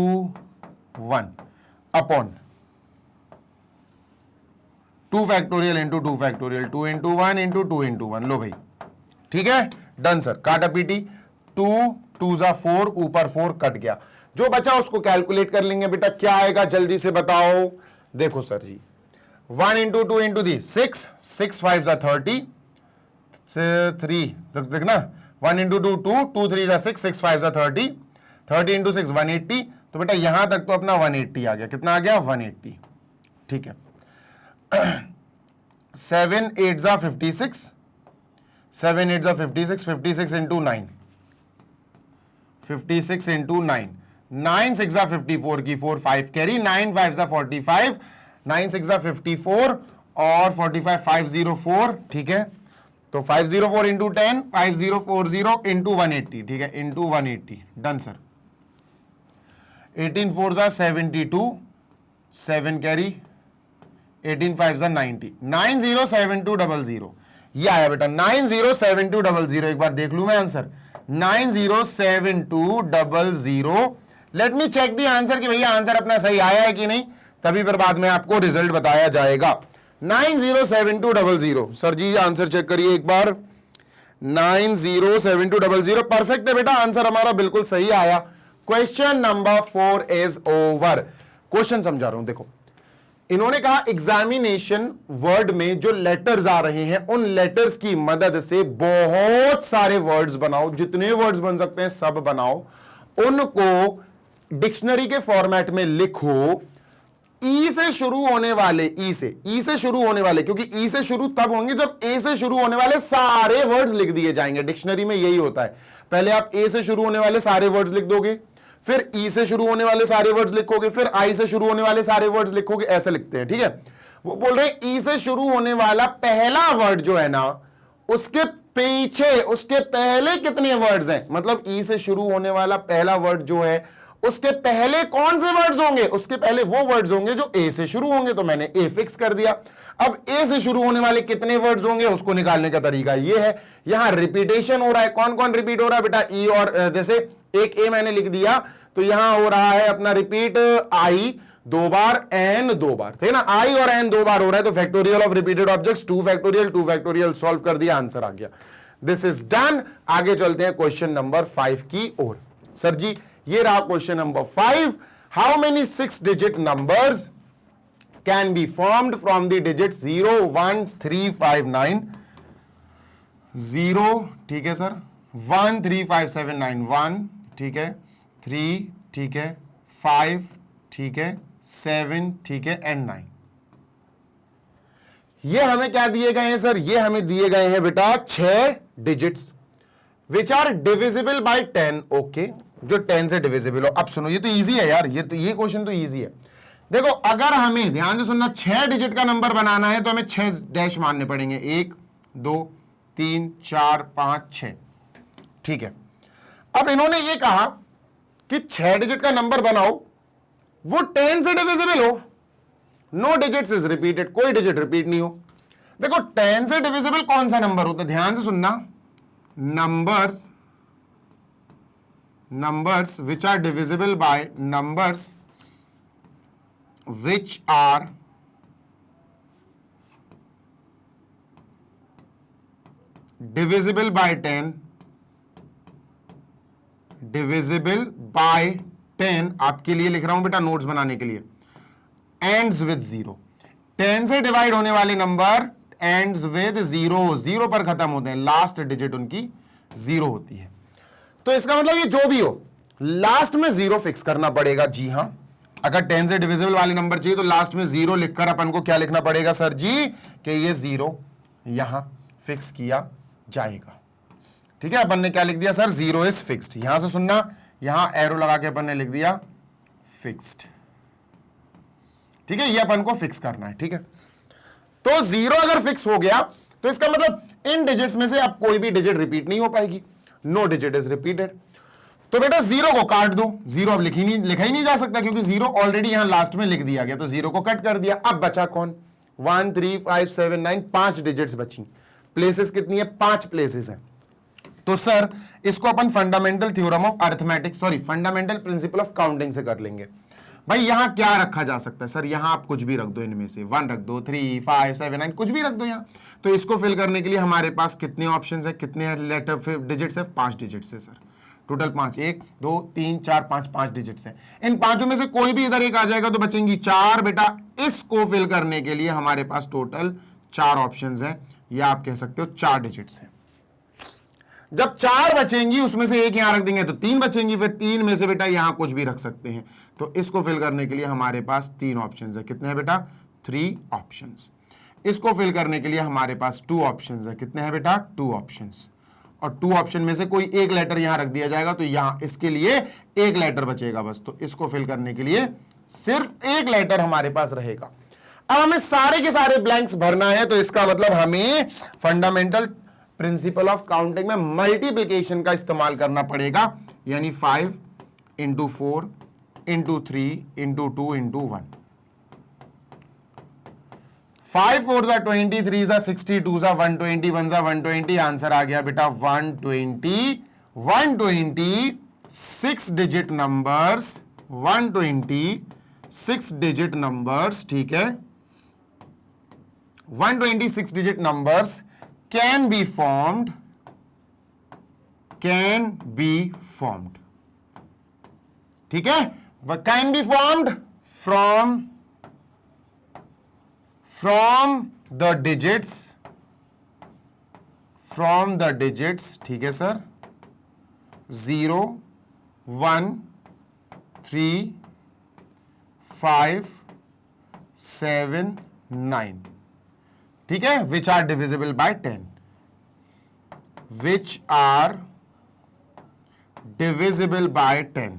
1 upon 2 factorial into 2 factorial, 2 into 1 into 2 into 1। लो भाई ठीक है डन सर। काटा पीटी, 2 2 जा 4, ऊपर 4 कट गया, जो बचा उसको कैलकुलेट कर लेंगे बेटा। क्या आएगा जल्दी से बताओ। देखो सर जी 1 इंटू 2 इंटू 6 6 5 जा 30 3 देखना 1 इंटू 2 2 2 3 जा 6 6 5 जा 30 30 इंटू 6 180। तो बेटा यहां तक तो अपना 180 आ गया। कितना आ गया 180। ठीक है 7 8 जा 56, 7 8 जा 56, 56 इंटू 9, 56 इंटू 9 9 6 54 की 4 5 कैरी, 9 5 45, 9 6 54 और 45 504, ठीक है। तो 504 इंटू 10, 5040 इंटू 180, ठीक है, इंटू 180, डन सर। 18 4 72, 7 कैरी, 18 5 90, 907200, ये आया बेटा 907200। एक बार देख लू मैं answer, 907200। Let me check the answer कि भैया आंसर अपना सही आया है कि नहीं, तभी फिर बाद में आपको रिजल्ट बताया जाएगा। 907200, सर जी आंसर चेक करिए एक बार, 907200 परफेक्ट है बेटा, आंसर हमारा बिल्कुल सही आया। Question number 4 is over. Question समझा रहा हूं, देखो इन्होंने कहा एग्जामिनेशन वर्ड में जो लेटर्स आ रहे हैं उन लेटर्स की मदद से बहुत सारे वर्ड्स बनाओ, जितने वर्ड्स बन सकते हैं सब बनाओ, उनको डिक्शनरी के फॉर्मेट में लिखो। ई से शुरू होने वाले, ई से शुरू होने वाले, क्योंकि ई से शुरू तब होंगे जब ए से शुरू होने वाले सारे वर्ड्स लिख दिए जाएंगे। डिक्शनरी में यही होता है, पहले आप ए से शुरू होने वाले सारे वर्ड्स लिख दोगे, फिर ई से शुरू होने वाले सारे वर्ड्स लिखोगे, फिर आई से शुरू होने वाले सारे वर्ड्स लिखोगे, ऐसे लिखते हैं, ठीक है। वो बोल रहे हैं ई से शुरू होने वाला पहला वर्ड जो है ना, उसके पीछे उसके पहले कितने वर्ड्स हैं, मतलब ई से शुरू होने वाला पहला वर्ड जो है उसके पहले कौन से वर्ड्स होंगे, उसके पहले वो वर्ड्स होंगे जो ए से शुरू होंगे, तो मैंने ए फिक्स कर दिया। अब ए से शुरू होने वाले कितने वर्ड्स होंगे उसको निकालने का तरीका ये है, यहां रिपीटेशन हो रहा है, कौन कौन रिपीट हो रहा है बेटा, ई और जैसे एक ए मैंने लिख दिया तो यहां हो रहा है अपना रिपीट आई 2 बार, एन 2 बार, ठीक है ना, आई और एन 2 बार हो रहा है, तो factorial of repeated objects 2 factorial solve कर दिया, आंसर आ गया। This is done. आगे चलते हैं क्वेश्चन नंबर 5 की ओर। सर जी ये रहा question number 5। How many 6 digit numbers can be formed from the digit 0 1 3 5 9, 0 ठीक है सर, 1 3 5 7 9, 1 ठीक है, 3 ठीक है, 5 ठीक है, 7 ठीक है, एंड 9। ये हमें क्या दिए गए हैं सर, ये हमें दिए गए हैं बेटा 6 digits which are divisible by 10। Okay, जो 10 से डिविजिबल हो। अब सुनो, ये तो इजी है यार, ये क्वेश्चन तो इजी है। देखो अगर हमें ध्यान से सुनना 6 डिजिट का नंबर बनाना है तो हमें 6 डैश मानने पड़ेंगे, 1 2 3 4 5 6, ठीक है। अब इन्होंने ये कहा कि 6 डिजिट का नंबर बनाओ वो 10 से डिविजिबल हो, नो डिजिट्स इज रिपीटेड, कोई डिजिट रिपीट नहीं हो। देखो 10 से डिविजिबल कौन सा नंबर होता है, ध्यान से सुनना, numbers which are divisible by numbers which are divisible by 10, divisible by 10 आपके लिए लिख रहा हूं बेटा नोट्स बनाने के लिए, ends with 0। 10 से डिवाइड होने वाले नंबर ends with 0, 0 पर खत्म होते हैं, लास्ट डिजिट उनकी 0 होती है। तो इसका मतलब ये जो भी हो लास्ट में 0 फिक्स करना पड़ेगा। जी हां, अगर 10 से डिविजिबल वाले नंबर चाहिए तो लास्ट में 0 लिखकर अपन को क्या लिखना पड़ेगा सर जी, कि ये 0 यहां फिक्स किया जाएगा, ठीक है। अपन ने क्या लिख दिया सर, 0 इज फिक्स्ड। यहां से सुनना, यहां एरो लगा के अपन ने लिख दिया फिक्स्ड, ठीक है, ये अपन को फिक्स करना है, ठीक है। तो 0 अगर फिक्स हो गया तो इसका मतलब इन डिजिट्स में से अब कोई भी डिजिट रिपीट नहीं हो पाएगी, नो डिजिट इज रिपीटेड। तो बेटा 0 को काट दो, 0 अब लिखा ही नहीं जा सकता क्योंकि 0 ऑलरेडी यहां लास्ट में लिख दिया गया, तो 0 को कट कर दिया। अब बचा कौन, 1 3 5 7 9, 5 डिजिट्स बची। प्लेसेस कितनी है, 5 प्लेसेस है। तो सर इसको अपन fundamental theorem of arithmetic, fundamental principle of counting से कर लेंगे। भाई यहां क्या रखा जा सकता है सर, यहां आप कुछ भी रख दो, इनमें से 1 रख दो, 3 5 7 9 कुछ भी रख दो यहां। तो इसको फिल करने के लिए हमारे पास कितने ऑप्शंस है, कितने लेटर डिजिट्स है, 5 डिजिट्स है सर, टोटल 5, 1 2 3 4 5 डिजिट्स है। इन पांचों में से कोई भी इधर एक आ जाएगा तो बचेंगी 4 बेटा। इसको फिल करने के लिए हमारे पास टोटल 4 ऑप्शंस है, या आप कह सकते हो 4 डिजिट्स है। जब 4 बचेंगी उसमें से एक यहां रख देंगे तो 3 बचेंगी, फिर 3 में से बेटा यहां कुछ भी रख सकते हैं। तो इसको फिल करने के लिए हमारे पास 3 ऑप्शंस है, कितने हैं बेटा, 3 ऑप्शंस। इसको फिल करने के लिए हमारे पास 2 ऑप्शंस है, कितने हैं बेटा, 2 ऑप्शंस। और 2 ऑप्शन में से कोई एक लेटर यहां रख दिया जाएगा, तो यहां इसके लिए एक लेटर बचेगा बस। तो इसको फिल करने के लिए सिर्फ एक लेटर हमारे पास रहेगा। अब हमें सारे के सारे ब्लैंक्स भरना है, तो इसका मतलब हमें फंडामेंटल प्रिंसिपल ऑफ काउंटिंग में मल्टीप्लिकेशन का इस्तेमाल करना पड़ेगा, यानी 5 into 4 into 3 into 2 into 1। 5 4 20, 3 60, 2 120, 1 120। Answer आ गया बेटा 120। 120 6 डिजिट नंबर्स, 120 6 डिजिट नंबर्स, ठीक है। 126 digit numbers can be formed, ठीक है। Can be formed from the digits, ठीक है सर। 0 1 3 5 7 9, ठीक है, which are divisible by 10, which are divisible by 10,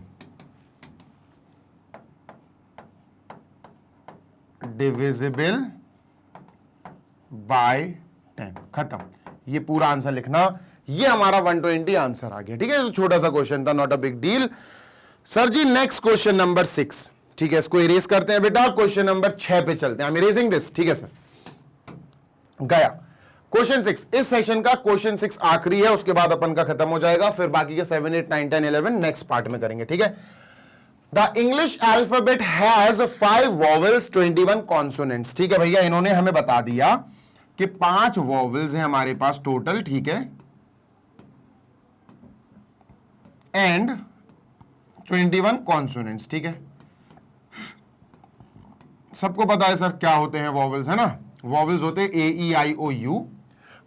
divisible by 10। खत्म। ये पूरा आंसर लिखना, ये हमारा 120 आंसर आ गया, ठीक है। तो छोटा सा क्वेश्चन था, not a big deal. Sir ji next question number 6, ठीक है, इसको इरेज करते हैं बेटा। क्वेश्चन नंबर 6 पे चलते हैं। आई एम इरेजिंग दिस, ठीक है सर। गया क्वेश्चन 6। इस सेशन का क्वेश्चन 6 आखिरी है, उसके बाद अपन का खत्म हो जाएगा, फिर बाकी के 7 8 9 10 11 नेक्स्ट पार्ट में करेंगे, ठीक है। The English alphabet has 5 vowels 21 consonants, ठीक है भैया। इन्होंने हमें बता दिया कि 5 वॉवेल्स हैं हमारे पास टोटल, ठीक है, एंड 21 कॉन्सोनेंट्स, ठीक है। सबको पता है सर क्या होते हैं वॉवेल्स, है ना। वॉवेल्स होते हैं AEIOU,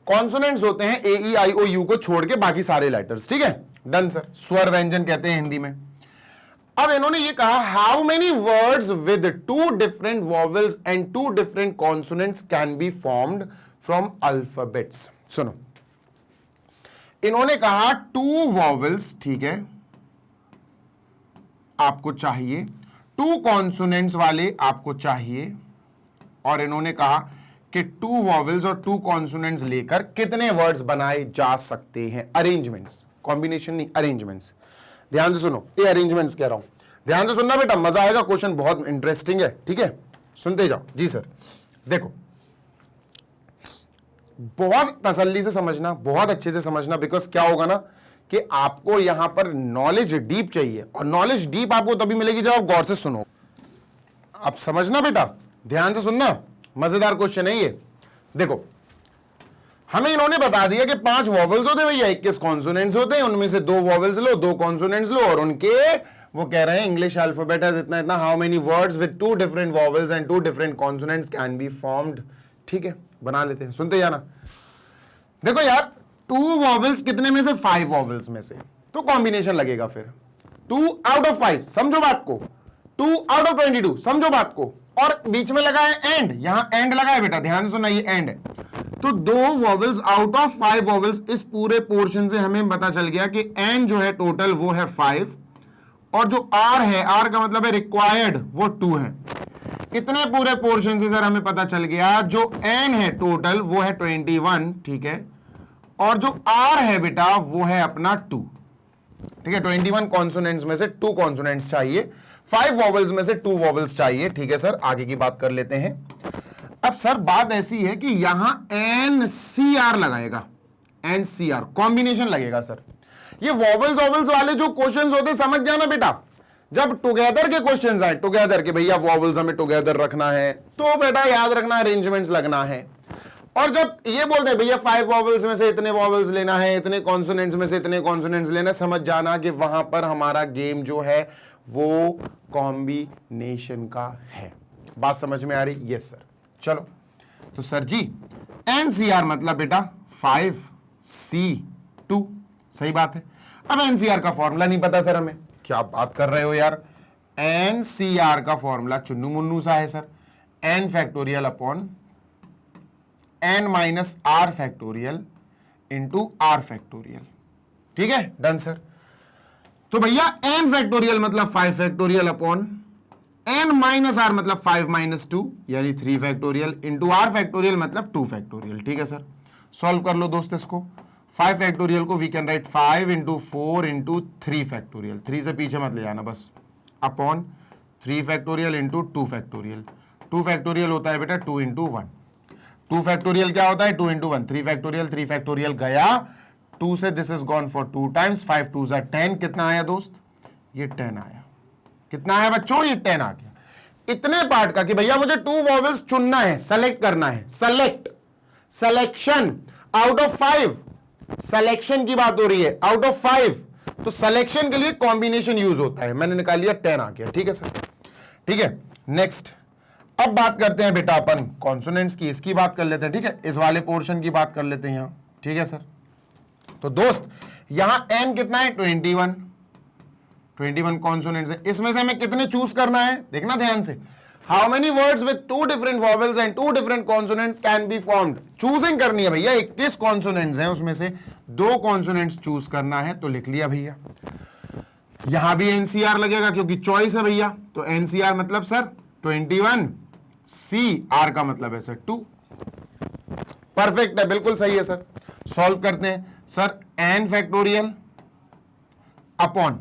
कॉन्सोनेंट्स होते हैं AEIOU को छोड़ के बाकी सारे लेटर्स, ठीक है। डन सर, स्वर व्यंजन कहते हैं हिंदी में। अब इन्होंने ये कहा how many words with 2 different vowels and 2 different consonants can be formed from alphabets. सुनो, इन्होंने कहा 2 वॉवेल्स, ठीक है, आपको चाहिए, 2 कॉन्सोनेंट्स वाले आपको चाहिए, और इन्होंने कहा कि 2 वॉवेल्स और 2 कॉन्सोनेंट्स लेकर कितने वर्ड्स बनाए जा सकते हैं। अरेंजमेंट्स, कॉम्बिनेशन नहीं, अरेंजमेंट्स। ध्यान से सुनो, ये अरेंजमेंट्स कह रहा हूं, ध्यान से सुनना बेटा, मजा आएगा, क्वेश्चन बहुत इंटरेस्टिंग है, ठीक है। सुनते जाओ। जी सर, देखो बहुत तसल्ली से समझना, बहुत अच्छे से समझना, बिकॉज क्या होगा ना कि आपको यहां पर नॉलेज डीप चाहिए, और नॉलेज डीप आपको तभी मिलेगी जब आप गौर से सुनो। आप समझना बेटा, ध्यान से सुनना, मजेदार क्वेश्चन है ये। देखो हमें इन्होंने बता दिया कि 5 वॉवेल्स होते हैं भैया, 21 कॉन्सोनेंट्स होते हैं, उनमें से 2 वॉवेल्स लो, 2 कॉन्सोनेंट्स लो, और उनके वो कह रहे हैं इंग्लिश अल्फाबेट है इतना इतना, how many words with 2 different vowels and 2 different consonants can be formed, ठीक है, बना लेते हैं। सुनते जाना। देखो यार 2 वॉवेल्स कितने में से, 5 वॉवेल्स में से, तो कॉम्बिनेशन लगेगा फिर 2 आउट ऑफ 5, समझो बात को, 2 आउट ऑफ 22, समझो बात को, और बीच में लगा है एंड, यहां एंड लगा है बेटा, ध्यान से सुनना, ये एंड है। तो 2 वॉवेल्स आउट ऑफ 5 वॉवेल्स, इस पूरे पोर्शन से हमें पता चल गया कि एन जो है टोटल वो है 5, और जो आर है, आर का मतलब है रिक्वायर्ड, वो 2 है। इतने पूरे पोर्शन से सर हमें पता चल गया जो एन है टोटल वो है 21, ठीक है, और जो आर है बेटा वो है अपना 2, ठीक है। 21 कॉन्सोनेंट्स में से 2 कॉन्सोनेंट्स चाहिए, 5 वॉवेल्स में से 2 वॉवेल्स चाहिए, ठीक है सर। आगे की बात कर लेते हैं। अब सर बात ऐसी है कि यहां NCR लगाएगा, NCR कॉम्बिनेशन लगेगा सर। ये वॉवेल्स वॉवेल्स वाले जो क्वेश्चंस होते समझ जाना बेटा, जब टुगेदर के क्वेश्चंस आए, टुगेदर के भैया वॉवेल्स हमें टुगेदर रखना है, तो बेटा याद रखना अरेंजमेंट्स लगना है। और जब ये बोलते हैं भैया 5 वॉवेल्स में से इतने वॉवेल्स लेना है, इतने कॉन्सोनेंट्स में से इतने कॉन्सोनेंट्स लेना, समझ जाना कि वहां पर हमारा गेम जो है वो कॉम्बिनेशन का है। बात समझ में आ रही? Yes sir. चलो तो सर जी NCR मतलब बेटा 5C2, सही बात है। अब NCR का फॉर्मूला नहीं पता सर हमें, क्या बात कर रहे हो यार। NCR का फॉर्मूला चुन्नू मुन्नू सा है sir, n factorial upon n minus r factorial into R factorial. ठीक है, डन सर। तो भैया n फैक्टोरियल मतलब 5 factorial upon n minus R मतलब 5 माइनस 2 यानी 3 फैक्टोरियल इंटू आर फैक्टोरियल मतलब 2 फैक्टोरियल। ठीक है सर, सॉल्व कर लो दोस्त इसको। 5 फैक्टोरियल को we can write 5 into 4 into 3 factorial, 3 से पीछे मत ले जाना बस, upon 3 factorial into 2 factorial. 2 factorial होता है बेटा 2 इंटू 1। 2 फैक्टोरियल क्या होता है 2 इंटू 1। 3 फैक्टोरियल गया, 2 से this is gone for 2 times, 5 2 जा 10। कितना आया दोस्त, ये 10 आया। कितना आया बच्चों, ये 10 आ गया। इतने पार्ट का कि भैया मुझे 2 वॉवेल्स चुनना है, सेलेक्ट करना है, select, selection out of 5, selection की बात हो रही है, आउट ऑफ 5। तो सिलेक्शन के लिए कॉम्बिनेशन यूज होता है, मैंने निकाल लिया 10 आ गया। ठीक है सर, ठीक है। नेक्स्ट अब बात करते हैं बेटा अपन कॉन्सोनेंट्स की, इसकी बात कर लेते हैं। ठीक है, इस वाले पोर्शन की बात कर लेते हैं यहां। ठीक है सर, तो दोस्त यहां n कितना है 21 कॉन्सोनेंट्स है। इसमें से हमें कितने चूज करना है, देखना ध्यान से। How many words with 2 different vowels and 2 different consonants can be formed. Choosing करनी है भैया, 21 कॉन्सोनेंट्स हैं, उसमें से 2 कॉन्सोनेंट्स चूज करना है। तो लिख लिया भैया, यहां भी एनसीआर लगेगा क्योंकि चॉइस है भैया। तो एनसीआर मतलब सर 21, सी आर का मतलब है सर 2। परफेक्ट है, बिल्कुल सही है सर। सॉल्व करते हैं sir. n factorial upon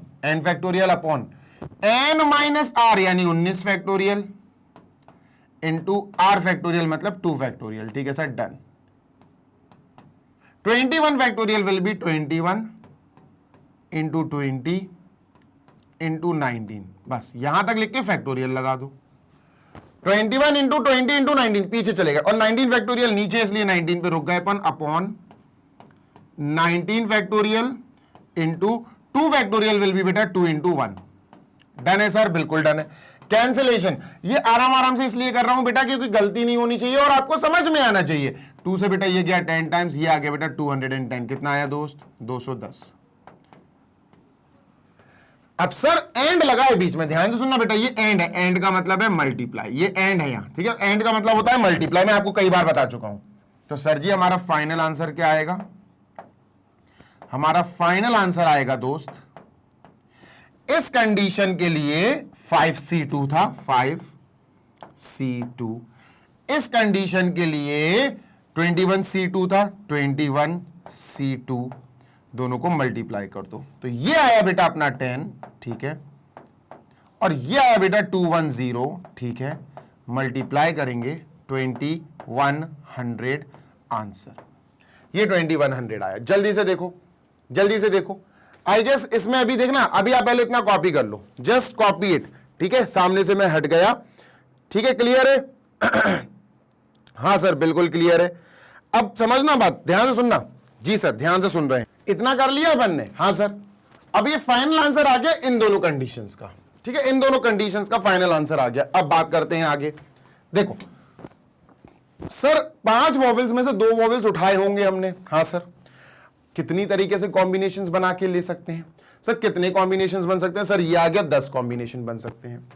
n minus R यानी 19 फैक्टोरियल इंटू आर फैक्टोरियल मतलब 2 फैक्टोरियल। ठीक है sir, done. 21 factorial will B 21 into 20 into 19। बस यहां तक लिख के फैक्टोरियल लगा दो। 21 इंटू 20 इंटू 19 पीछे चलेगा, और 19 फैक्टोरियल नीचे इसलिए 19 पे रुक गए अपन, upon 19 factorial into 2 factorial will be बेटा 2 इंटू 1। डन है सर, बिल्कुल डन है। कैंसिलेशन ये आराम से इसलिए कर रहा हूं बेटा क्योंकि गलती नहीं होनी चाहिए और आपको समझ में आना चाहिए। 2 से बेटा ये गया 10 टाइम्स, ये आ गया बेटा 210। कितना आया दोस्त, 210। अब सर एंड लगा है बीच में, ध्यान से सुनना बेटा, ये एंड है, एंड का मतलब है मल्टीप्लाई, ये एंड है यहां। ठीक है, एंड का मतलब होता है मल्टीप्लाई, मैं आपको कई बार बता चुका हूं। तो सर जी हमारा फाइनल आंसर क्या आएगा, हमारा फाइनल आंसर आएगा दोस्त, इस कंडीशन के लिए 5C2 था, 5C2। इस कंडीशन के लिए 21C2 था, 21C2। दोनों को मल्टीप्लाई कर दो तो ये आया बेटा अपना 10। ठीक है, और ये आया बेटा 210। ठीक है, मल्टीप्लाई करेंगे 2100 आंसर, ये 2100 आया। जल्दी से देखो, जल्दी से देखो। आई गेस इसमें अभी देखना, अभी आप पहले इतना कॉपी कर लो, जस्ट कॉपी इट। ठीक है, सामने से मैं हट गया। ठीक है, क्लियर है? हाँ सर, बिल्कुल क्लियर है। अब समझना बात, ध्यान से सुनना। जी सर, ध्यान से सुन रहे हैं। इतना कर लिया अपन ने? हाँ सर। अब ये फाइनल आंसर आ गया इन दोनों कंडीशंस का। ठीक है, इन दोनों कंडीशंस का फाइनल आंसर आ गया। अब बात करते हैं आगे। देखो सर, 5 वॉवेल्स में से 2 वॉवेल्स उठाए होंगे हमने। हाँ सर। कितनी तरीके से कॉम्बिनेशंस बना के ले सकते हैं सर? कितने कॉम्बिनेशंस बन सकते हैं सर? ये आ गया 10 कॉम्बिनेशन बन सकते हैं।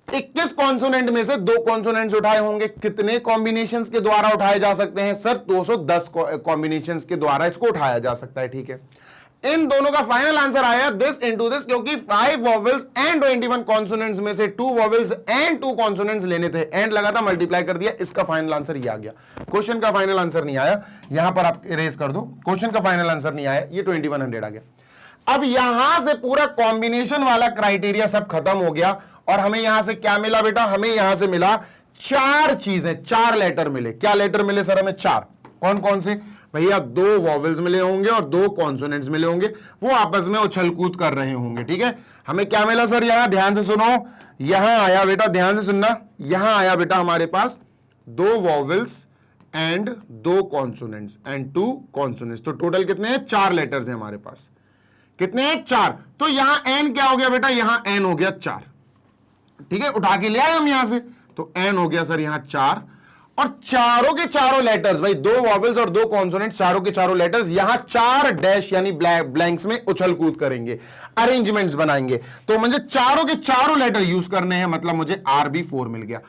21 कॉन्सोनेंट में से 2 कॉन्सोनेंट्स उठाए होंगे, कितने कॉम्बिनेशंस के द्वारा उठाए जा सकते हैं सर? 210 कॉम्बिनेशंस के द्वारा इसको उठाया जा सकता है। ठीक है, इन दोनों का फाइनल आंसर आया दिस इनटू दिस, क्योंकि 5 वॉवेल्स एंड 21 कॉन्सोनेंट्स में से 2 वॉवेल्स एंड 2 कॉन्सोनेंट्स लेने थे, एंड लगा था, मल्टीप्लाई कर दिया, इसका फाइनल आंसर ये आ गया। क्वेश्चन का फाइनल आंसर नहीं आया, यहां पर आप इरेज कर दो, क्वेश्चन का फाइनल आंसर नहीं आया, ये 2100 आ गया। अब यहां से पूरा कॉम्बिनेशन वाला क्राइटेरिया सब खत्म हो गया, और हमें यहां से क्या मिला बेटा? हमें यहां से मिला 4 चीजें, 4 लेटर मिले। क्या लेटर मिले सर हमें? 4। कौन कौन से भैया? 2 वॉवेल्स मिले होंगे और 2 कॉन्सोनेंट्स मिले होंगे, वो आपस में उछलकूद कर रहे होंगे। ठीक है, हमें क्या मिला सर? यहां ध्यान से सुनो, यहां आया बेटा, ध्यान से सुनना, यहां आया बेटा हमारे पास 2 vowels and 2 consonants and 2 consonants. तो टोटल कितने हैं? 4 लेटर्स हैं हमारे पास। कितने हैं? 4। तो यहां एन क्या हो गया बेटा? यहां एन हो गया 4। ठीक है, उठा के ले आए हम यहां से, तो एन हो गया सर यहां 4, और चारों के चारों लेटर्स, भाई 2 वॉवेल्स और 2 कॉन्सोनेंट्स, चारों के चारों लेटर्स यहां 4 डैश यानी ब्लैंक्स में उछल कूद करेंगे, अरेंजमेंट्स बनाएंगे। तो मुझे चारों के चारों लेटर यूज करने हैं, मतलब मुझे RB4 मिल गया।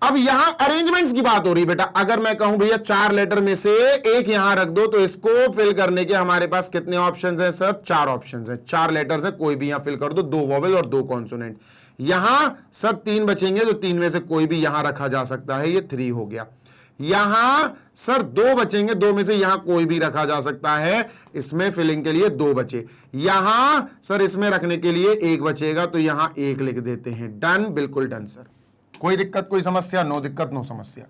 अब यहां अरेंजमेंट्स की बात हो रही बेटा, अगर मैं कहूं भैया 4 लेटर में से एक यहां रख दो, तो इसको फिल करने के हमारे पास कितने ऑप्शंस हैं सर? 4 ऑप्शंस हैं, 4 लेटर्स है, कोई भी यहां फिल कर दो, 2 वोवेल और 2 कॉन्सोनेंट। यहां सब 3 बचेंगे, तो 3 में से कोई भी यहां रखा जा सकता है, ये 3 हो गया। यहां सर 2 बचेंगे, 2 में से यहां कोई भी रखा जा सकता है, इसमें फिलिंग के लिए 2 बचे। यहां सर इसमें रखने के लिए 1 बचेगा, तो यहां 1 लिख देते हैं। डन, बिल्कुल डन सर। कोई दिक्कत, कोई समस्या? नो दिक्कत, नो समस्या।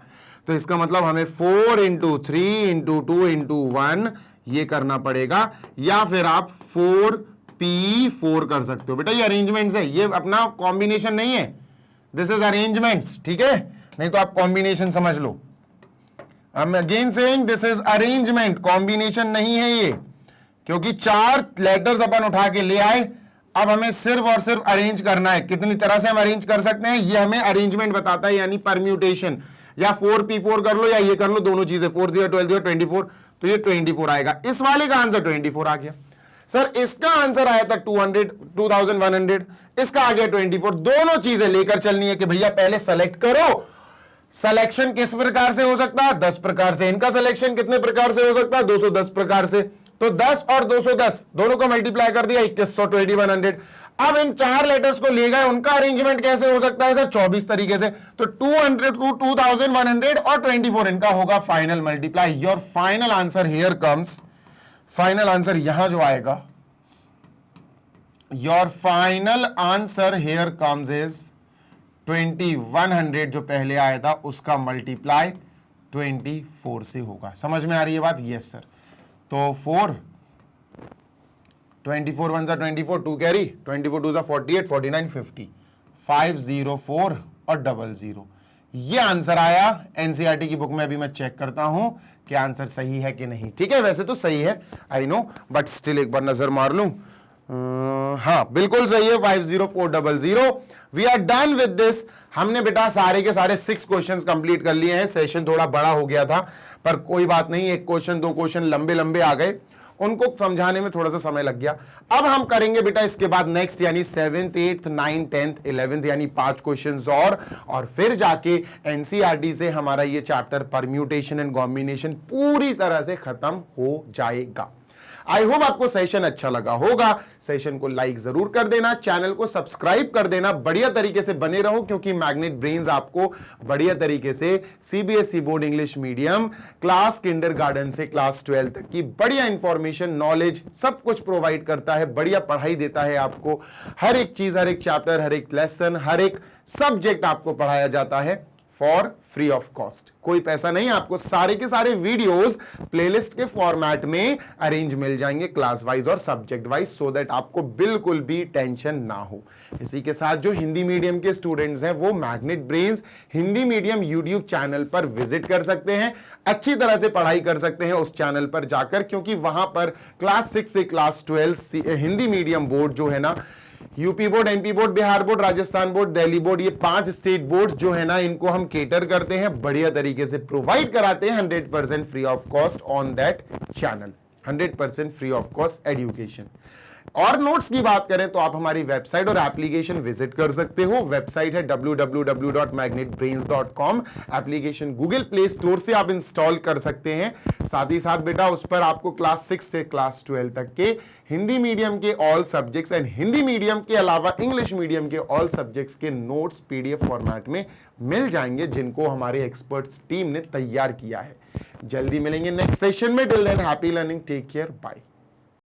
तो इसका मतलब हमें 4 इंटू 3 इंटू 2 इंटू 1 ये करना पड़ेगा, या फिर आप 4P4 कर सकते हो। बेटा ये अरेंजमेंट्स है, ये अपना कॉम्बिनेशन नहीं है, दिस इज अरेंजमेंट्स, ठीक है? नहीं तो आप कॉम्बिनेशन समझ लो। I am again saying this is arrangement, combination नहीं है ये, क्योंकि 4 लेटर्स अपन उठा के ले आए, अब हमें सिर्फ और सिर्फ अरेंज करना है। कितनी तरह से हम अरेंज कर सकते हैं ये हमें अरेंजमेंट बताता है, यानी परम्यूटेशन। या 4P4 कर लो या ये कर लो, दोनों चीजें, 4 दिया 12 दिया 24, तो ये 24 आएगा। इस वाले का आंसर 24 आ गया सर। इसका आंसर आया था 2100, इसका आ गया 24। दोनों चीजें लेकर चलनी है कि भैया पहले सेलेक्ट करो, सिलेक्शन किस प्रकार से हो सकता है? 10 प्रकार से। इनका सिलेक्शन कितने प्रकार से हो सकता है? 210 प्रकार से। तो 10 और 210 दोनों को मल्टीप्लाई कर दिया, 2100, 2100। अब इन 4 लेटर्स को ले गए, उनका अरेंजमेंट कैसे हो सकता है सर? 24 तरीके से। तो 200 टू 2100 और 24 इनका होगा final multiply. Your final answer here comes, final answer यहां जो आएगा, your final answer here comes is 2100, जो पहले आया था उसका मल्टीप्लाई 24 से होगा। समझ में आ रही है बात? Yes sir. तो 4, 24 1 सा 24, 2 कैरी, 24 2 सा 48, 49 50, 504 और 00 ये आंसर आया। एनसीईआरटी की बुक में अभी मैं चेक करता हूं कि आंसर सही है कि नहीं। ठीक है, वैसे तो सही है, आई नो, बट स्टिल एक बार नजर मार लूं। हाँ बिल्कुल सही है, 50400। We are done with this. हमने बेटा सारे के सारे 6 क्वेश्चंस कंप्लीट कर लिए हैं। सेशन थोड़ा बड़ा हो गया था, पर कोई बात नहीं, 1 क्वेश्चन 2 क्वेश्चन लंबे लंबे आ गए, उनको समझाने में थोड़ा सा समय लग गया। अब हम करेंगे बेटा इसके बाद नेक्स्ट, यानी 7th 8th 9th 10th 11th, यानी 5 क्वेश्चंस और फिर जाके एनसीईआरटी से हमारा ये चैप्टर परम्यूटेशन एंड कॉम्बिनेशन पूरी तरह से खत्म हो जाएगा। आई होप आपको सेशन अच्छा लगा होगा। सेशन को लाइक जरूर कर देना, चैनल को सब्सक्राइब कर देना, बढ़िया तरीके से बने रहो, क्योंकि मैग्नेट ब्रेन्स आपको बढ़िया तरीके से CBSE board English medium class kindergarten से क्लास 12 तक की बढ़िया इंफॉर्मेशन, नॉलेज सब कुछ प्रोवाइड करता है, बढ़िया पढ़ाई देता है आपको। हर एक चीज, हर एक चैप्टर, हर एक लेसन, हर एक सब्जेक्ट आपको पढ़ाया जाता है फॉर फ्री ऑफ कॉस्ट। कोई पैसा नहीं, आपको सारे के सारे वीडियोस प्लेलिस्ट के फॉर्मेट में अरेंज मिल जाएंगे, क्लास वाइज और सब्जेक्ट वाइज, सो दैट आपको बिल्कुल भी टेंशन ना हो। इसी के साथ जो हिंदी मीडियम के स्टूडेंट्स हैं वो magnet brains Hindi medium YouTube channel पर विजिट कर सकते हैं, अच्छी तरह से पढ़ाई कर सकते हैं उस चैनल पर जाकर, क्योंकि वहां पर क्लास 6 से क्लास 12 हिंदी मीडियम बोर्ड जो है ना, UP board, MP board, Bihar board, Rajasthan board, Delhi board, ये 5 स्टेट बोर्ड जो है ना, इनको हम केटर करते हैं, बढ़िया तरीके से प्रोवाइड कराते हैं 100% free of cost on that channel. 100% free of cost education. और नोट्स की बात करें तो आप हमारी वेबसाइट और एप्लीकेशन विजिट कर सकते हो। वेबसाइट है www.magnetbrains.com। Application Google play store से आप इंस्टॉल कर सकते हैं। साथ ही साथ बेटा उस पर आपको क्लास 6 से क्लास 12 तक के हिंदी मीडियम के all subjects and Hindi medium के अलावा इंग्लिश मीडियम के ऑल सब्जेक्ट्स के नोट्स पीडीएफ फॉर्मेट में मिल जाएंगे, जिनको हमारे एक्सपर्ट्स टीम ने तैयार किया है। जल्दी मिलेंगे नेक्स्ट सेशन में। Till then happy learning, take care, bye.